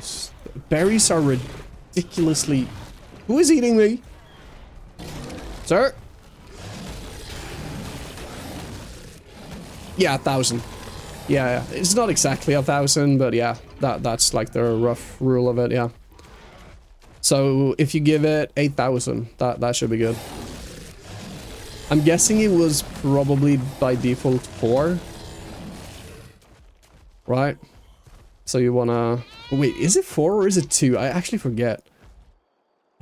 berries are ridiculously... Who is eating me? Sir? Yeah, 1,000. Yeah, it's not exactly 1,000, but yeah, that's like the rough rule of it, yeah. So if you give it 8,000, that should be good. I'm guessing it was probably by default 4. Right? So you wanna... Wait, is it 4 or is it 2? I actually forget.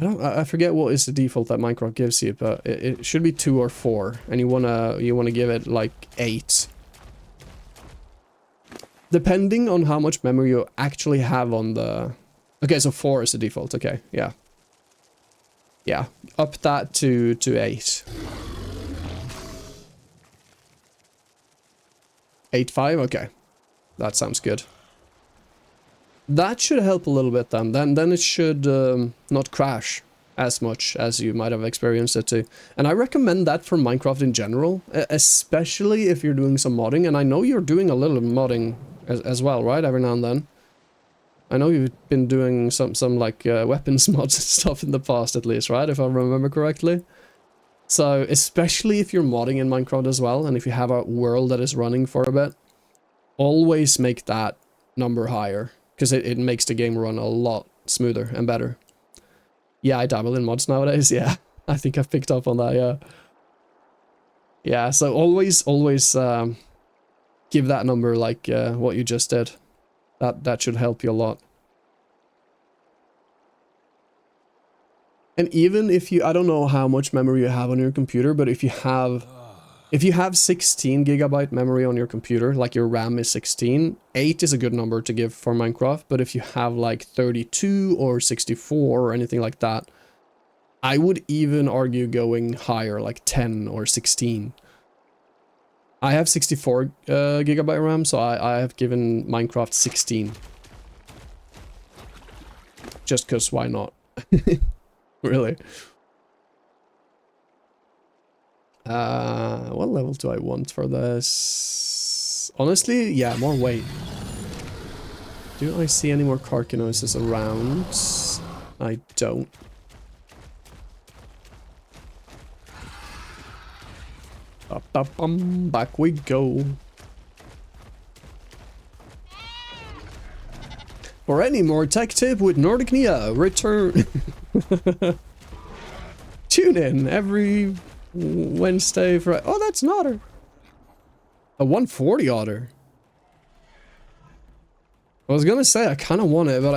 I forget what is the default that Minecraft gives you, but it should be 2 or 4, and you wanna give it like 8. Depending on how much memory you actually have on the... Okay, so 4 is the default, okay, yeah. Yeah, up that to 8. 8.5, okay. That sounds good. That should help a little bit then. Then it should not crash as much as you might have experienced it to. And I recommend that for Minecraft in general, especially if you're doing some modding. And I know you're doing a little modding as well, right? Every now and then. I know you've been doing some like weapons mods and stuff in the past, at least, right? If I remember correctly. So especially if you're modding in Minecraft as well, and if you have a world that is running for a bit, always make that number higher, because it makes the game run a lot smoother and better. Yeah, I dabble in mods nowadays, yeah. I think I've picked up on that, yeah. Yeah, so always give that number like what you just did. That should help you a lot. And even if you, I don't know how much memory you have on your computer, but if you have 16 gigabyte memory on your computer, like your RAM is 16, 8 is a good number to give for Minecraft, but if you have like 32 or 64 or anything like that, I would even argue going higher, like 10 or 16. I have 64 gigabyte RAM, so I have given Minecraft 16. Just cause why not? Really. What level do I want for this? Honestly, yeah, more weight. Do I see any more carcinosis around? I don't. Back we go. For any more tech tip with Nordic Nia, return. Tune in every Wednesday for. Oh, that's an otter. A 140 otter. I was gonna say I kind of want it, but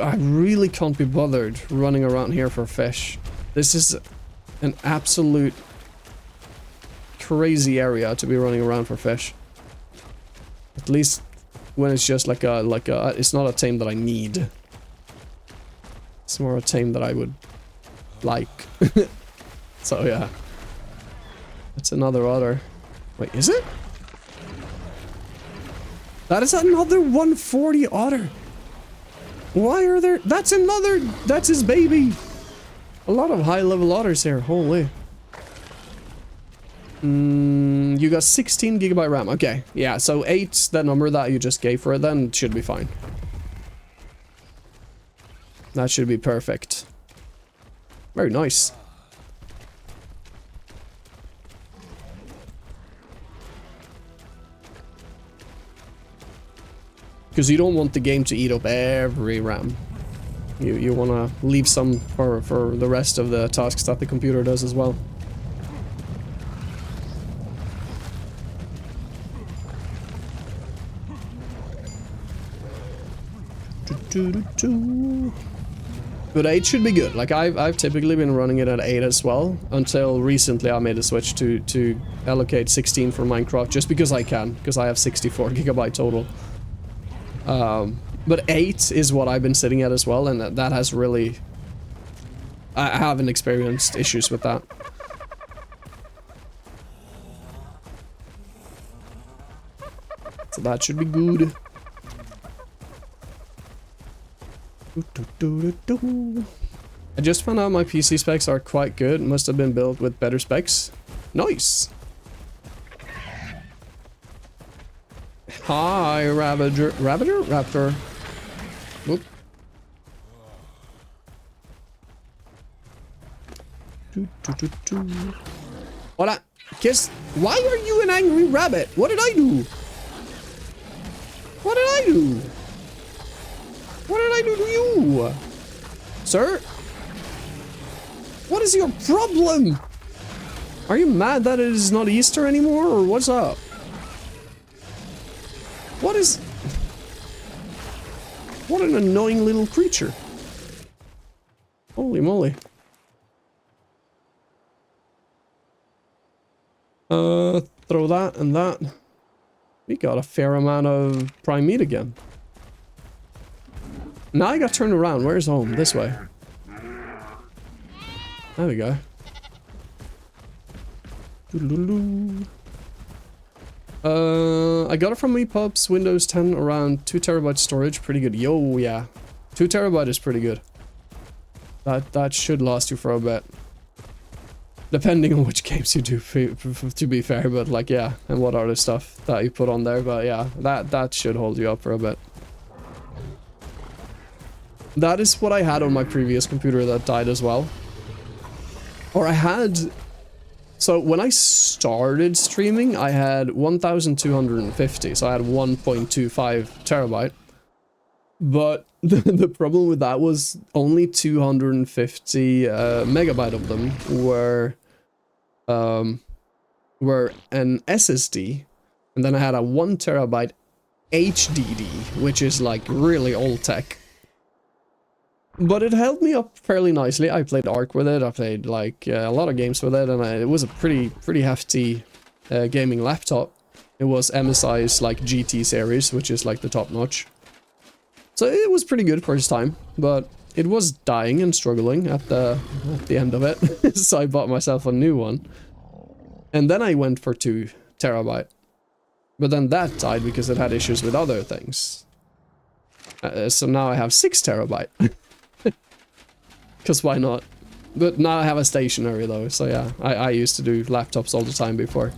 I really can't be bothered running around here for fish. This is an absolute crazy area to be running around for fish. At least when it's just like a it's not a tame that I need. It's more a tame that I would like. So yeah. That's another otter. Wait, is it? That is another 140 otter. Why are there? That's another. That's his baby. A lot of high level otters here. Holy. You got 16 gigabyte RAM. Okay. Yeah. So 8, that number that you just gave for it, then should be fine. That should be perfect. Very nice. Because you don't want the game to eat up every RAM. You want to leave some for the rest of the tasks that the computer does as well. But 8 should be good. Like I've typically been running it at 8 as well, until recently I made a switch to allocate 16 for Minecraft, just because I can, because I have 64 gigabyte total. But 8 is what I've been sitting at as well, and that has really... I haven't experienced issues with that. So that should be good. I just found out my PC specs are quite good. Must have been built with better specs. Nice! Hi, Ravager. Ravager? Raptor. Whoop. Hola. Kiss. Why are you an angry rabbit? What did I do? What did I do? What did I do to you? Sir? What is your problem? Are you mad that it is not Easter anymore, or what's up? What is... What an annoying little creature. Holy moly. Throw that and that. We got a fair amount of prime meat again. Now I got turned around. Where's home? This way. There we go. I got it from EPUB's Windows 10, around 2 terabyte storage. Pretty good. Yo, yeah. 2 terabyte is pretty good. That should last you for a bit. Depending on which games you do, to be fair, but like, yeah, and what other stuff that you put on there, but yeah, that should hold you up for a bit. That is what I had on my previous computer that died as well. Or I had... So when I started streaming, I had 1,250, so I had 1.25 terabyte. But the problem with that was only 250 megabyte of them were an SSD, and then I had a 1 terabyte HDD, which is like really old tech. But it held me up fairly nicely. I played ARK with it, I played like a lot of games with it, and it was a pretty hefty gaming laptop. It was MSI's like GT series, which is like the top notch. So it was pretty good for its time, but it was dying and struggling at the end of it. So I bought myself a new one. And then I went for 2 terabyte. But then that died because it had issues with other things. So now I have 6 terabyte. Because why not? But now I have a stationary though, so yeah. I used to do laptops all the time before.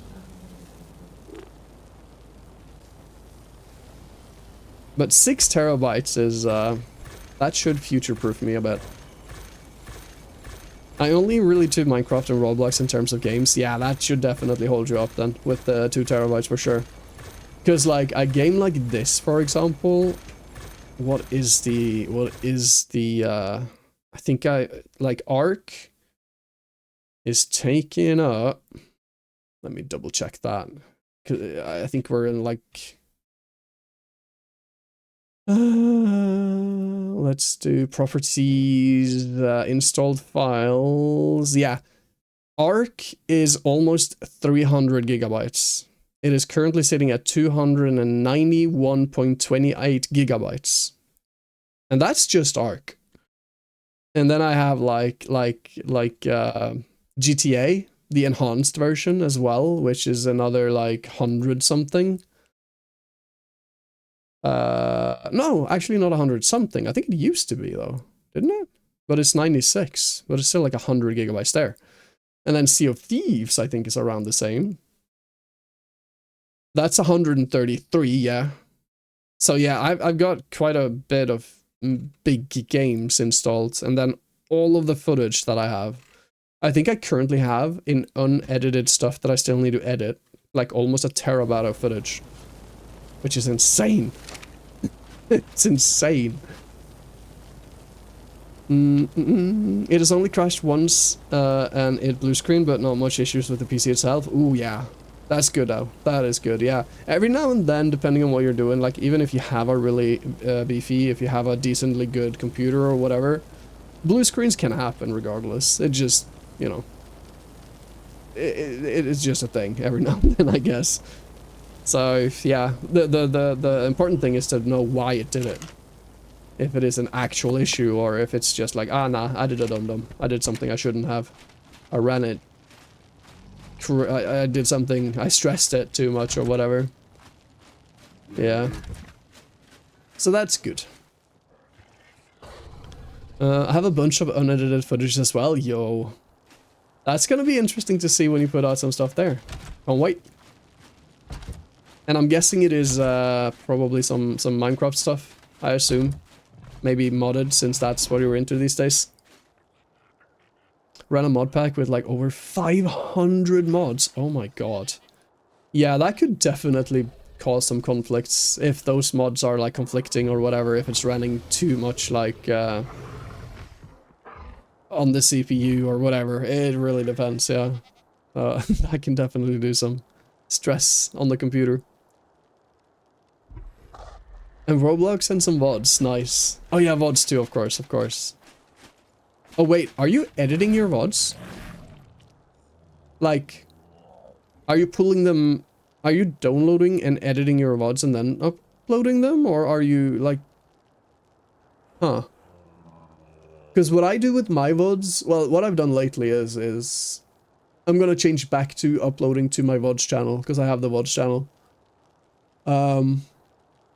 But 6 terabytes is, that should future-proof me a bit. I only really do Minecraft and Roblox in terms of games. Yeah, that should definitely hold you up then, with the 2 terabytes for sure. Because, like, a game like this, for example, what is the, I think like, ARK is taking up, let me double check that, because I think we're in, like, let's do properties, installed files, yeah. ARK is almost 300 gigabytes. It is currently sitting at 291.28 gigabytes. And that's just ARK. And then I have like GTA, the enhanced version as well, which is another like 100 something. No, actually not 100 something. I think it used to be though, didn't it? But it's 96, but it's still like 100 gigabytes there. And then Sea of Thieves, I think, is around the same. That's 133, yeah. So yeah, I've got quite a bit of big games installed, and then all of the footage that I have. I think I currently have in unedited stuff that I still need to edit, like almost a terabyte of footage. Which is insane. It's insane. It has only crashed once, and it blue screen, but not much issues with the PC itself. Ooh, yeah. That's good, though. That is good, yeah. Every now and then, depending on what you're doing, like, even if you have a really beefy, if you have a decently good computer or whatever, blue screens can happen regardless. It just, you know, it is just a thing every now and then, I guess. So, yeah, the important thing is to know why it did it. If it is an actual issue, or if it's just like, ah, nah, I did a dum-dum. I did something I shouldn't have. I ran it. I did something, I stressed it too much or whatever. Yeah. So that's good. I have a bunch of unedited footage as well. Yo. That's gonna be interesting to see when you put out some stuff there. Can't wait. And I'm guessing it is probably some Minecraft stuff, I assume. Maybe modded, since that's what you're into these days. Ran a mod pack with like over 500 mods. Oh my god. Yeah, that could definitely cause some conflicts if those mods are like conflicting or whatever, if it's running too much like on the CPU or whatever. It really depends, yeah. That can definitely do some stress on the computer. And Roblox and some VODs, nice. Oh yeah, VODs too, of course, of course. Oh wait, are you editing your VODs? Like, are you pulling them, are you downloading and editing your VODs and then uploading them? Or are you like, huh? Because what I do with my VODs, well, what I've done lately is I'm gonna change back to uploading to my VODs channel, because I have the VODs channel.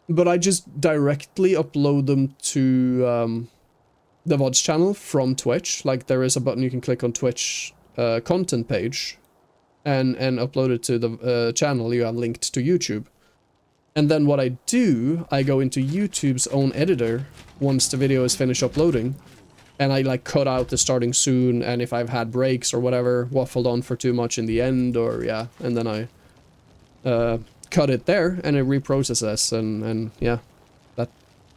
But I just directly upload them to the VODs channel from Twitch. Like, there is a button you can click on Twitch content page and upload it to the channel you have linked to YouTube. And then what I do, I go into YouTube's own editor once the video is finished uploading, and I like cut out the starting soon, and if I've had breaks or whatever, waffled on for too much in the end, or yeah, and then I cut it there and it reprocesses, and yeah,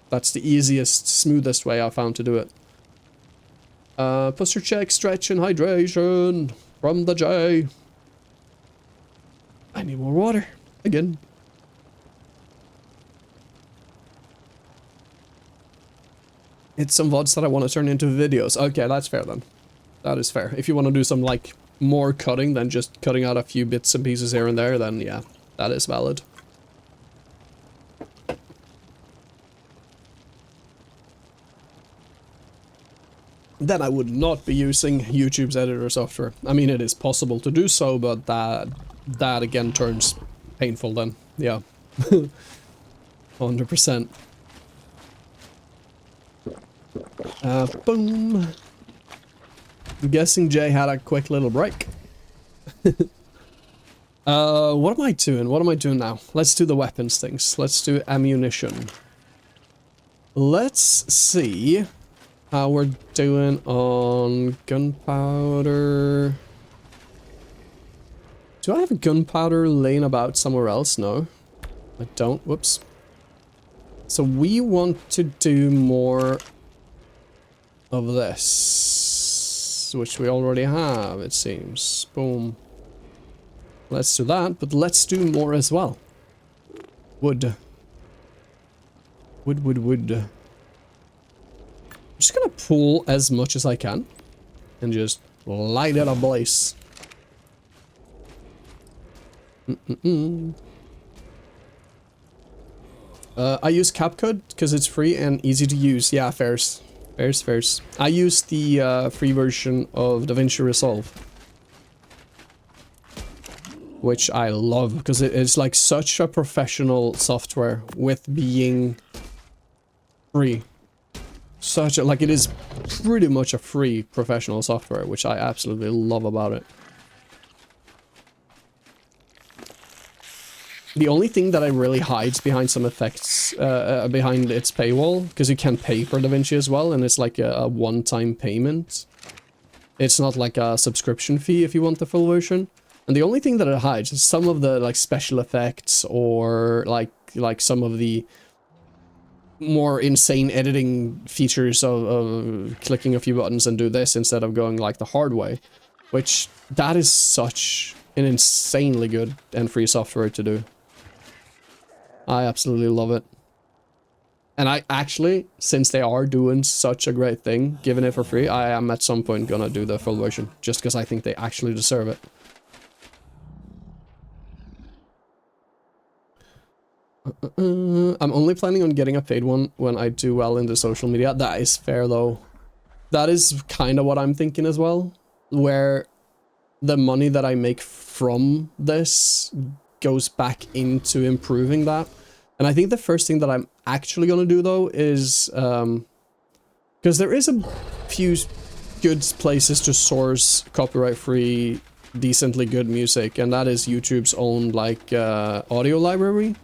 that's the easiest, smoothest way I found to do it. Posture check, stretch, and hydration from the J. I need more water again. It's some VODs that I want to turn into videos. Okay, that's fair then. That is fair. If you want to do some like more cutting than just cutting out a few bits and pieces here and there, then yeah, that is valid. Then I would not be using YouTube's editor software. I mean, it is possible to do so, but that again turns painful then. Yeah. 100%. Boom. I'm guessing Jay had a quick little break. What am I doing? What am I doing now? Let's do the weapons things. Let's do ammunition. Let's see how we're doing on gunpowder. Do I have a gunpowder laying about somewhere else? No, I don't. Whoops. So we want to do more of this, which we already have, it seems. Boom. Let's do that, but let's do more as well. Wood. Wood. I'm just gonna pull as much as I can and just light it ablaze. I use CapCut because it's free and easy to use. Yeah, fairs. I use the free version of DaVinci Resolve, which I love because it's like such a professional software with being free. Like it is pretty much a free professional software, which I absolutely love about it. The only thing that I really hides behind some effects, behind its paywall, because you can pay for DaVinci as well, and it's like a one-time payment. It's not like a subscription fee if you want the full version. And the only thing that it hides is some of the like special effects or like some of the more insane editing features of clicking a few buttons and do this instead of going like the hard way, which that is such an insanely good and free software to do. I absolutely love it. And I actually, since they are doing such a great thing, giving it for free, I am at some point gonna do the full version, just because I think they actually deserve it. I'm only planning on getting a paid one when I do well in the social media. That is fair though. That is kind of what I'm thinking as well, where the money that I make from this goes back into improving that. And I think the first thing that I'm actually gonna do though is, because there is a few good places to source copyright-free, decently good music, and that is YouTube's own like audio library,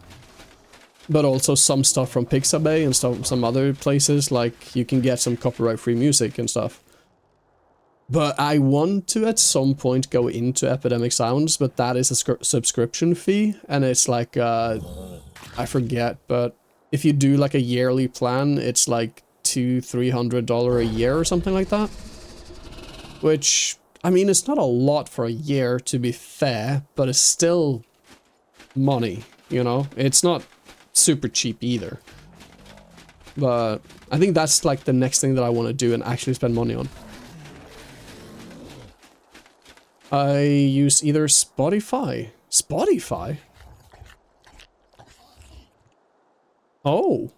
but also some stuff from Pixabay and some other places, like you can get some copyright-free music and stuff. But I want to at some point go into Epidemic Sounds, but that is a subscription fee, and it's like, I forget, but if you do like a yearly plan, it's like $200-300 a year or something like that. Which, I mean, it's not a lot for a year, to be fair, but it's still money, you know? It's not super cheap either. But I think that's like the next thing that I want to do and actually spend money on. I use either Spotify. Spotify? Oh.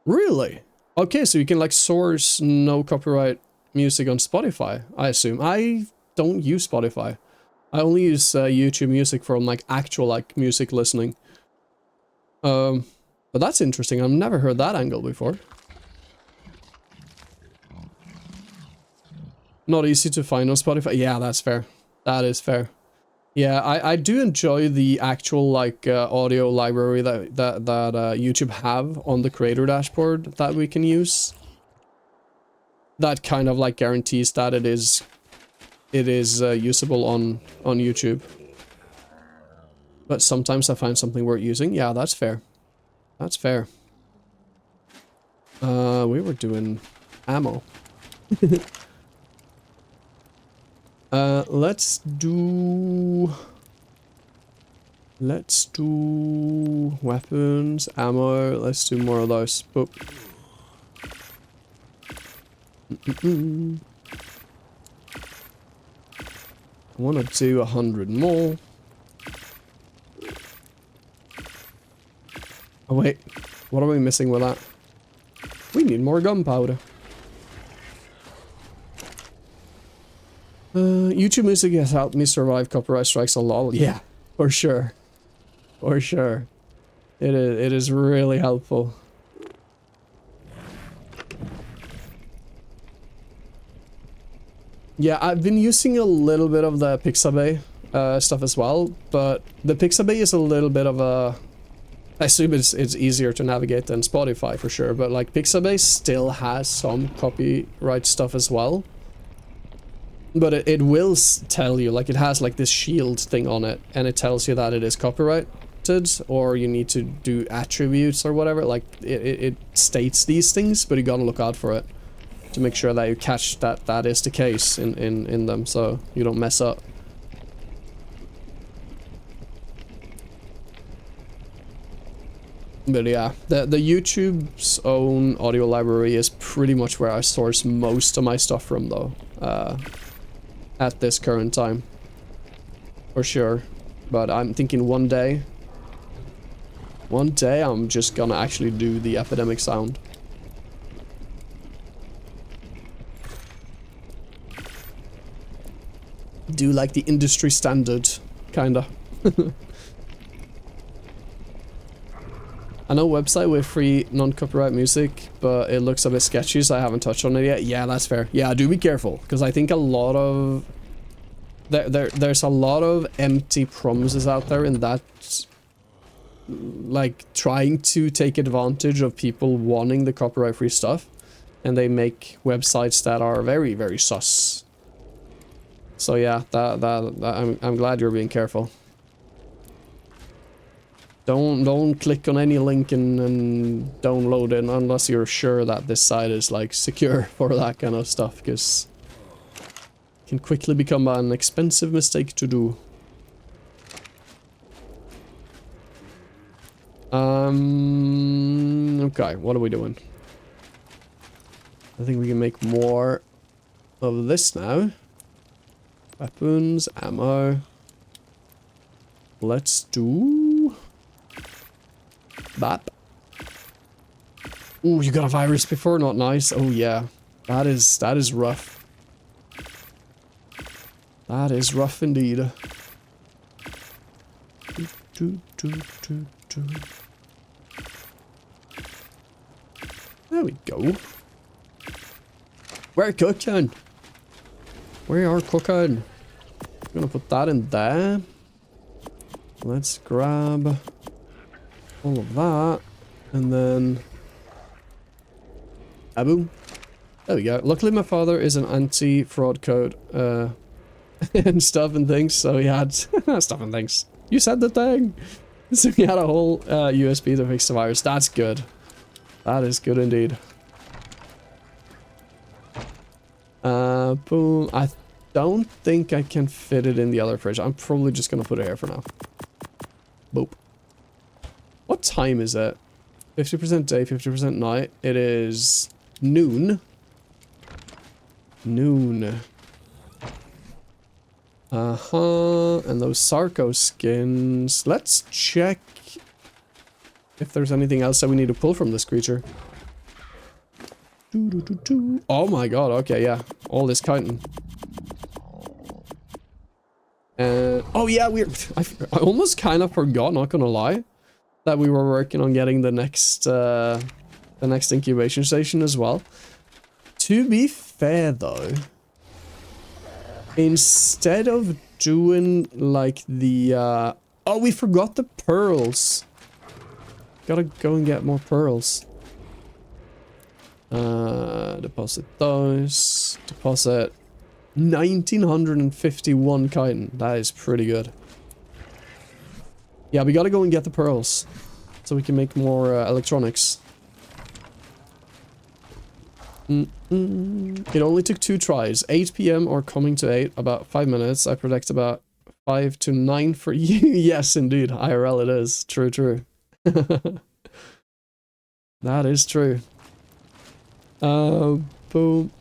Really? Okay, so you can like source no copyright music on Spotify, I assume. I don't use Spotify. I only use YouTube Music for like actual like music listening. But that's interesting. I've never heard that angle before. Not easy to find on Spotify. Yeah, that's fair. That is fair. Yeah, I do enjoy the actual like audio library that YouTube have on the creator dashboard that we can use. That kind of like guarantees that it is usable on YouTube. But sometimes I find something worth using. Yeah, that's fair. That's fair. We were doing ammo. Let's do weapons, ammo. Let's do more of those. Boop. I want to do 100 more. Oh wait, what are we missing with that? We need more gunpowder. YouTube Music has helped me survive copyright strikes a lot. Yeah, for sure. For sure. It is really helpful. Yeah, I've been using a little bit of the Pixabay stuff as well, but the Pixabay is a little bit of a... I assume it's easier to navigate than Spotify for sure, but like Pixabay still has some copyright stuff as well. But it will tell you, like it has like this shield thing on it, and it tells you that it is copyrighted, or you need to do attributes or whatever. Like it states these things, but you gotta look out for it to make sure that you catch that is the case in them, so you don't mess up. But yeah, the YouTube's own audio library is pretty much where I source most of my stuff from, though, at this current time, for sure. But I'm thinking one day I'm just gonna actually do the epidemic sound. Do like the industry standard, kinda. I know website with free non-copyright music, but it looks a bit sketchy, so I haven't touched on it yet. Yeah, that's fair. Yeah, do be careful, because I think a lot of... There's a lot of empty promises out there in that... Like, trying to take advantage of people wanting the copyright-free stuff, and they make websites that are very, very sus. So yeah, I'm glad you're being careful. Don't click on any link and download it unless you're sure that this site is like secure for that kind of stuff, because it can quickly become an expensive mistake to do. Okay, what are we doing? I think we can make more of this now. Weapons, ammo. Let's do... that. Ooh, you got a virus before? Not nice. Oh yeah. That is rough. That is rough indeed. There we go. We're cooking. We are cooking. I'm gonna put that in there. Let's grab all of that, and then boom. There we go. Luckily my father is an anti-fraud code and stuff and things, so he had stuff and things. You said the thing. So he had a whole USB to fix the virus. That's good. That is good indeed. Boom. I don't think I can fit it in the other fridge. I'm probably just gonna put it here for now. Boop. What time is it? 50% day, 50% night. It is noon. Noon. And those Sarco skins. Let's check if there's anything else that we need to pull from this creature. Oh my god, okay, yeah. All this chitin. Oh yeah, I almost kind of forgot, not gonna lie, that we were working on getting the next incubation station as well. To be fair though, instead of doing like the oh, we forgot the pearls. Gotta go and get more pearls. Deposit those. Deposit 1951 chitin. That is pretty good. Yeah, we gotta go and get the pearls so we can make more electronics. It only took 2 tries. 8 PM or coming to 8, about 5 minutes. I predict about 5 to 9 for you. Yes, indeed. IRL it is. True, true. That is true. Boom.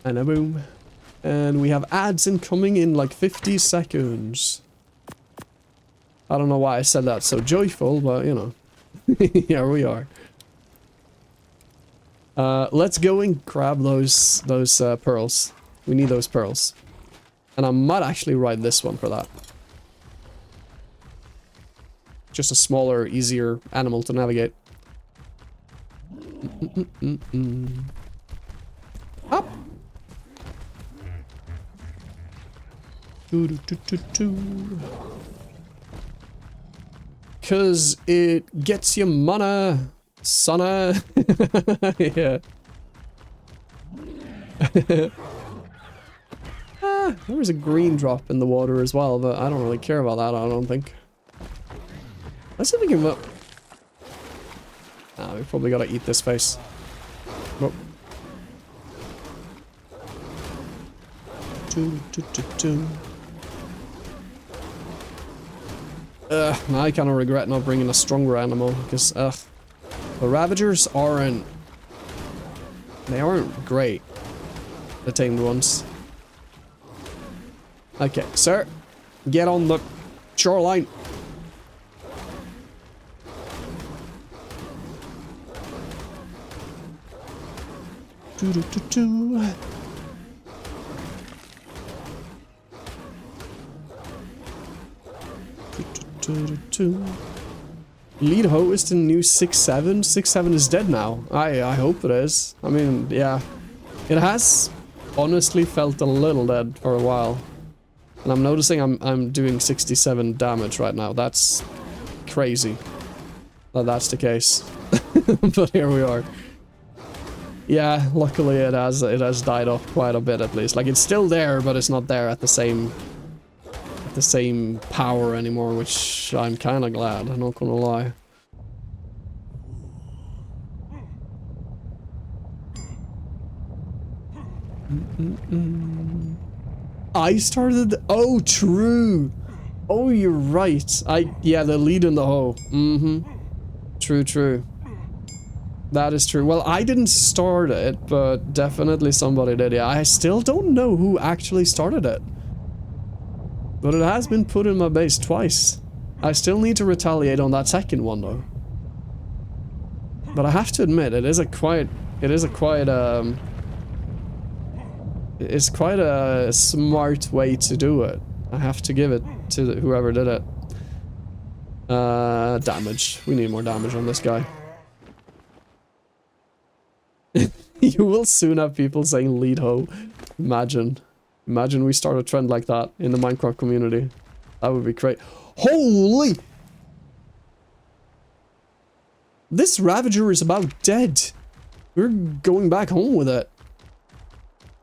And a boom. And we have ads incoming in like 50 seconds. I don't know why I said that so joyful, but you know. Here we are. Let's go and grab those pearls. We need those pearls. And I might actually ride this one for that. just a smaller, easier animal to navigate. Up. Cause it gets you mana, sonna. Yeah. There was a green drop in the water as well, but I don't really care about that, I don't think. Let's see if we can... we probably gotta eat this face. Oh. I kind of regret not bringing a stronger animal, because, the Ravagers aren't... They aren't great. The tamed ones. Okay, sir. Get on the shoreline. Lead Ho is the new 6-7. 6-7 is dead now. I hope it is. I mean, yeah. It has honestly felt a little dead for a while. And I'm noticing I'm doing 67 damage right now. That's crazy that that's the case. But here we are. Yeah, luckily it has died off quite a bit at least. Like, it's still there, but it's not there at the same power anymore, which I'm kind of glad, I'm not gonna lie. I started... Oh, true! Oh, you're right. Yeah, the lead in the hole. True. That is true. Well, I didn't start it, but definitely somebody did. Yeah, I still don't know who actually started it. But it has been put in my base twice. I still need to retaliate on that second one, though. But I have to admit, it's quite a smart way to do it. I have to give it to whoever did it. Damage. We need more damage on this guy. You will soon have people saying lead ho. Imagine we start a trend like that in the Minecraft community. That would be great. Holy! This Ravager is about dead. We're going back home with it.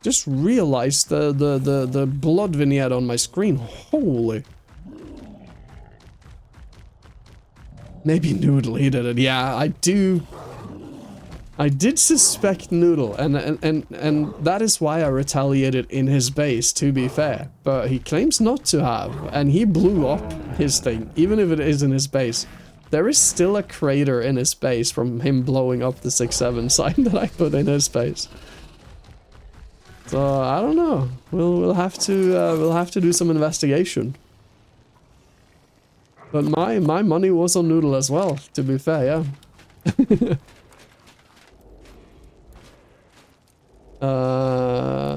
Just realized the blood vignette on my screen. Holy. Maybe Noodle, he did it. Yeah, I did suspect Noodle, and that is why I retaliated in his base, to be fair. But he claims not to have, and he blew up his thing, even if it is in his base. There is still a crater in his base from him blowing up the 6-7 sign that I put in his base. So I don't know. We'll have to do some investigation. But my money was on Noodle as well, to be fair, yeah.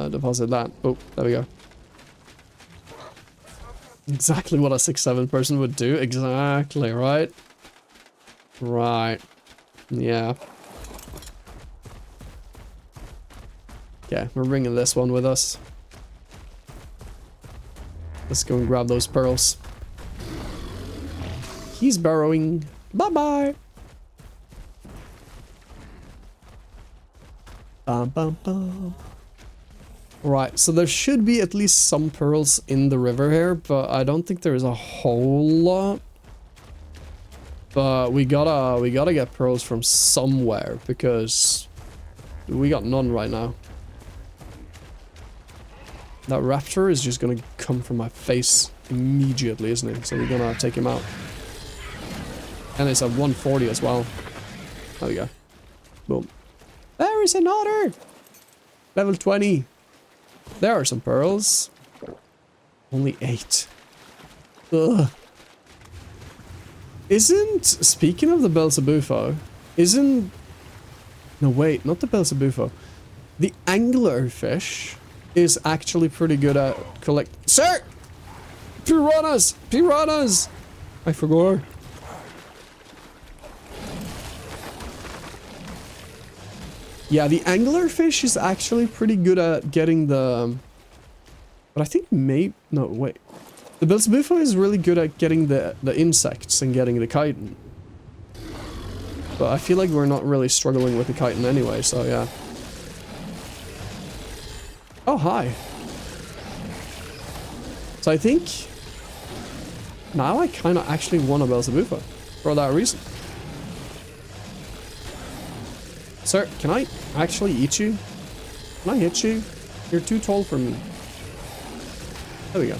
Deposit that. Oh, there we go. Exactly what a 6-7 person would do. Exactly, right? Right. Yeah. Okay, we're bringing this one with us. Let's go and grab those pearls. He's burrowing. Bye-bye. Bum, bum, bum. Right, so there should be at least some pearls in the river here, but I don't think there's a whole lot. But we gotta get pearls from somewhere, because we got none right now. That raptor is just gonna come from my face immediately, isn't it? So we're gonna take him out. And it's at 140 as well. There we go. Boom. There is an otter! Level 20. There are some pearls. Only 8. Ugh. Speaking of the Belzebufo, no wait, not the Belzebufo. The anglerfish is actually pretty good at Sir! Piranhas! Piranhas! I forgot. Yeah, the anglerfish is actually pretty good at getting the... But I think maybe... No, wait. The Belzebuffo is really good at getting the insects and getting the chitin. But I feel like we're not really struggling with the chitin anyway, so yeah. Oh, hi. So I think... Now I kind of actually want a Belzebuffo. For that reason. Sir, can I actually eat you? Can I hit you? You're too tall for me. There we go.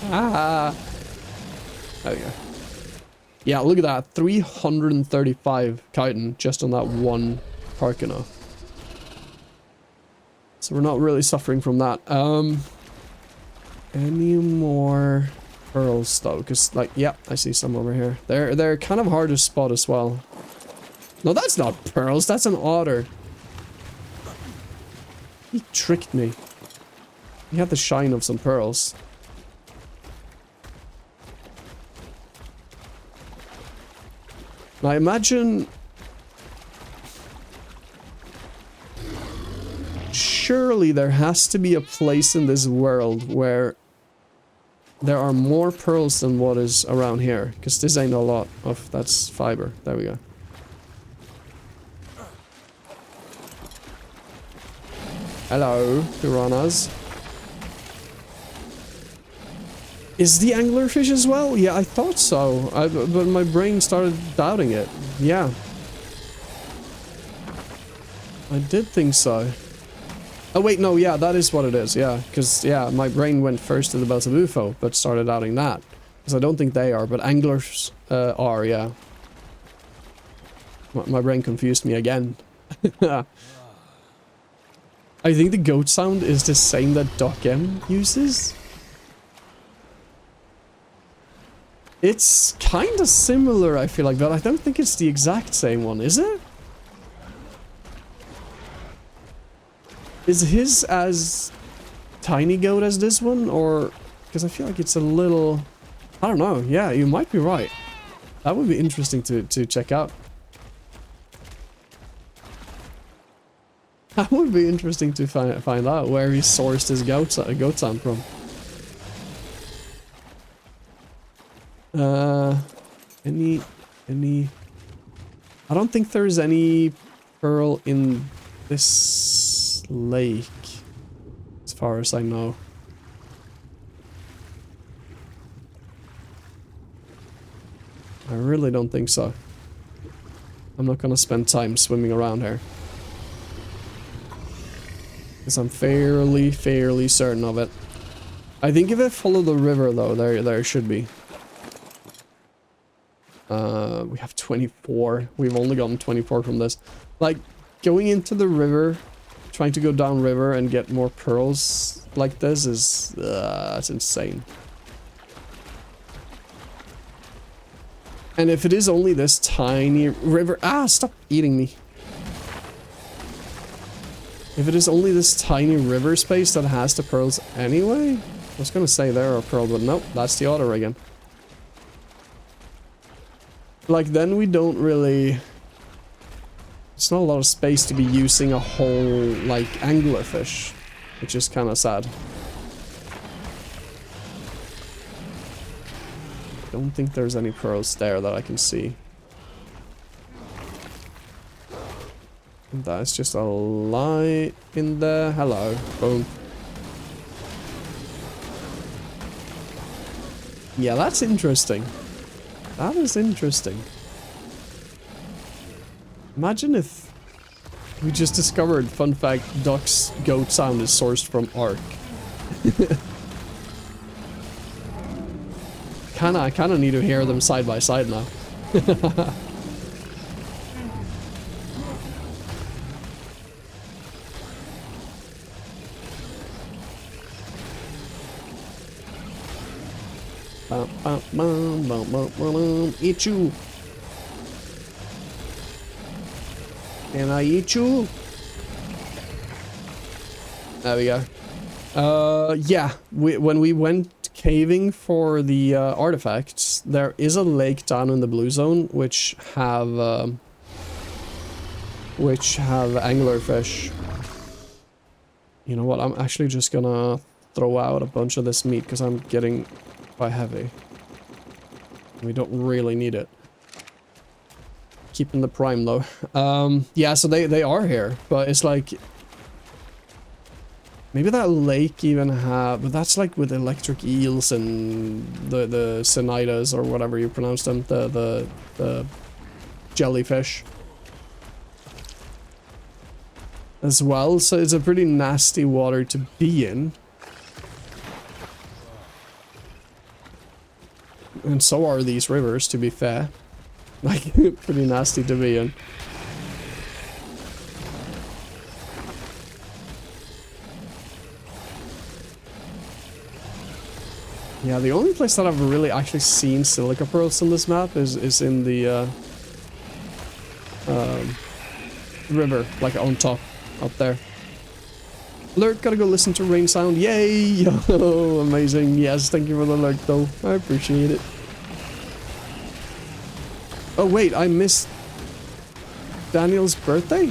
Ah. There we go. Yeah, look at that. 335 chitin just on that one Carcano. So we're not really suffering from that. Any more pearls though? Because like, yeah, I see some over here. They're kind of hard to spot as well. No, that's not pearls. That's an otter. He tricked me. He had the shine of some pearls. Now imagine... Surely there has to be a place in this world where there are more pearls than what is around here. Because this ain't a lot of... That's fiber. There we go. Hello, piranhas. Is the anglerfish as well? Yeah, I thought so. But my brain started doubting it. Yeah. I did think so. Oh wait, no, yeah, that is what it is, yeah. Because, yeah, my brain went first to the Belzebuffo, but started doubting that. Because I don't think they are, but anglers are, yeah. My brain confused me again. I think the goat sound is the same that Doc M uses. It's kind of similar, I feel like, but I don't think it's the exact same one, is it? Is his as tiny goat as this one, or... Because I feel like it's a little... I don't know, yeah, you might be right. That would be interesting to check out. That would be interesting to find out where he sourced his goat sound from. Any... I don't think there's any pearl in this lake, as far as I know. I really don't think so. I'm not gonna spend time swimming around here. Because I'm fairly certain of it. I think if I follow the river though, there should be. We have 24. We've only gotten 24 from this. Like, going into the river, trying to go down river and get more pearls like this is... that's insane. And if it is only this tiny river... Ah, stop eating me. If it is only this tiny river space that has the pearls anyway... I was gonna say there are a pearl, but nope, that's the otter again. Like, then we don't really... It's not a lot of space to be using a whole, like, anglerfish, which is kind of sad. Don't think there's any pearls there that I can see. And that's just a light in there. Hello. Boom. Yeah, that's interesting. That is interesting. Imagine if we just discovered, fun fact, Duck's goat sound is sourced from ARK. I kinda need to hear them side by side now. Eat you. Can I eat you? There we go. Yeah, when we went caving for the artifacts, there is a lake down in the blue zone which have anglerfish. You know what? I'm actually just gonna throw out a bunch of this meat because I'm getting quite heavy. We don't really need it. Keeping the prime though. Yeah, so they are here, but it's like maybe that lake even have, but that's like with electric eels and the cenitas or whatever you pronounce them, the jellyfish as well. So it's a pretty nasty water to be in. And so are these rivers, to be fair. Like, pretty nasty to be in. Yeah, the only place that I've really actually seen silica pearls on this map is in the river, like on top, up there. Alert, gotta go listen to rain sound. Yay! Yo, amazing. Yes, thank you for the alert though. I appreciate it. Oh wait, I missed Daniel's birthday?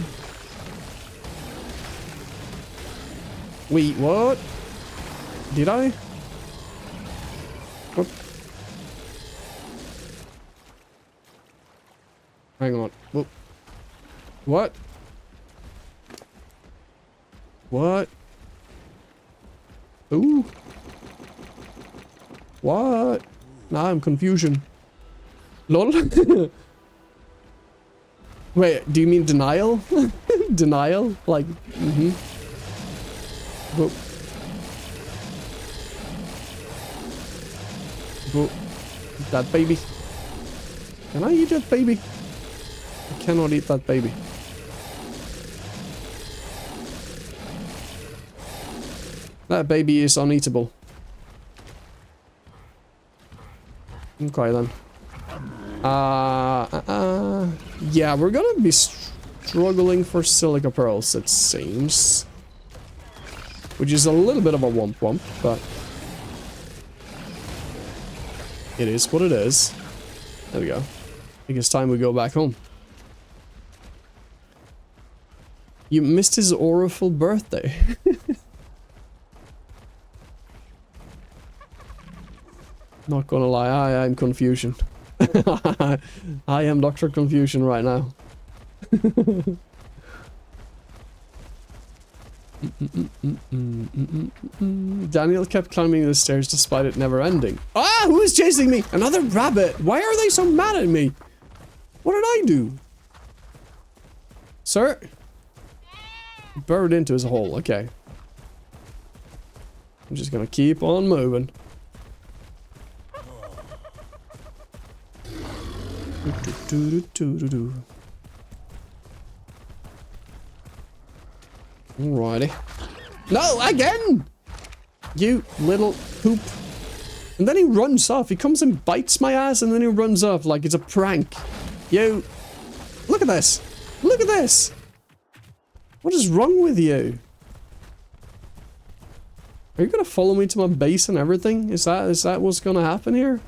Wait, what? Did I? What? Hang on. Whoop. What? What? Ooh. What? Now I'm confusion. Lol. Wait, do you mean denial? Denial? Like, Whoop. Whoop. That baby. Can I eat that baby? I cannot eat that baby. That baby is uneatable. Okay then. Yeah, we're gonna be struggling for silica pearls, it seems. Which is a little bit of a womp womp, but it is what it is. There we go. I think it's time we go back home. You missed his oriful birthday. Not gonna lie, I am confusion. I am Dr. Confusion right now. Daniel kept climbing the stairs despite it never ending. Ah, who is chasing me? Another rabbit. Why are they so mad at me? What did I do? Sir? Burrowed into his hole. Okay. I'm just gonna keep on moving. Alrighty. No, again! You little poop. And then he runs off. He comes and bites my ass and then he runs off like it's a prank. You. Look at this. Look at this. What is wrong with you? Are you gonna follow me to my base and everything? Is that what's gonna happen here?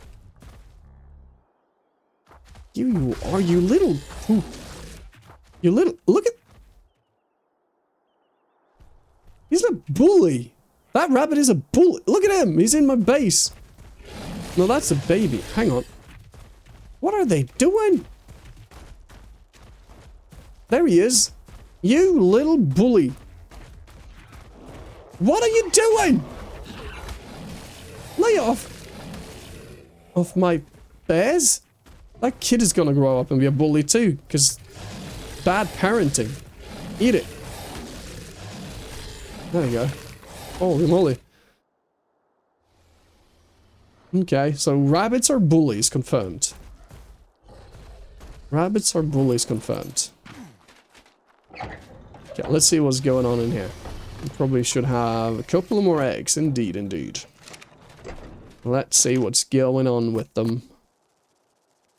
You are, you little poop. You little, look at. He's a bully. That rabbit is a bully. Look at him. He's in my base. No, that's a baby. Hang on. What are they doing? There he is. You little bully. What are you doing? Lay off. Off my bears? That kid is gonna grow up and be a bully too, because bad parenting. Eat it. There you go. Holy moly. Okay, so rabbits are bullies, confirmed. Rabbits are bullies, confirmed. Okay, let's see what's going on in here. We probably should have a couple of more eggs. Indeed, indeed. Let's see what's going on with them.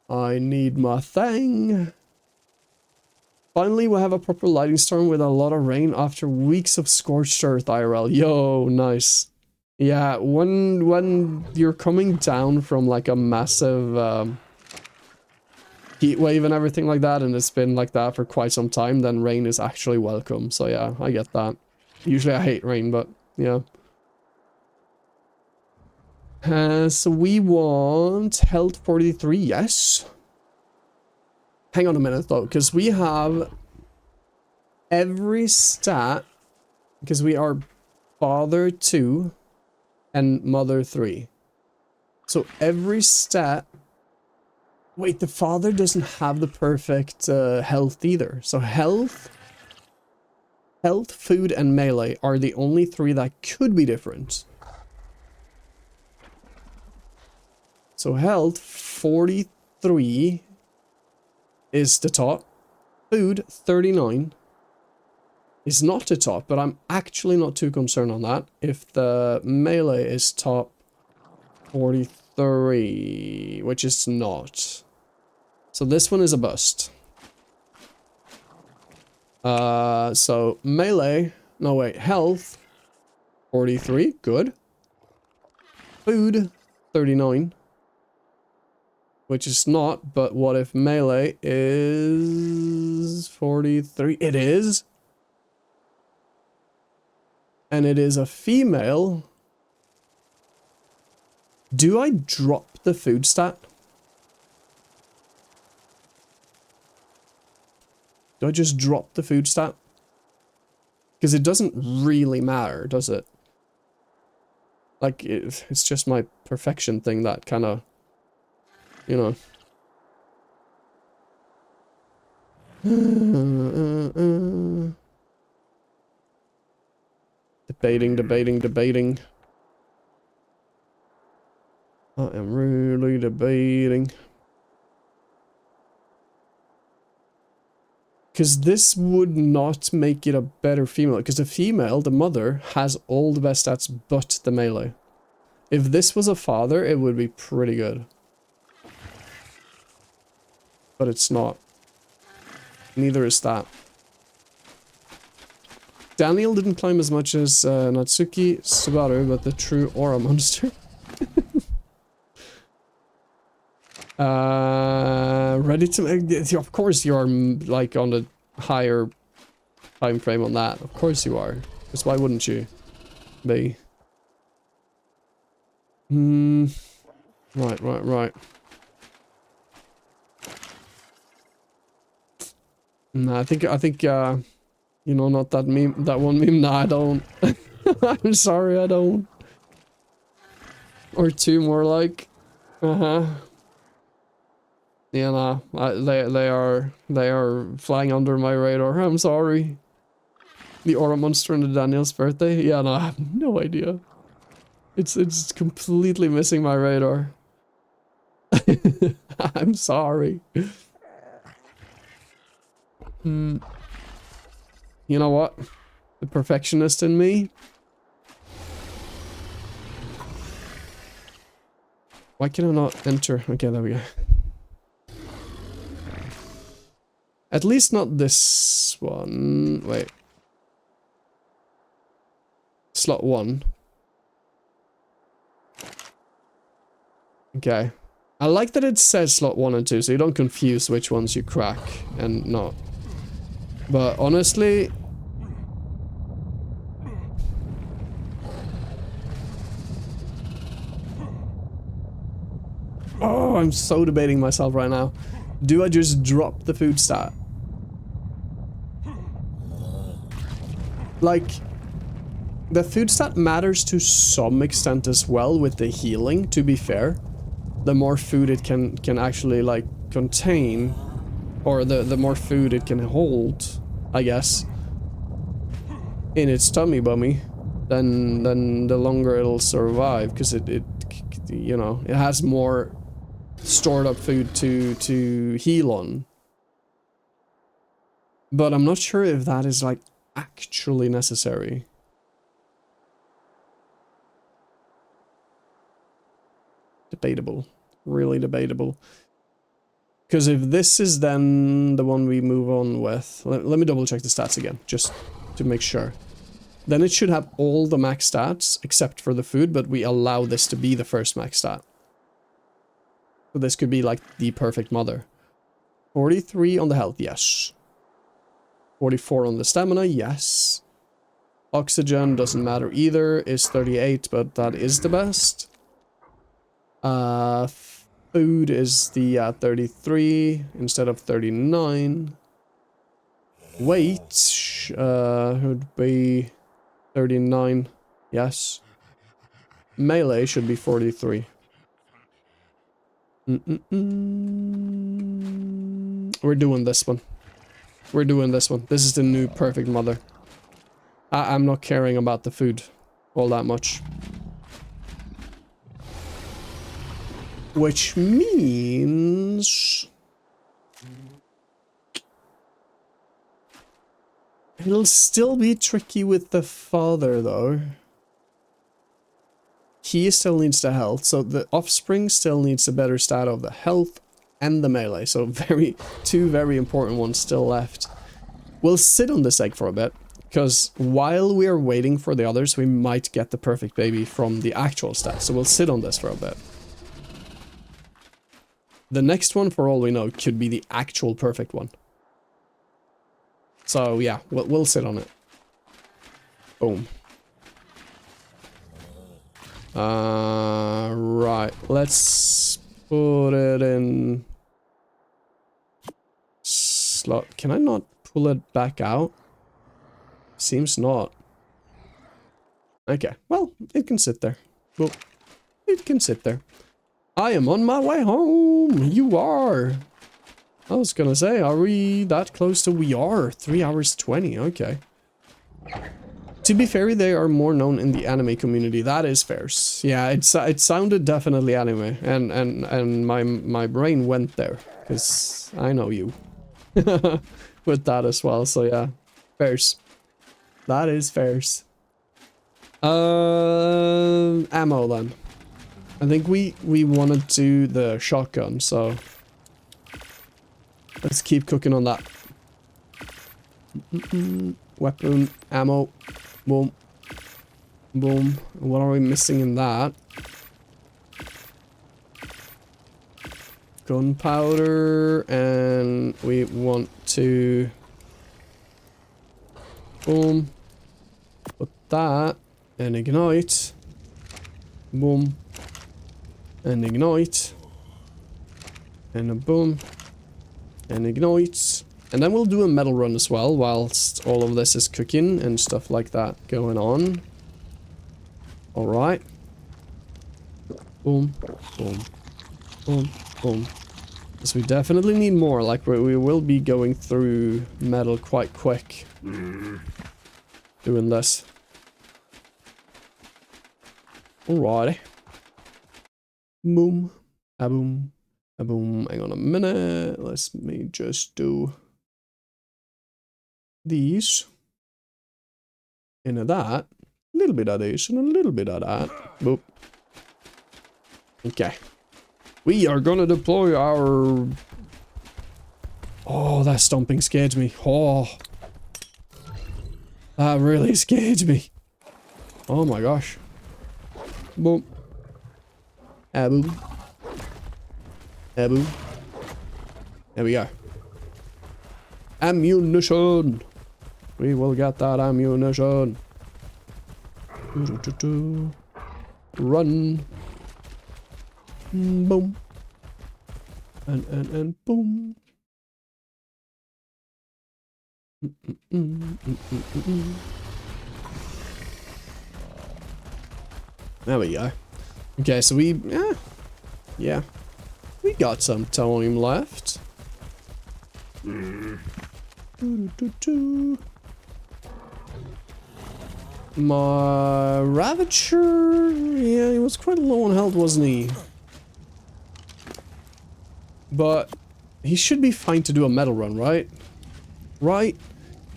I need my thing. Finally, we have a proper lightning storm with a lot of rain after weeks of scorched earth IRL. Yo, nice. Yeah, when you're coming down from like a massive heat wave and everything like that, and it's been like that for quite some time, then rain is actually welcome. So yeah, I get that. Usually I hate rain, but yeah. So we want health 43, yes. Hang on a minute though, because we have every stat, because we are father 2 and mother 3. So every stat. Wait, the father doesn't have the perfect health either. So health, food, and melee are the only 3 that could be different. So health, 43 is the top. Food, 39 is not the top, but I'm actually not too concerned on that. If the melee is top 43, which is not. So this one is a bust. So melee, no wait, health, 43, good. Food, 39, which is not, but what if melee is 43? It is. And it is a female. Do I drop the food stat? Do I just drop the food stat? Because it doesn't really matter, does it? Like, it's just my perfection thing that kind of, you know. Debating. I am really debating. Because this would not make it a better female. Because the female, the mother, has all the best stats but the melee. If this was a father, it would be pretty good. But it's not. Neither is that. Daniel didn't climb as much as Natsuki Subaru, but the true aura monster. Ready to make... Of course you are, like, on the higher time frame on that. Of course you are. Because why wouldn't you be? Right. Nah, I think, you know, not that meme, that one meme. Nah, I don't. I'm sorry, I don't. Or 2 more like. Yeah, nah, they are flying under my radar. I'm sorry. The aura monster on the Daniel's birthday. Yeah, no, I have no idea. It's completely missing my radar. I'm sorry. You know what? The perfectionist in me. Why can I not enter? Okay, there we go. At least not this one. Wait. Slot 1. Okay. I like that it says slot 1 and 2, so you don't confuse which ones you crack and not. But honestly... Oh, I'm so debating myself right now. Do I just drop the food stat? Like, the food stat matters to some extent as well with the healing, to be fair. The more food it can actually, like, contain, or the more food it can hold, I guess, in its tummy bummy, then the longer it'll survive, because it you know, it has more stored up food to heal on. But I'm not sure if that is, like, actually necessary. Debatable. Really debatable. Because if this is then the one we move on with... Let me double check the stats again, just to make sure. Then it should have all the max stats except for the food, but we allow this to be the first max stat. So this could be like the perfect mother. 43 on the health, yes. 44 on the stamina, yes. Oxygen doesn't matter either, is 38, but that is the best. Food is the 33 instead of 39. Weight should be 39, yes. Melee should be 43. We're doing this one. We're doing this one. This is the new perfect mother. I'm not caring about the food all that much. Which means... it'll still be tricky with the father, though. He still needs the health, so the offspring still needs a better stat of the health and the melee. So two very important ones still left. We'll sit on this egg for a bit, because while we are waiting for the others, we might get the perfect baby from the actual stat. So we'll sit on this for a bit. The next one, for all we know, could be the actual perfect one. So yeah, we'll sit on it. Boom. Right. Let's put it in slot. Can I not pull it back out? Seems not. Okay. Well, it can sit there. Well, it can sit there. I am on my way home. You are. I was gonna say, are we that close to... we are. 3 hours 20. Okay. To be fair, they are more known in the anime community. That is fair. Yeah, it sounded definitely anime, and my brain went there because I know you with that as well. So yeah, fairs. That is fairs. Ammo then. I think we want to do the shotgun, so let's keep cooking on that. Weapon, ammo, boom, boom. What are we missing in that? Gunpowder, and we want to, boom, put that, and ignite, boom, and ignite, and a boom, and ignite. And then we'll do a metal run as well, whilst all of this is cooking and stuff like that going on. Alright. Boom, boom, boom, boom. Because we definitely need more, like we will be going through metal quite quick. Doing this. Alrighty. Boom, a boom, a boom. Hang on a minute. Let me just do these, and that, a little bit of this, and a little bit of that. Boop. Okay. We are gonna deploy our... oh, that stomping scared me. Oh. That really scared me. Oh my gosh. Boom. Ah, boom. Ah, boom. There we go. Ammunition. We will get that ammunition. Run. Boom. And boom. There we go. Okay, so we... yeah. We got some time left. My Ravager, yeah, he was quite low on health, wasn't he? But he should be fine to do a metal run, right? Right?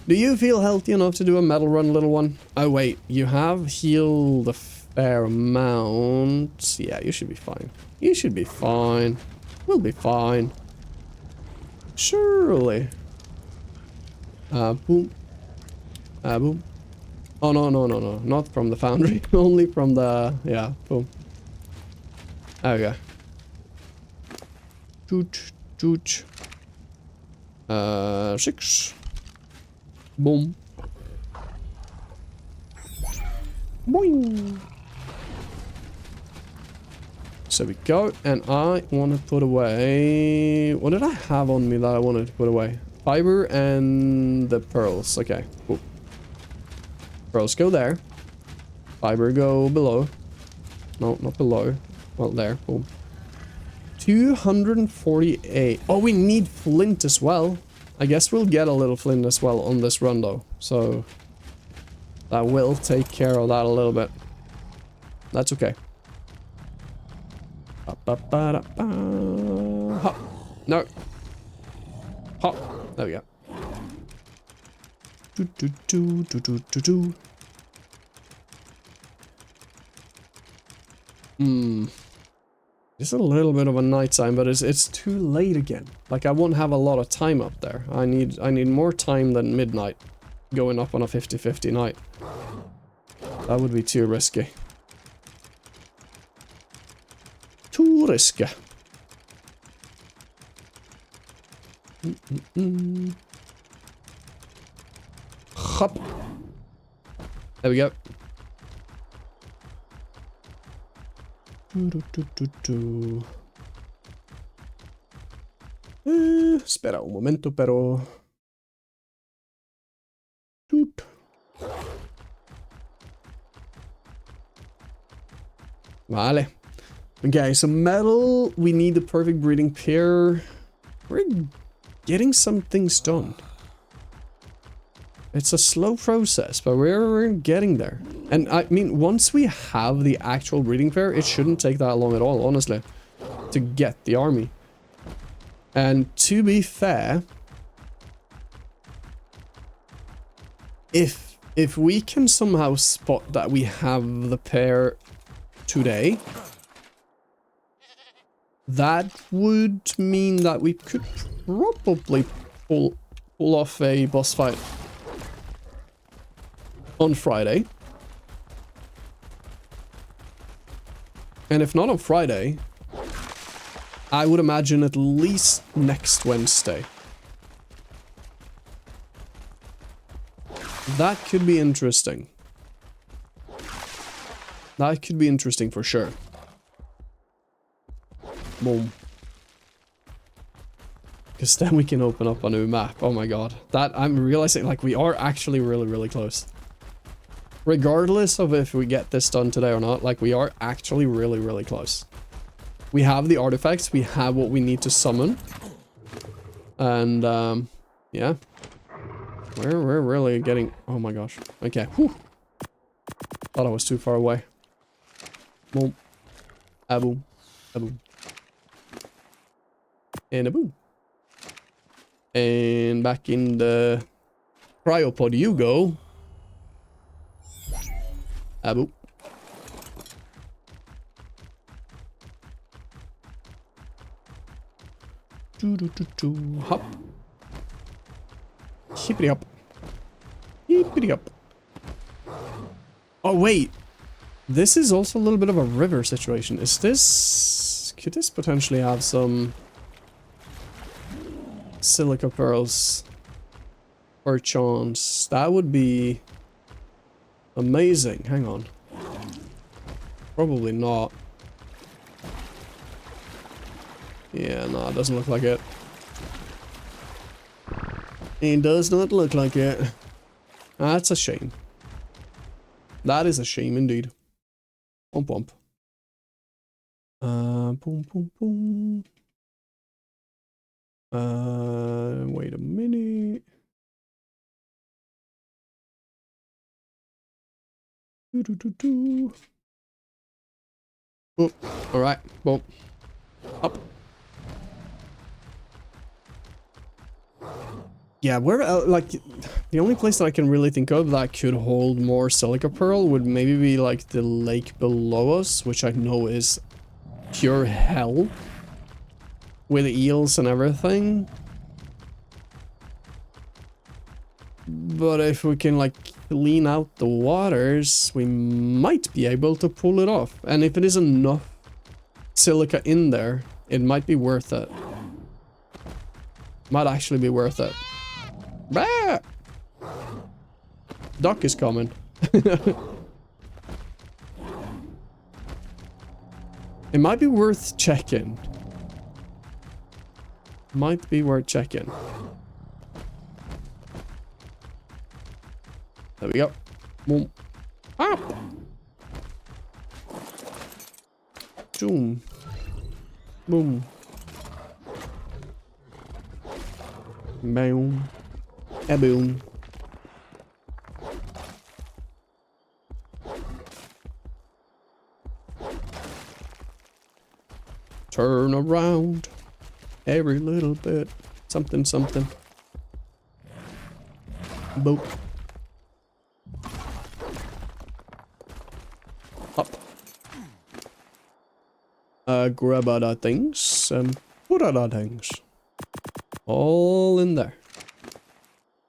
Do you feel healthy enough to do a metal run, little one? Oh wait, you have healed a fair amount. Yeah, you should be fine. You should be fine. We'll be fine. Surely. Boom. Boom. Oh, no, no, no, no. Not from the foundry. Only from the... Yeah, boom. Okay. Toot, toot. 6. Boom. Boing. So we go, and I want to put away... What did I have on me that I wanted to put away? Fiber and the pearls. Okay, cool. Pearls go there. Fiber go below. No, not below. Well, there. Boom. 248. Oh, we need flint as well. I guess we'll get a little flint as well on this run, though. So that will take care of that a little bit. That's okay. Hop. No. Hop. There we go. It's a little bit of a nighttime, but it's too late again. Like, I won't have a lot of time up there. I need more time than midnight going up on a 50-50 night. That would be too risky. Too risky. Hop. There we go. Espera un momento, pero... Vale. Okay, so metal, we need the perfect breeding pair. We're getting some things done. It's a slow process, but we're getting there. And I mean, once we have the actual breeding pair, it shouldn't take that long at all, honestly, to get the army. And to be fair, if we can somehow spot that we have the pair today, that would mean that we could probably pull off a boss fight on Friday. And if not on Friday, I would imagine at least next Wednesday. That could be interesting. That could be interesting for sure. Boom. Because then we can open up a new map. Oh my god. That, I'm realizing, like, we are actually really, really close. Regardless of if we get this done today or not, like, we are actually really, really close. We have the artifacts, we have what we need to summon. And, yeah. We're really getting... Oh my gosh. Okay. Whew. Thought I was too far away. Boom. A boom. A boom. And a boom. And back in the cryopod you go. A boom. Hop. Hippity hop. Hippity hop. Oh wait. This is also a little bit of a river situation. Is this... Could this potentially have some... silica pearls? Or chance? That would be... amazing. Hang on. Probably not. Yeah, no, it doesn't look like it. It does not look like it. That's a shame. That is a shame indeed. Bump bump. Boom boom boom. Wait a minute. Oh, all right. Boom. Up. Yeah, where like the only place that I can really think of that could hold more silica pearl would maybe be like the lake below us, which I know is pure hell with eels and everything. But if we can like clean out the waters, we might be able to pull it off. And if it is enough silica in there, it might be worth it. Might actually be worth it. Bah! Duck is coming. It might be worth checking. Might be worth checking. There we go. Boom. Up. Boom. Boom. Boom. A boom. Turn around every little bit. Something, something. Boop. Up. Grab other things and put other things. All in there.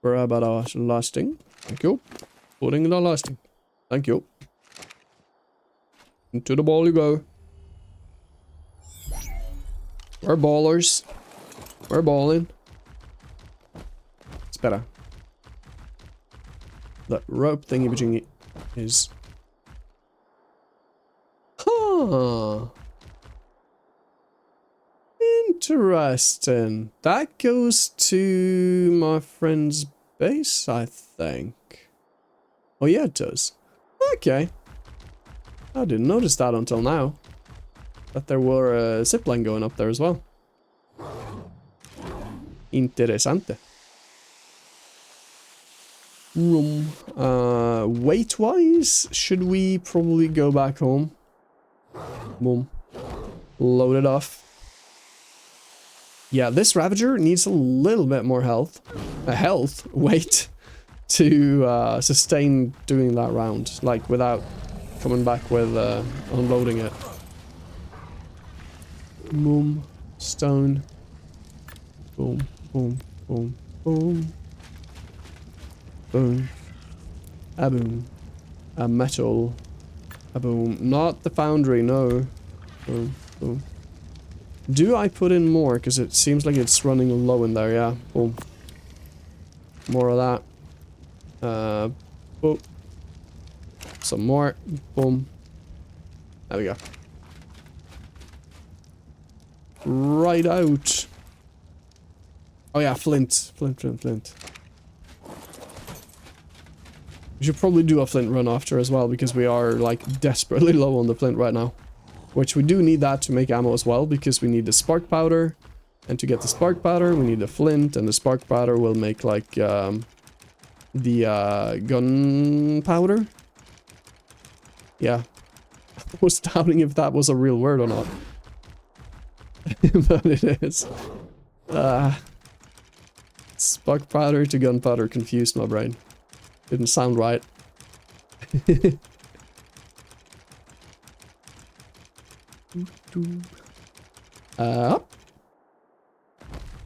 Grab other lasting. Thank you. Putting the lasting. Thank you. Into the ball you go. We're ballers. We're balling. It's better. The rope thingy is... Huh. Interesting. That goes to my friend's base, I think. Oh yeah, it does. Okay. I didn't notice that until now. That there were a zipline going up there as well. Interessante. Weight-wise, should we probably go back home? Boom. Load it off. Yeah, this Ravager needs a little bit more health. Weight. To sustain doing that round. Like, without coming back with unloading it. Boom. Stone. Boom. Boom. Boom. Boom. Boom. A boom. A metal. A boom. Not the foundry, no. Boom. Boom. Do I put in more? Because it seems like it's running low in there, yeah. Boom. More of that. Boom. Some more. Boom. There we go. Right out. Oh yeah, flint. Flint. We should probably do a flint run after as well, because we are, like, desperately low on the flint right now. Which we do need that to make ammo as well, because we need the spark powder. And to get the spark powder, we need the flint, and the spark powder will make, like, the gunpowder. Yeah. I was doubting if that was a real word or not. But it is. Spark powder to gunpowder confused my brain. Didn't sound right.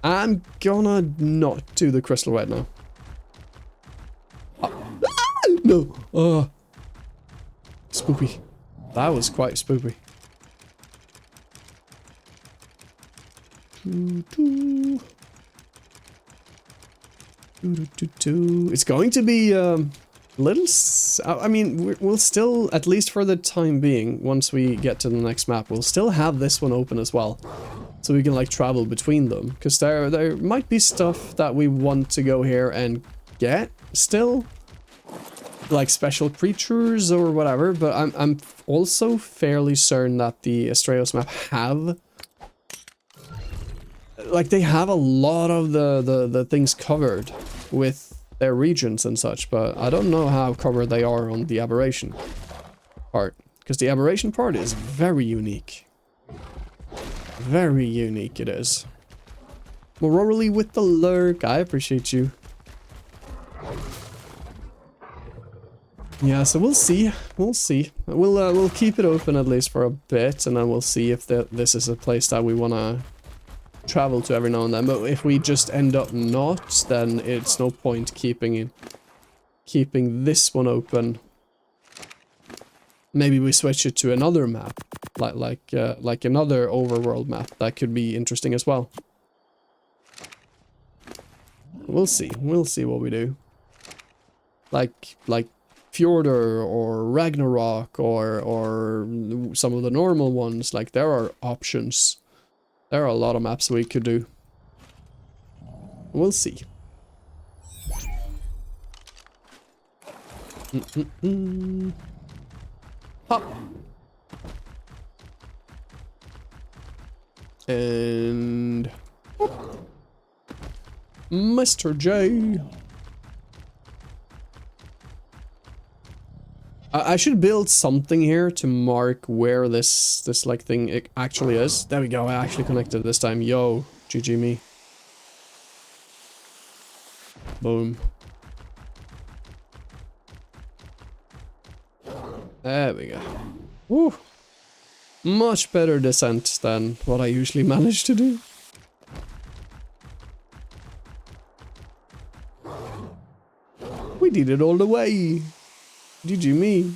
I'm gonna not do the crystal right now. No. Spoopy. That was quite spoopy. It's going to be little. I mean, we'll still, at least for the time being, once we get to the next map, we'll still have this one open as well, so we can like travel between them. Because there might be stuff that we want to go here and get still, like special creatures or whatever. But I'm also fairly certain that the Astraeos map have. Like, they have a lot of the things covered with their regions and such, but I don't know how covered they are on the Aberration part. Because the Aberration part is very unique. Very unique it is. Morally with the lurk, I appreciate you. Yeah, so we'll see. We'll see. We'll keep it open at least for a bit, and then we'll see if this is a place that we want to travel to every now and then. But if we just end up not, then it's no point keeping keeping this one open. Maybe we switch it to another map, like another overworld map. That could be interesting as well. We'll see. We'll see what we do. Like Fjordur or Ragnarok or some of the normal ones. Like, there are options. There are a lot of maps we could do. We'll see. Hop. And Mr. J. I should build something here to mark where this like thing actually is. There we go. I actually connected this time. Yo, GG me. Boom. There we go. Woo. Much better descent than what I usually manage to do. We did it all the way. GG me.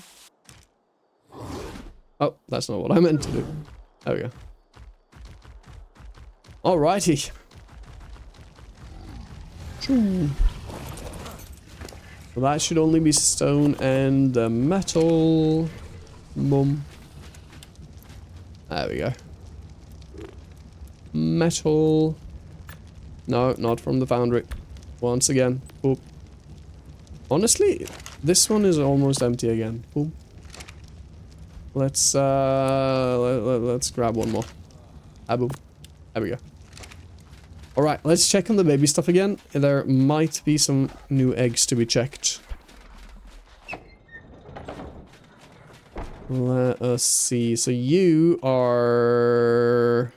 Oh, that's not what I meant to do. There we go. Alrighty. Choo. Well, that should only be stone and metal. Boom. There we go. Metal. No, not from the foundry. Once again. Boop. Honestly, this one is almost empty again. Boom. Let's let's grab one more. Ah, boom. There we go. Alright, let's check on the baby stuff again. There might be some new eggs to be checked. Let us see. So you are...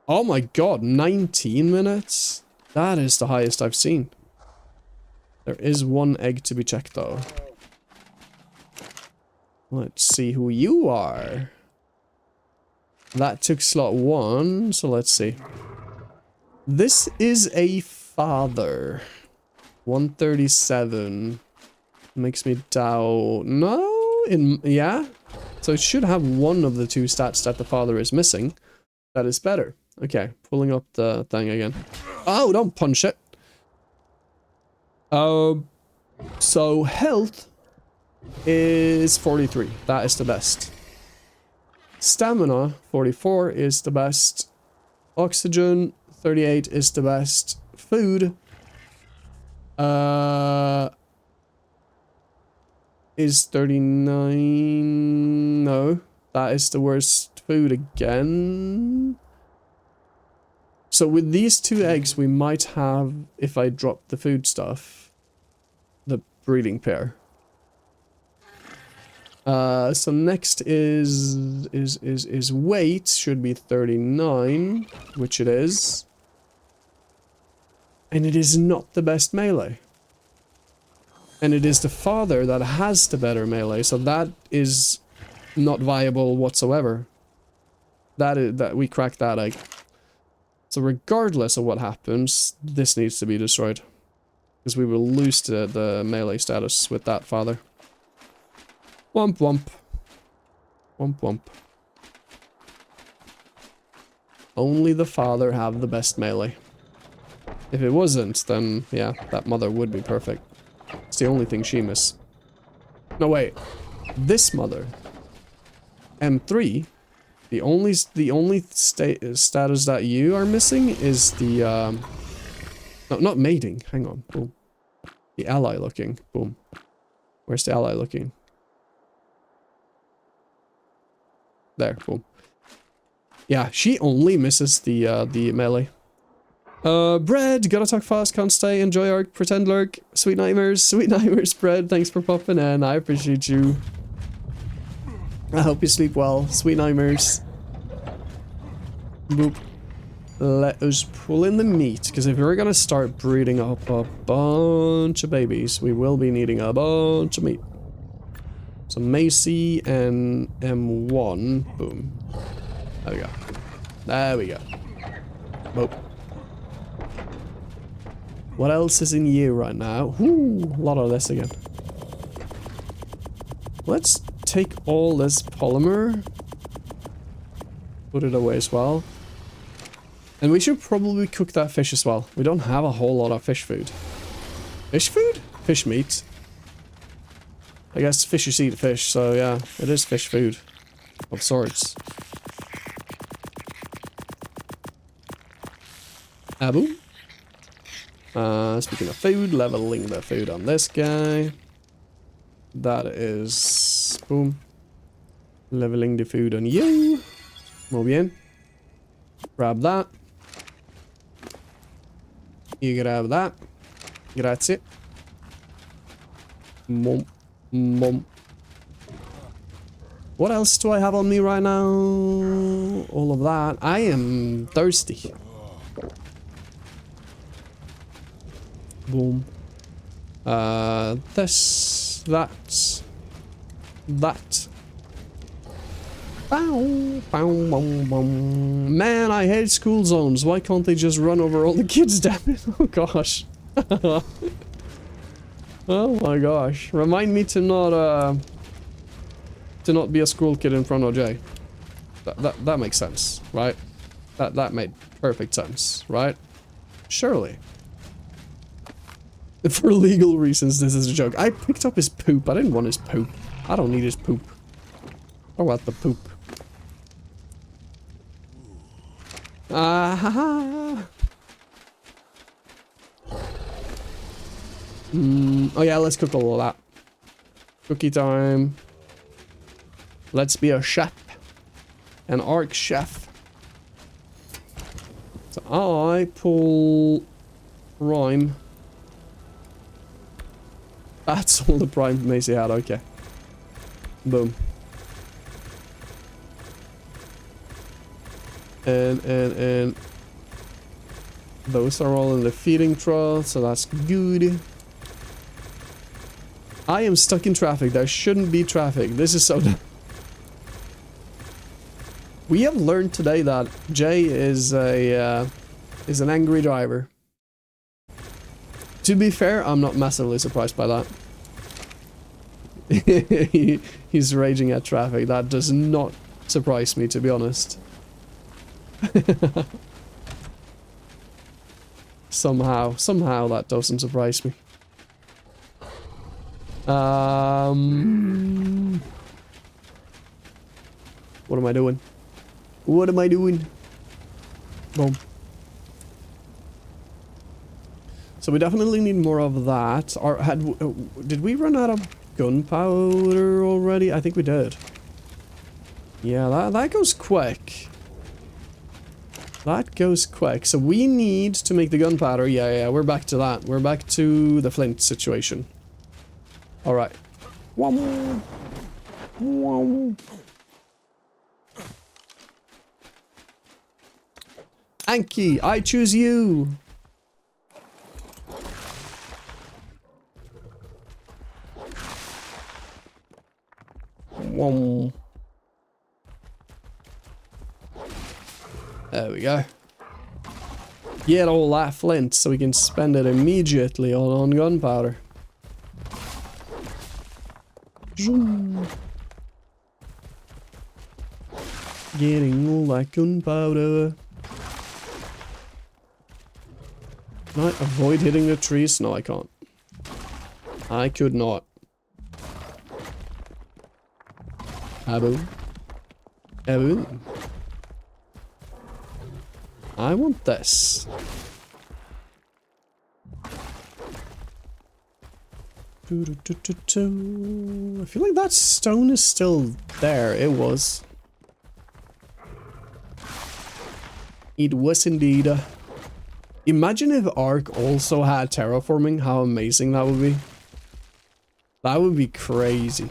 Oh my god, 19 minutes? That is the highest I've seen. There is one egg to be checked though. Let's see who you are. That took slot 1, so let's see. This is a father. 137. Makes me doubt... No? Yeah? So it should have one of the two stats that the father is missing. That is better. Okay, pulling up the thing again. Oh, don't punch it! So health is 43. That is the best. Stamina 44 is the best. Oxygen 38 is the best. Food is 39. No, that is the worst food again. So with these two eggs, we might have, if I drop the food stuff, the breeding pair. So next is weight, should be 39, which it is. And it is not the best melee. And it is the father that has the better melee, so that is not viable whatsoever. That we cracked that egg. So regardless of what happens, this needs to be destroyed. Because we will lose the melee status with that father. Womp womp. Womp womp. Only the father have the best melee. If it wasn't, then yeah, that mother would be perfect. It's the only thing she miss. No, wait. This mother. M3. The only status that you are missing is the no, not mating. Hang on. Boom. The ally looking. Boom. Where's the ally looking? There. Boom. Yeah, she only misses the melee. Bread, gotta talk fast, can't stay, enjoy ARK, pretend lurk, sweet nightmares, Bread, thanks for popping in, I appreciate you. I hope you sleep well, sweet nightmares. Boop. Let us pull in the meat, because if we're gonna start breeding up a bunch of babies, we will be needing a bunch of meat. So Macy and M1, boom. There we go. There we go. Boop. What else is in here right now? Ooh, a lot of this again. Let's take all this polymer. Put it away as well. And we should probably cook that fish as well. We don't have a whole lot of fish food. Fish food? Fish meat. I guess fishes eat fish, so yeah, it is fish food. Of sorts. Boom. Speaking of food, leveling the food on this guy. That is... boom. Leveling the food on you. Muy bien. Grab that. You grab that. Grazie. Mom. Mom. What else do I have on me right now? All of that. I am thirsty. Boom. This, that, that. Bow, bow, bow, bow. Man, I hate school zones. Why can't they just run over all the kids, damn it? Oh gosh. Oh my gosh. Remind me to not be a school kid in front of Jay. That makes sense, right? That made perfect sense, right? Surely. For legal reasons, this is a joke. I picked up his poop. I didn't want his poop. I don't need his poop. I want the poop. Ah ha ha. Oh yeah, let's cook all of that. Cookie time. Let's be a chef. An ARK chef. So I pull prime. That's all the prime Macy had, okay. Boom. And those are all in the feeding trough, so that's good. I am stuck in traffic. There shouldn't be traffic. This is so dumb. We have learned today that Jay is an angry driver. To be fair, I'm not massively surprised by that. He's raging at traffic. That does not surprise me, to be honest. Somehow that doesn't surprise me. What am I doing? What am I doing? Boom. So we definitely need more of that. Or did we run out of gunpowder already? I think we did. Yeah, that goes quick. That goes quick. So we need to make the gunpowder. Yeah, we're back to that. We're back to the flint situation. Alright. Anki, I choose you. There we go. Get all that flint so we can spend it immediately on gunpowder. Getting all that gunpowder. Can I avoid hitting the trees? No, I can't. I could not. Abu. Abu. I want this. I feel like that stone is still there. It was. It was indeed. Imagine if ARK also had terraforming. How amazing that would be. That would be crazy.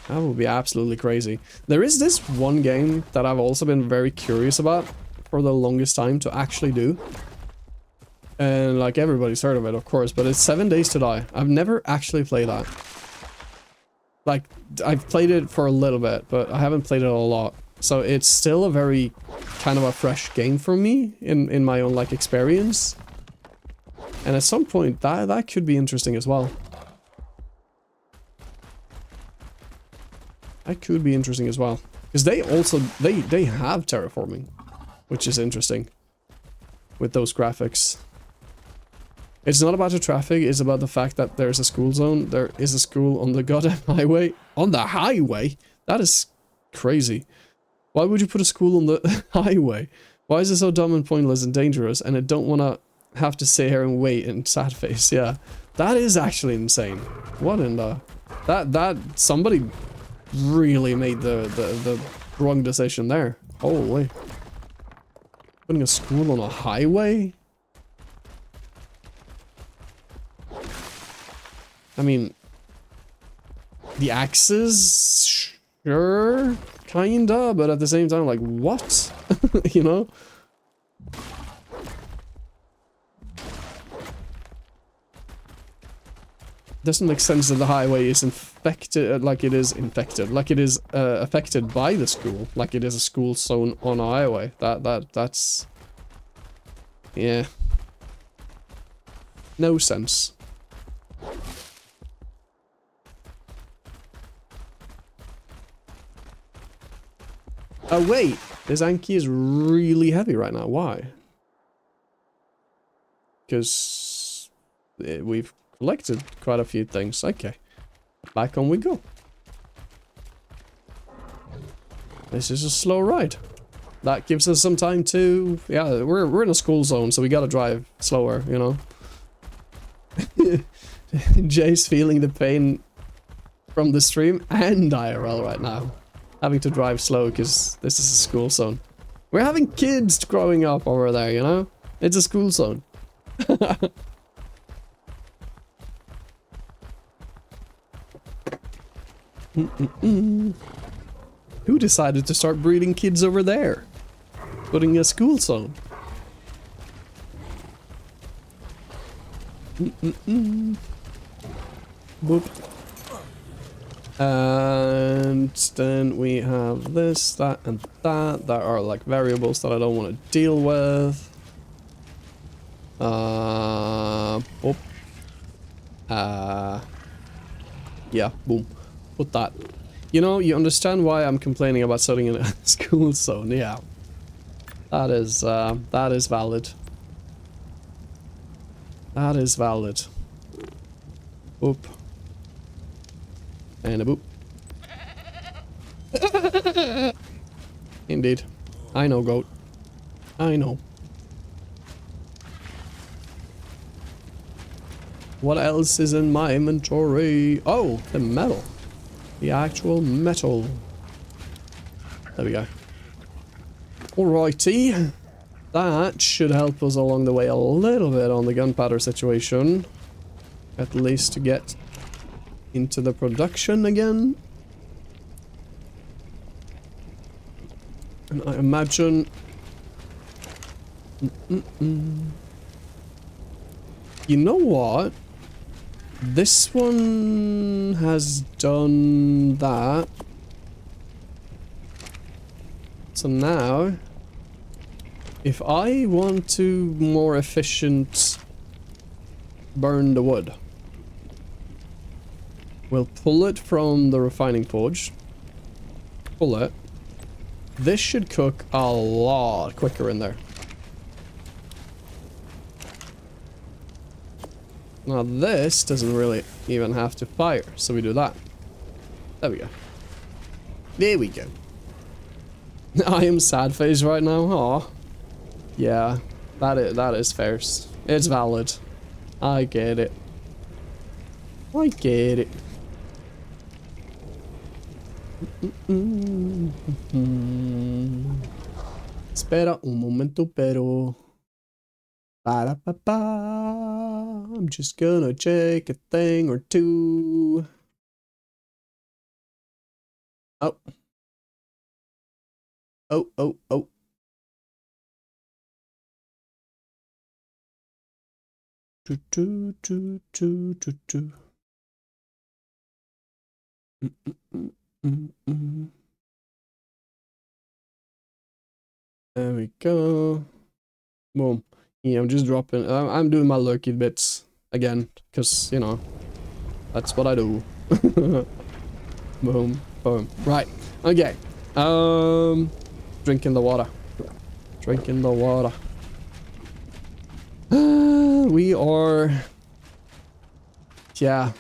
That would be absolutely crazy. There is this one game that I've also been very curious about for the longest time to actually do. And like everybody's heard of it, of course, but it's 7 Days to Die. I've never actually played that. Like, I've played it for a little bit, but I haven't played it a lot. So it's still a very kind of a fresh game for me in my own like experience. And at some point that could be interesting as well. That could be interesting as well. Because they also they have terraforming, which is interesting with those graphics. It's not about the traffic, it's about the fact that there's a school zone. There is a school on the goddamn highway. On the highway? That is crazy. Why would you put a school on the highway? Why is it so dumb and pointless and dangerous? And I don't want to have to sit here and wait and sad face. Yeah, that is actually insane. What in the... That somebody really made the wrong decision there. Holy. Putting a school on a highway? I mean, the axes, sure, kinda, but at the same time, like, what? You know? Doesn't make sense that the highway is infected, like it is infected, like it is affected by the school, like it is a school zone on a highway. That's... yeah. No sense. Oh wait, this Anki is really heavy right now. Why? Because we've collected quite a few things. Okay, back on we go. This is a slow ride. That gives us some time to... yeah, we're in a school zone, so we gotta drive slower, you know? Jay's feeling the pain from the stream and IRL right now. Having to drive slow because this is a school zone. We're having kids growing up over there, you know? It's a school zone. Who decided to start breeding kids over there? Putting a school zone. Boop. And then we have this, that, and that. That are like variables that I don't want to deal with. Boop. Yeah, boom. Put that. You know, you understand why I'm complaining about setting in a school zone. Yeah. That is valid. That is valid. Boop. And a boop. Indeed. I know, goat. I know. What else is in my inventory? Oh, the metal. The actual metal. There we go. Alrighty. That should help us along the way a little bit on the gunpowder situation. At least to get into the production again. And I imagine... You know what? This one has done that. So now, if I want to more efficient burn the wood, we'll pull it from the refining forge. Pull it. This should cook a lot quicker in there. Now this doesn't really even have to fire, so we do that. There we go. There we go. I am sad face right now. Aw. Yeah, that is fair. It's valid. I get it. I get it. Espera un momento, pero... Ba-da-ba-ba. I'm just gonna check a thing or two. Oh. Oh, oh, oh. Do, do, do, do, do, do. we go. Boom. Yeah, I'm just dropping. I'm doing my lurky bits again, because, you know, that's what I do. Boom, boom. Right. Okay. Drinking the water. Drinking the water. We are... Yeah.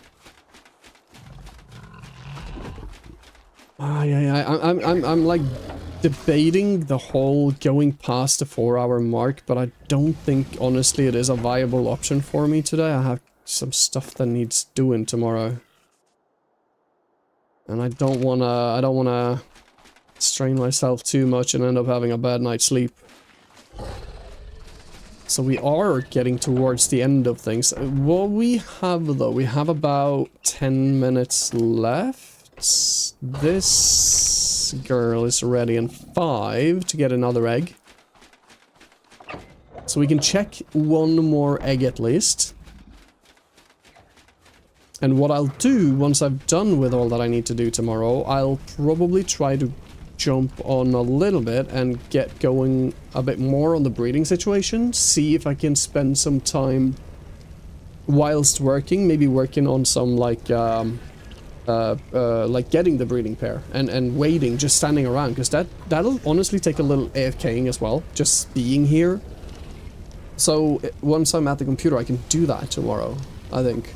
I'm like debating the whole going past the 4-hour mark, but I don't think, honestly, it is a viable option for me today. I have some stuff that needs doing tomorrow. And I don't wanna strain myself too much and end up having a bad night's sleep. So we are getting towards the end of things. What we have, though, we have about 10 minutes left. This girl is ready in 5 to get another egg. So we can check one more egg at least. And what I'll do, once I've done with all that I need to do tomorrow, I'll probably try to jump on a little bit and get going a bit more on the breeding situation. See if I can spend some time whilst working, maybe working on some like getting the breeding pair and waiting, just standing around, because that'll honestly take a little AFKing as well, just being here. So once I'm at the computer, I can do that tomorrow, I think.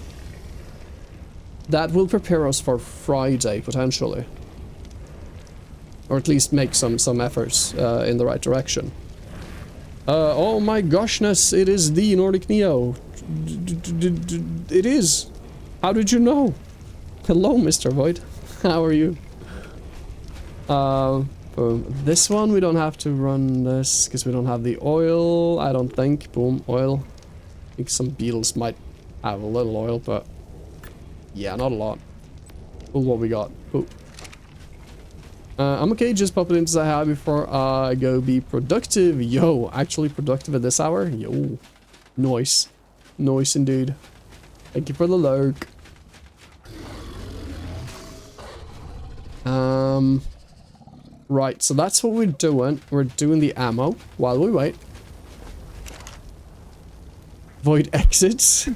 That will prepare us for Friday, potentially. Or at least make some efforts in the right direction. Oh my goshness, it is the Nordic Neo. It is. How did you know? Hello, Mr. Void. How are you? Boom. This one, we don't have to run this, because we don't have the oil, I don't think. Boom, oil. I think some beetles might have a little oil, but... yeah, not a lot. Cool, what we got. Cool. I'm okay, just pop it in to say hi before I go be productive. Yo, actually productive at this hour? Yo. Nice. Nice indeed. Thank you for the lurk. Right, so that's what we're doing. We're doing the ammo while we wait. Void exits.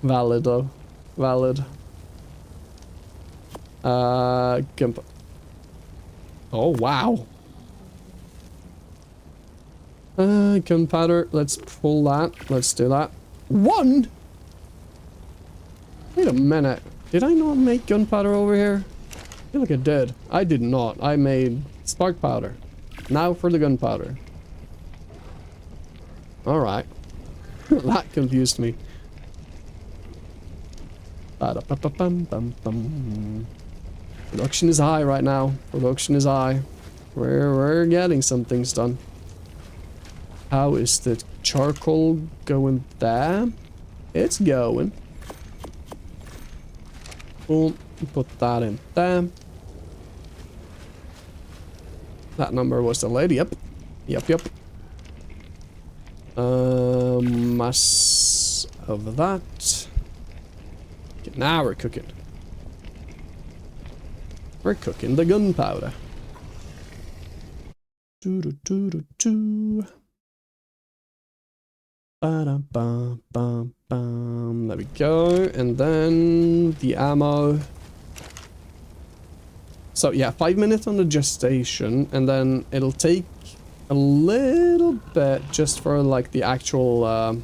Valid though. Valid. Gunpowder. Oh, wow. Gunpowder. Let's pull that. Let's do that. 1? Wait a minute. Did I not make gunpowder over here? I feel like I did. I did not. I made spark powder. Now for the gunpowder. Alright. That confused me. Production is high right now. Production is high. We're getting some things done. How is the charcoal going there? It's going. Boom. Put that in there. That number was the lady. Yep. Yep. Mass of that. Okay, now we're cooking. We're cooking the gunpowder. Ba-dum-bum-bum-bum. There we go. And then the ammo. So yeah, 5 minutes on the gestation, and then it'll take a little bit just for like the actual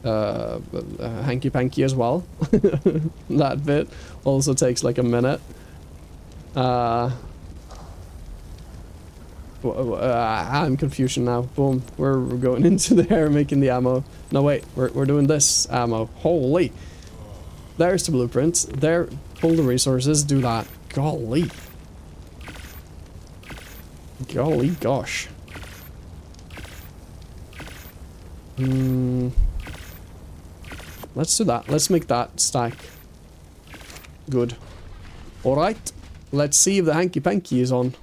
hanky-panky as well. That bit also takes like a minute. I'm confused now. Boom, we're going into there making the ammo. No wait, we're doing this ammo. Holy, there's the blueprints. There, pull the resources, do that. Golly. Golly gosh. Let's do that. Let's make that stack. Good. Alright. Let's see if the hanky-panky is on.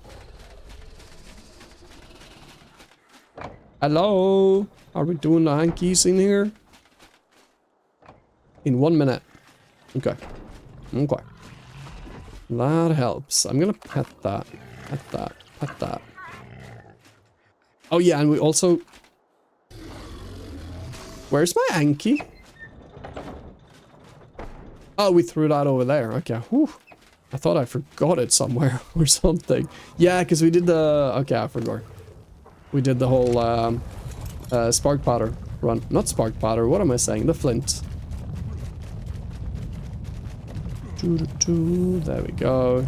Hello? Are we doing the hankies in here? In 1 minute. Okay. Okay. That helps. I'm gonna pet that. Pet that. Pet that. Oh yeah, and we also... Where's my Anki? Oh, we threw that over there. Okay. Whew. I thought I forgot it somewhere or something. Yeah, because we did the... Okay, I forgot. We did the whole spark powder run. Not spark powder, what am I saying? The flint. There we go.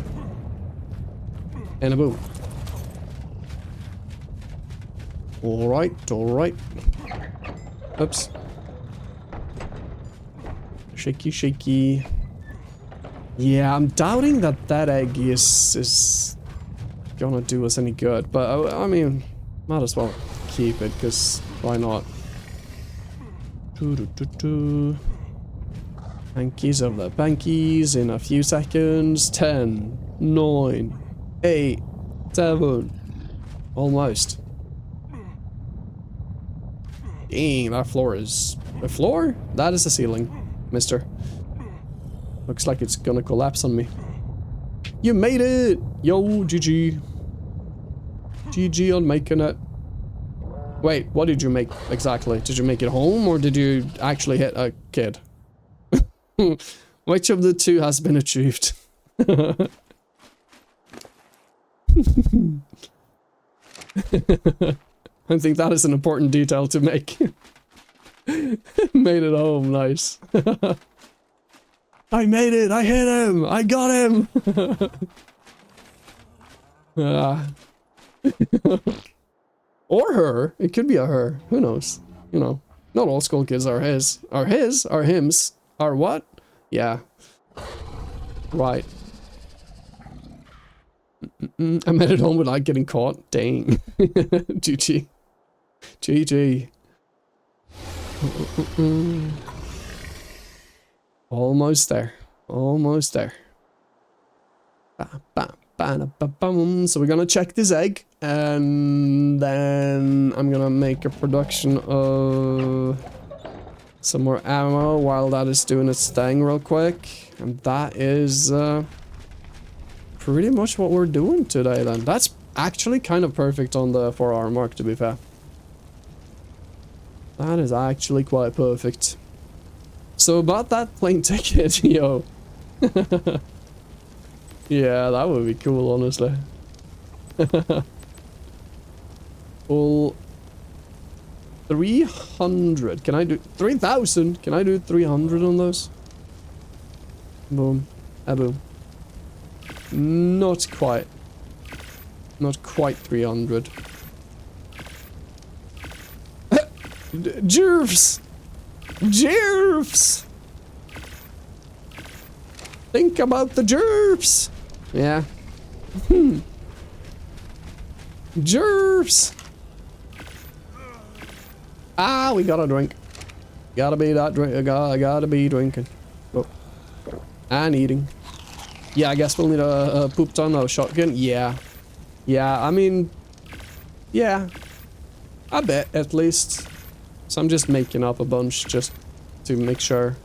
And a boom. Alright, alright. Oops. Shaky, shaky. Yeah, I'm doubting that that egg is gonna do us any good. But, I mean, might as well keep it, because why not? Bankies of the bankies in a few seconds. 10, 9, 8, 7. Almost. Dang, that floor is... A floor? That is the ceiling, mister. Looks like it's gonna collapse on me. You made it! Yo, GG. GG on making it. Wait, what did you make exactly? Did you make it home or did you actually hit a kid? Which of the two has been achieved? I think that is an important detail to make. Made it home, nice. I made it! I hit him! I got him! Or her. It could be a her. Who knows? You know, not all school kids are his. Are his? Are hims? Are what? Yeah. Right. I made it home without getting caught. Dang. GG. GG. Almost there. Almost there. So we're gonna check this egg, and then I'm gonna make a production of some more ammo while that is doing its thing real quick. And that is pretty much what we're doing today then. That's actually kind of perfect on the 4-hour mark, to be fair. That is actually quite perfect. So about that plane ticket, yo. Yeah, that would be cool, honestly. Well, 300. Can I do 3,000? Can I do 300 on those? Boom. Boom. Not quite. Not quite 300. Jerfs! Jerfs! Think about the jerfs! Yeah. Jerfs! Ah, we gotta drink. Gotta be that drink. Gotta be drinking. Oh. And eating. Yeah, I guess we'll need a poop ton or a shotgun. Yeah. Yeah, I mean... Yeah. I bet, at least. So I'm just making up a bunch just to make sure.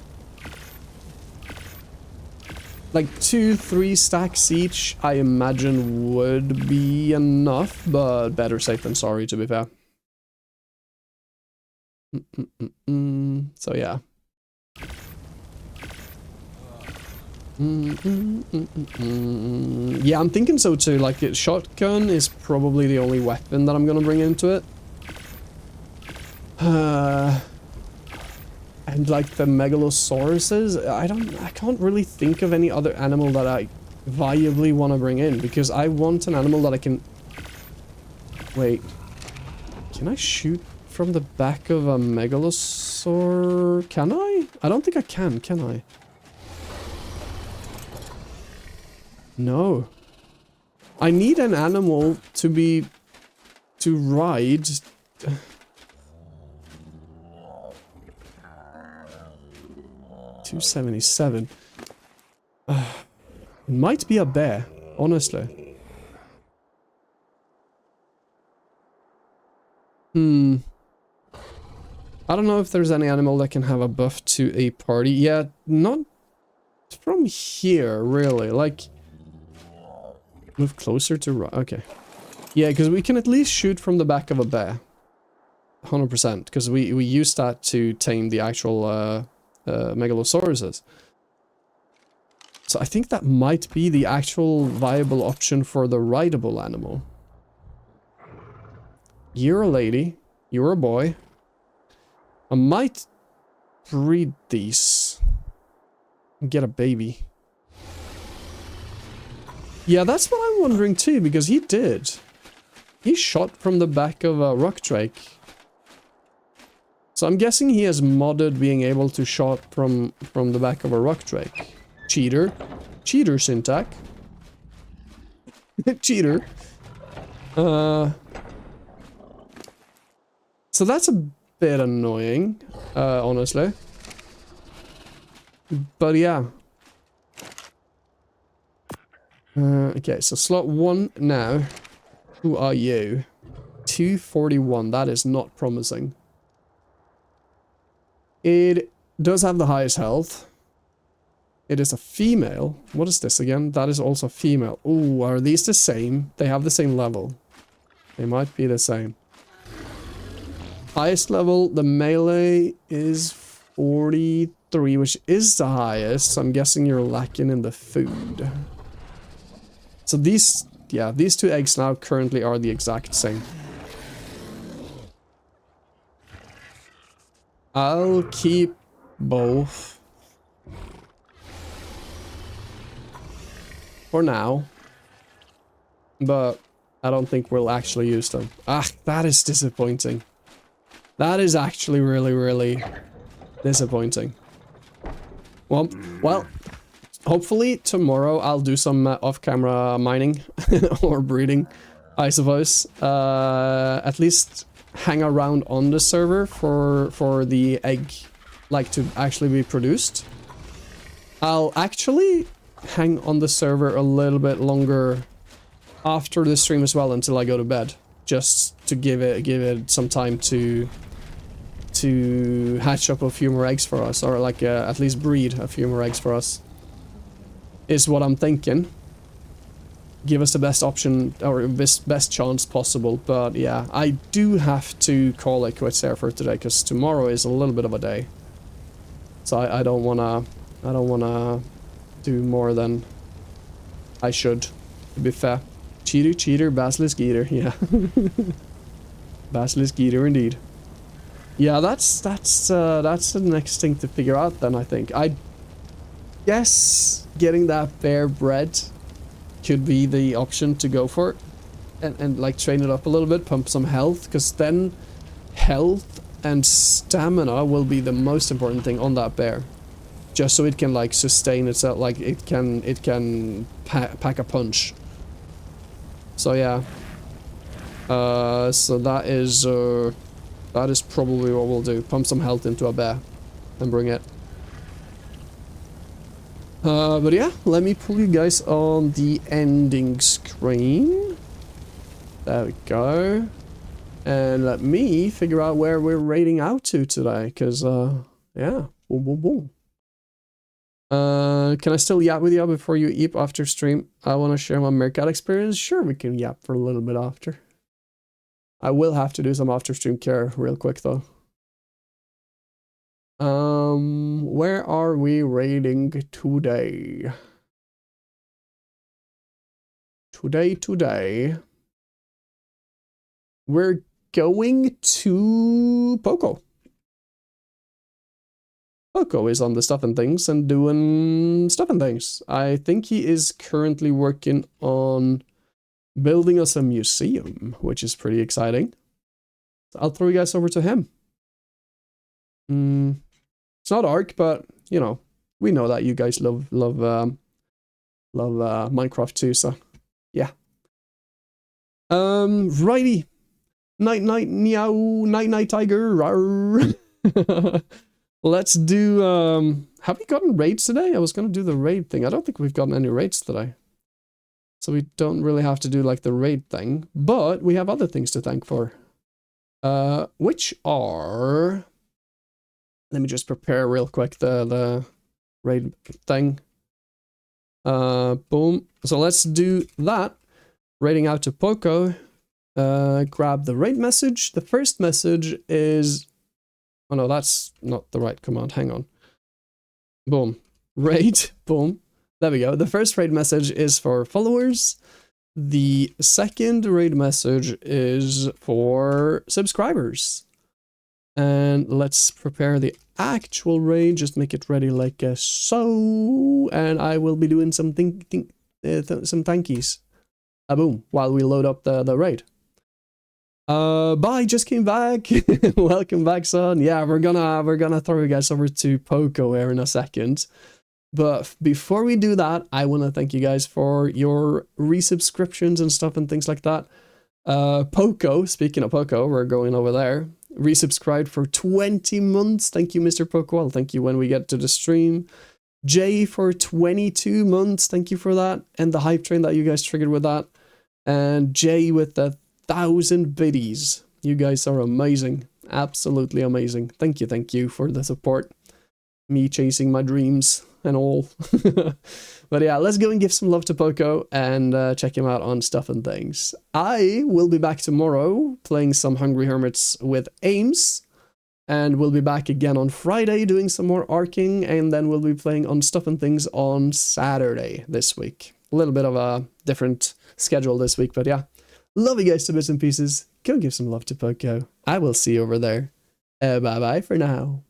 Like 2-3 stacks each, I imagine would be enough, but better safe than sorry, to be fair. So yeah. Yeah, I'm thinking so too. Like, shotgun is probably the only weapon that I'm gonna bring into it. And like the megalosauruses, I can't really think of any other animal that I viably want to bring in, because I want an animal that I can... Wait. Can I shoot from the back of a megalosaur? Can I? I don't think I can I? No. I need an animal to ride. 277. It might be a bear, honestly. I don't know if there's any animal that can have a buff to a party. Yeah, not from here, really. Like, move closer to... Okay. Yeah, because we can at least shoot from the back of a bear. 100%, because we use that to tame the actual megalosauruses. So I think that might be the actual viable option for the rideable animal. You're a lady. You're a boy. I might breed these. And get a baby. Yeah, that's what I'm wondering too, because he did. He shot from the back of a rock Draig. So I'm guessing he has modded being able to shot from the back of a rock Draig. Cheater. Cheater syntax. Cheater. So that's a bit annoying, honestly. But yeah. Okay, so slot 1 now. Who are you? 241. That is not promising. It does have the highest health. It is a female. What is this again? That is also female. Ooh, are these the same? They have the same level. They might be the same. Highest level, the melee is 43, which is the highest. So I'm guessing you're lacking in the food. So these, yeah, these two eggs now currently are the exact same. I'll keep both. For now. But I don't think we'll actually use them. Ah, that is disappointing. That is actually really, really disappointing. Well, hopefully tomorrow I'll do some off-camera mining or breeding, I suppose. At least hang around on the server for the egg, like, to actually be produced. I'll actually hang on the server a little bit longer after the stream as well until I go to bed, just to give it some time to hatch up a few more eggs for us, or like at least breed a few more eggs for us, is what I'm thinking. Give us the best option, or best chance possible. But yeah, I do have to call it quits there for today, because tomorrow is a little bit of a day. So I don't wanna do more than I should, to be fair. Cheater, basilisk eater, yeah. Basilisk eater indeed. Yeah, that's the next thing to figure out then, I think. I guess getting that bear bred could be the option to go for, and like train it up a little bit, pump some health, because then health and stamina will be the most important thing on that bear, just so it can like sustain itself, like it can pack a punch. So yeah, so that is probably what we'll do. Pump some health into a bear and bring it. But yeah, let me pull you guys on the ending screen. There we go. And let me figure out where we're raiding out to today, because, yeah. Boom, boom, boom. Can I still yap with you before you eat after stream? I want to share my Meerkat experience. Sure, we can yap for a little bit after. I will have to do some after stream care real quick though. Where are we raiding today? Today. We're going to Poco. Poco is on the stuff and things and doing stuff and things. I think he is currently working on building us a museum, which is pretty exciting. So I'll throw you guys over to him. It's not ARK, but you know, we know that you guys love Minecraft too, so yeah. Righty. Night meow, night tiger. Rawr. Let's do have we gotten raids today? I was gonna do the raid thing. I don't think we've gotten any raids today. So we don't really have to do like the raid thing, but we have other things to thank for. Which are, let me just prepare real quick the raid thing. Boom. So let's do that. Raiding out to Poco. grab the raid message. The first message is... Oh no, that's not the right command. Hang on. Boom. Raid. Boom. There we go. The first raid message is for followers. The second raid message is for subscribers. And let's prepare the actual raid. Just make it ready like so. And I will be doing some some thankies. Boom. While we load up the raid. Bye, just came back. Welcome back, son. Yeah, we're gonna throw you guys over to Poco here in a second. But before we do that, I want to thank you guys for your resubscriptions and stuff and things like that. Poco, speaking of Poco, we're going over there. Resubscribed for 20 months. Thank you, Mr. Poco. I'll thank you when we get to the stream. Jay for 22 months. Thank you for that. And the hype train that you guys triggered with that. And Jay with the 1,000 biddies. You guys are amazing. Absolutely amazing. Thank you for the support. Me chasing my dreams and all. But yeah, let's go and give some love to Poco and check him out on stuff and things. I will be back tomorrow playing some Hungry Hermits with Ames. And we'll be back again on Friday doing some more arcing. And then we'll be playing on stuff and things on Saturday this week. A little bit of a different schedule this week, but yeah. Love you guys to bits and pieces. Go give some love to Poco. I will see you over there. Bye-bye for now.